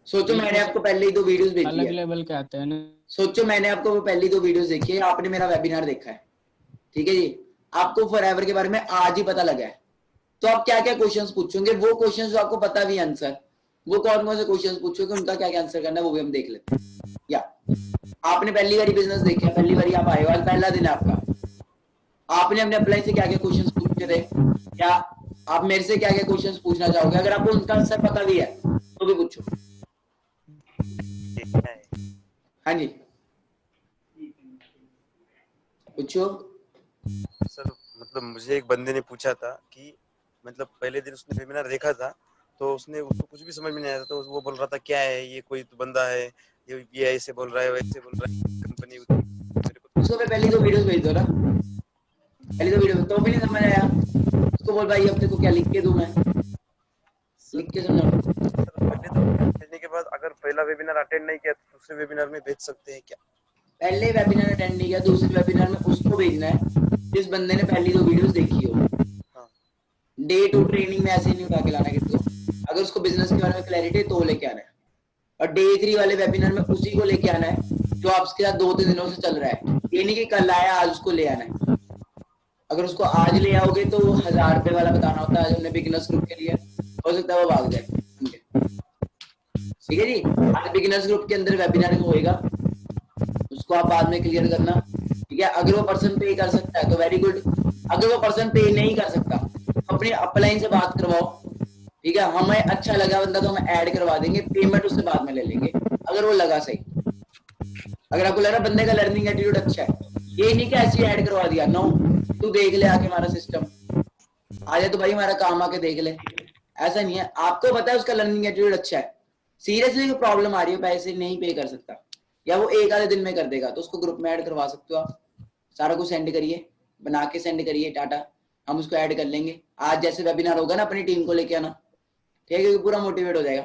सोचो मैंने आपको पहले ही 2 वीडियोस भेजी है। अलग लेवल के आते हैं ना। सोचो मैंने आपको पहली 2 वीडियोस देखी है, आपने मेरा वेबिनार देखा है, ठीक है जी, आपको फॉरएवर के बारे में आज ही पता लगा है, तो आप क्या क्या क्वेश्चंस पूछोगे? वो क्वेश्चंस जो आपको पता भी आंसर, वो कौन से क्वेश्चंस पूछोगे, उनका क्या क्या आंसर करना है, वो भी हम देख लेते हैं। या आपने पहली बारी बिजनेस देखा, पहली बारी आप आए हो, आज पहला दिन है आपका, आपने अपने अप्लाई से क्या क्या क्वेश्चंस पूछे थे, क्या आप मेरे से क्या क्या क्वेश्चंस पूछना चाहोगे? अगर आपको उनका आंसर पता भी है तो भी पूछो। हाँ जी पूछो। सर मतलब मुझे एक बंदे ने पूछा था कि मतलब पहले दिन उसने वेबिनार देखा था, तो उसको कुछ भी समझ में नहीं आया था, तो वो बोल रहा था क्या है ये, कोई तो बंदा है ये ऐसे बोल रहा है, वैसे बोल रहा है, कंपनी। उसको पहली 2 वीडियोस भेज दो ना, पहली 2 वीडियो, तो भी नहीं समझ आया उसको बोल भाई अब तेरे को क्या लिख के दूं मैं, लिख के समझा। पहले तो भेजने के बाद अगर पहला वेबिनार अटेंड नहीं किया तो दूसरे वेबिनार में भेज सकते हैं क्या? पहले वेबिनार अटेंड नहीं किया, दूसरे वेबिनार में उसको भेजना है जिस बंदे ने पहली 2 वीडियोस देखी हो। डे 2 ट्रेनिंग में ऐसे नहीं उठा के लाना किसी को। अगर उसको बिजनेस के बारे में क्लैरिटी है तो लेके आना है, और डे 3 वाले वेबिनार में उसी को लेके आना है जो आपके साथ 2-3 दिनों से चल रहा है। ये नहीं कि कल आया आज उसको ले आना है। अगर उसको आज ले आओगे तो 1000 रुपए वाला बताना होता है, हमने बिगिनर्स ग्रुप के लिए, हो सकता है वो भाग जाए। ठीक है जी, आज बिगिनर्स ग्रुप के अंदर वेबिनार होएगा, उसको आप बाद में क्लियर करना। ठीक है, अगर वो पर्सन पे कर सकता है तो वेरी गुड, अगर वो पर्सन पे नहीं कर सकता अपने अपलाइन से बात करवाओ, ठीक है, हमें अच्छा लगा बंदा तो हम ऐड करवा देंगे, पेमेंट उससे बाद में ले लेंगे अगर वो लगा सही। अगर आपको लग रहा बंदे का लर्निंग एटीट्यूड अच्छा है, ये नहीं कि ऐसे ऐड करवा दिया, नो, तू देख ले आके हमारा सिस्टम, आ जाए तो भाई हमारा काम आके देख ले, ऐसा नहीं है। आपको पता है उसका लर्निंग एटीट्यूड अच्छा है, सीरियसली कोई प्रॉब्लम आ रही है, पैसे नहीं पे कर सकता या वो एक आधे दिन में कर देगा, तो उसको ग्रुप में ऐड करवा सकते हो आप, सारा कुछ सेंड करिए, बना के सेंड करिए टाटा, हम उसको ऐड कर लेंगे। आज जैसे वेबिनार होगा ना अपनी टीम को लेके आना, ठीक है, क्योंकि पूरा मोटिवेट हो जाएगा,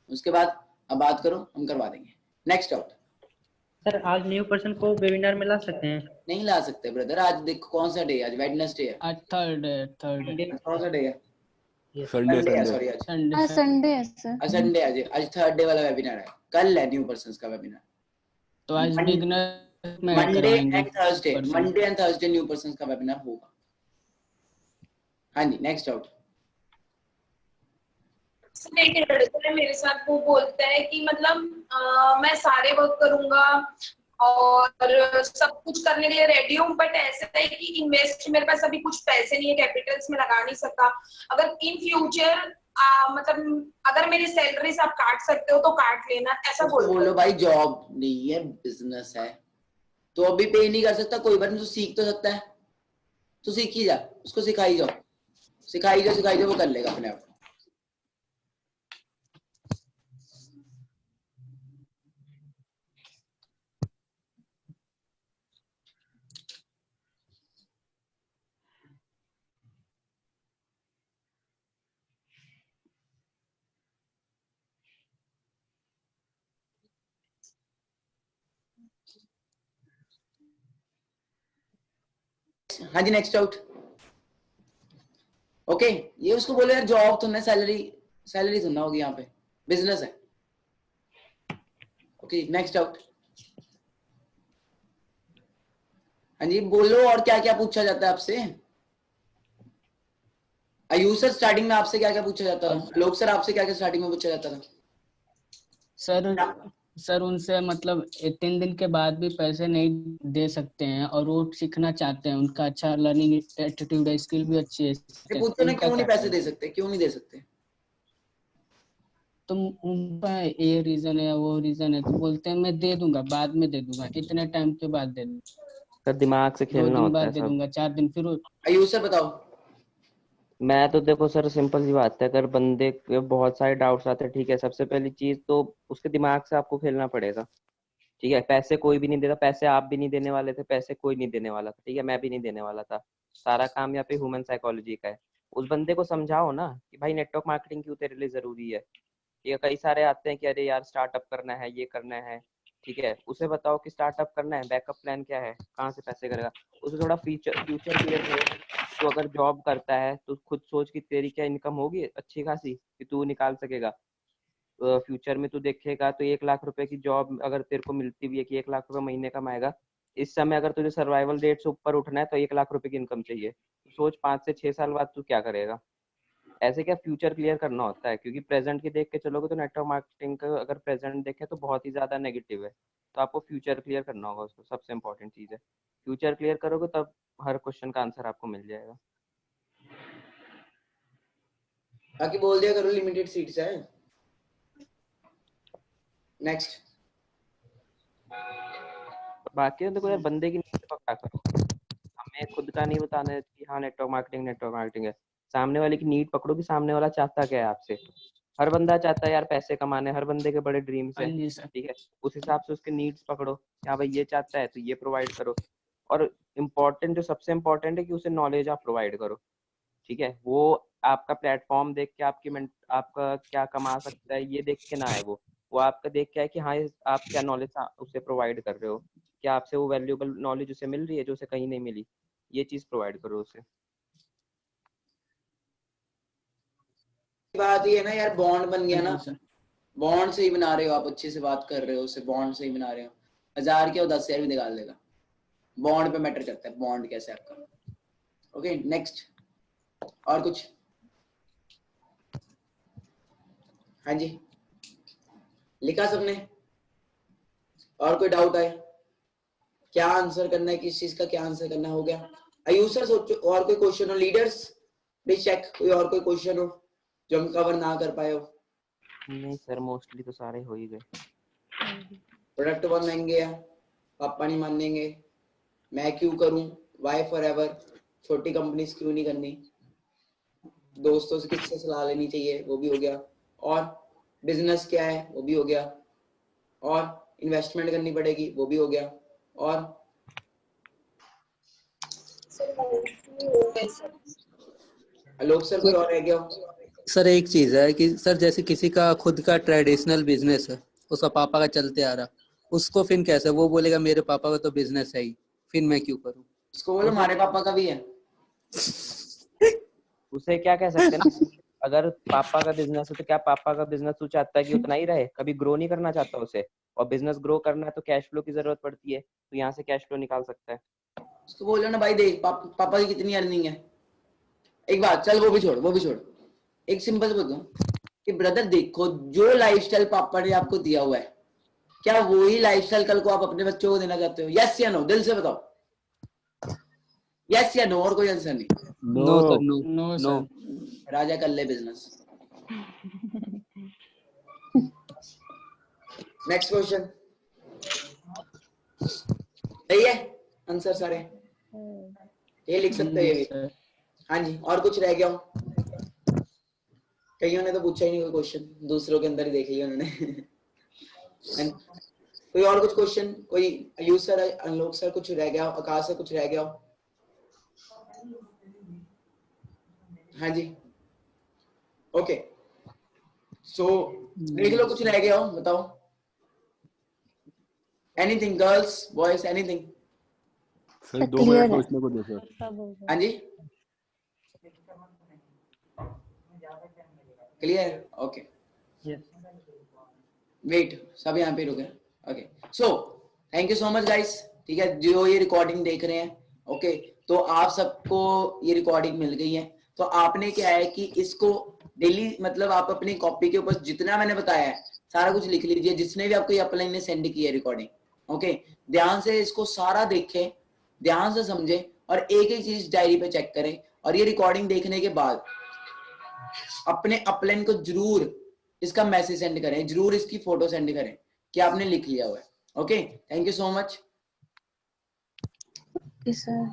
उसके बाद अब बात करो, हम करवा देंगे। Next out. सर आज न्यू पर्सन को वेबिनार में ला सकते हैं? नहीं ला सकते ब्रदर, आज देखो कौन सा डे है, आज वेडनेसडे है, आज थर्ड कौन सा डे है, संडे सॉरी आज संडे है सर। संडे, आज थर्ड डे वाला वेबिनार है, कल है न्यू पर्सन्स का वेबिनार, तो आज बिगनर में Monday and Thursday new persons का वेबिनार होगा। हाँ जी, नेक्स्ट आउट। एक लड़का है मेरे साथ, वो बोलता है कि मतलब मैं सारे वर्क करूंगा और सब कुछ करने के लिए रेडी हूँ, बट ऐसा है कि इन्वेस्ट मेरे पास अभी कुछ पैसे नहीं है, कैपिटल्स में लगा नहीं सकता, अगर इन फ्यूचर मतलब अगर मेरी सैलरी से आप काट सकते हो तो काट लेना, ऐसा बोलो भाई जॉब नहीं है बिजनेस है, तो अभी पे नहीं कर सकता कोई बात नहीं, तो सीख तो सकता है, तो सीख ही जा, उसको सिखाई जाओ वो कर लेगा अपने आप। हाँ जी, नेक्स्ट आउट। ओके, ये उसको बोले यार जॉब तो ना, सैलरी तो ना होगी, यहाँ पे बिजनेस है। Okay, next out. हाँ जी बोलो, और क्या क्या पूछा जाता है आपसे? आयुष सर स्टार्टिंग में आपसे क्या क्या पूछा जाता था? लोग सर आपसे क्या क्या स्टार्टिंग में पूछा जाता था? सर उनसे मतलब 3 दिन के बाद भी पैसे नहीं दे सकते हैं और वो सीखना चाहते हैं, उनका अच्छा लर्निंग एटीट्यूड है, स्किल भी अच्छी है, पूछते ना क्यों नहीं पैसे दे सकते, क्यों नहीं दे सकते? तो उनका ये रीजन है वो रीजन है, तो बोलते हैं मैं दे दूंगा, बाद में दे दूंगा, इतने टाइम के बाद दे दूंगा, सर दिमाग से खेलना होता है, दे दूंगा 4 दिन फिर। आयुष सर बताओ। मैं तो देखो सर सिंपल सी बात है, अगर बंदे के बहुत सारे डाउट्स आते हैं, ठीक है, सबसे पहली चीज तो उसके दिमाग से आपको खेलना पड़ेगा, ठीक है। पैसे कोई भी नहीं देता, पैसे आप भी नहीं देने वाले थे, पैसे कोई नहीं देने वाला था, ठीक है, मैं भी नहीं देने वाला था, सारा काम यहाँ पे ह्यूमन साइकोलॉजी का है। उस बंदे को समझाओ ना कि भाई नेटवर्क मार्केटिंग क्यों तेरे लिए जरूरी है, ठीक है। कई सारे आते हैं कि अरे यार स्टार्टअप करना है, ये करना है, ठीक है, उसे बताओ कि स्टार्टअप करना है, बैकअप प्लान क्या है, कहाँ से पैसे करेगा, उसे थोड़ा फ्यूचर क्लियर करो। तो अगर जॉब करता है तो खुद सोच कि तेरी क्या इनकम होगी अच्छी खासी कि तू निकाल सकेगा, फ्यूचर में तू देखेगा तो 1 लाख रुपए की जॉब अगर तेरे को मिलती भी है कि 1 लाख रुपए महीने कमाएगा, इस समय अगर तुझे सर्वाइवल रेट से ऊपर उठना है तो 1 लाख रुपए की इनकम चाहिए, तो सोच 5 से 6 साल बाद तू क्या करेगा। ऐसे क्या फ्यूचर क्लियर करना होता है, क्योंकि प्रेजेंट की देख के चलोगे तो नेटवर्क मार्केटिंग का अगर प्रेजेंट देखें तो बहुत ही ज्यादा नेगेटिव है, तो आपको फ्यूचर क्लियर करना होगा, उसको सबसे इम्पोर्टेंट चीज है। फ्यूचर क्लियर करोगे तब हर क्वेश्चन का आंसर आपको मिल जाएगा। बाकी बोल दिया करो, लिमिटेड सीट्स है। नेक्स्ट। बाकी देखो यार बंदे की नीड पक्का करो, हमें खुद का नहीं बताना है कि हाँ नेटवर्क मार्केटिंग है, सामने वाले की नीड पकड़ो कि सामने वाला चाहता क्या है आपसे। हर बंदा चाहता है यार पैसे कमाने, हर बंदे के बड़े ड्रीम्स है, ठीक है, उस हिसाब से उसके नीड्स पकड़ो, हाँ भाई ये चाहता है तो ये प्रोवाइड करो। और इम्पोर्टेंट, जो सबसे इम्पोर्टेंट है कि उसे नॉलेज आप प्रोवाइड करो, ठीक है। वो आपका प्लेटफॉर्म देख के आपका क्या कमा सकता है ये देख के ना है, वो आपका देख के है कि हाँ आप क्या नॉलेज उसे प्रोवाइड कर रहे हो, क्या आपसे वो वैल्यूएबल नॉलेज उसे मिल रही है जो उसे कहीं नहीं मिली, ये चीज प्रोवाइड करो उसे। बात ये है ना यार, बॉन्ड बन गया ना, बॉन्ड से ही बना रहे हो आप, अच्छे से बात कर रहे हो उससे, बॉन्ड से ही बना रहे हो, 1000 के 10,000 भी निकाल देगा, बॉन्ड पे मैटर करता है, बॉन्ड कैसे आपका। Okay next. और कुछ? हाँ जी लिखा सबने? और कोई डाउट आए? क्या आंसर करना है, किस चीज का क्या आंसर करना हो गया। आयुष सर सोचो और कोई क्वेश्चन हो, लीडर्स प्लीज चेक, कोई और कोई क्वेश्चन हो जो हम कवर ना कर पाए हो। नहीं सर, मोस्टली तो सारे हो ही गए। प्रोडक्ट बहुत महंगे हैं, पापा नहीं मानेंगे, मैं क्यों करूं, वाई फॉरएवर, छोटी कंपनीज क्यों नहीं करनी, दोस्तों से किससे सलाह लेनी चाहिए, वो भी हो गया, और बिजनेस क्या है वो भी हो गया, और इन्वेस्टमेंट करनी पड़ेगी वो भी हो गया, और आलोक सर कोई और रह गया हो? सर एक चीज है कि सर जैसे किसी का खुद का ट्रेडिशनल बिजनेस है, उसका पापा का चलते आ रहा, उसको फिर कैसे वो बोलेगा मेरे पापा का तो बिजनेस है ही, फिर मैं क्यों करूं? उसको बोलो हमारे पापा का भी है। उसे क्या कह सकते हैं ना, अगर पापा का बिजनेस है तो क्या पापा का बिजनेस तू चाहता है कि उतना ही रहे, कभी ग्रो नहीं करना चाहता उसे, और बिजनेस ग्रो करना है तो कैश फ्लो की जरूरत पड़ती है, तो यहाँ से कैश फ्लो निकाल सकता है। उसको बोलो ना भाई देख पापा की कितनी अर्निंग है, एक बात चल वो भी छोड़, एक सिंपल बताऊं कि ब्रदर देखो जो लाइफस्टाइल पापा ने आपको दिया हुआ है, क्या वही लाइफस्टाइल कल को आप अपने बच्चों को देना चाहते हो? यस या नो, दिल से बताओ, यस या नो, और कोई आंसर नहीं। No sir, no no. राजा कर ले बिजनेस। नेक्स्ट क्वेश्चन, सही है आंसर सारे, ये लिख सकते हैं ये भी। हाँ जी, और कुछ रह गया हो? कईयों ने तो पूछा ही नहीं कोई क्वेश्चन, दूसरों के अंदर ही देख लिया उन्होंने। कोई और कुछ क्वेश्चन, कोई आयुष सर, आलोक सर कुछ रह गया हो, आकाश सर कुछ रह गया हो? हाँ जी, ओके, सो देख लो कुछ रह गया हो बताओ। Anything girls boys, anything? Sir 2 minute सोचने को दो सर। हाँ जी, क्लियर, ओके, वेट, सब यहाँ पे रुके, okay, so thank you so much guys, ठीक है, जो ये रिकॉर्डिंग देख रहे हैं, ओके, तो आप सबको ये रिकॉर्डिंग मिल गई है, तो आपने क्या है कि इसको डेली मतलब आप अपनी कॉपी के ऊपर जितना मैंने बताया है सारा कुछ लिख लीजिए, जिसने भी आपको ये अपलाइन ने सेंड की है रिकॉर्डिंग, ओके, ध्यान से इसको सारा देखें, ध्यान से समझें, और एक एक चीज डायरी पे चेक करें, और ये रिकॉर्डिंग देखने के बाद अपने अपलाइन को जरूर इसका मैसेज सेंड करें, जरूर इसकी फोटो सेंड करें कि आपने लिख लिया हुआ है। Okay, thank you so much. Sir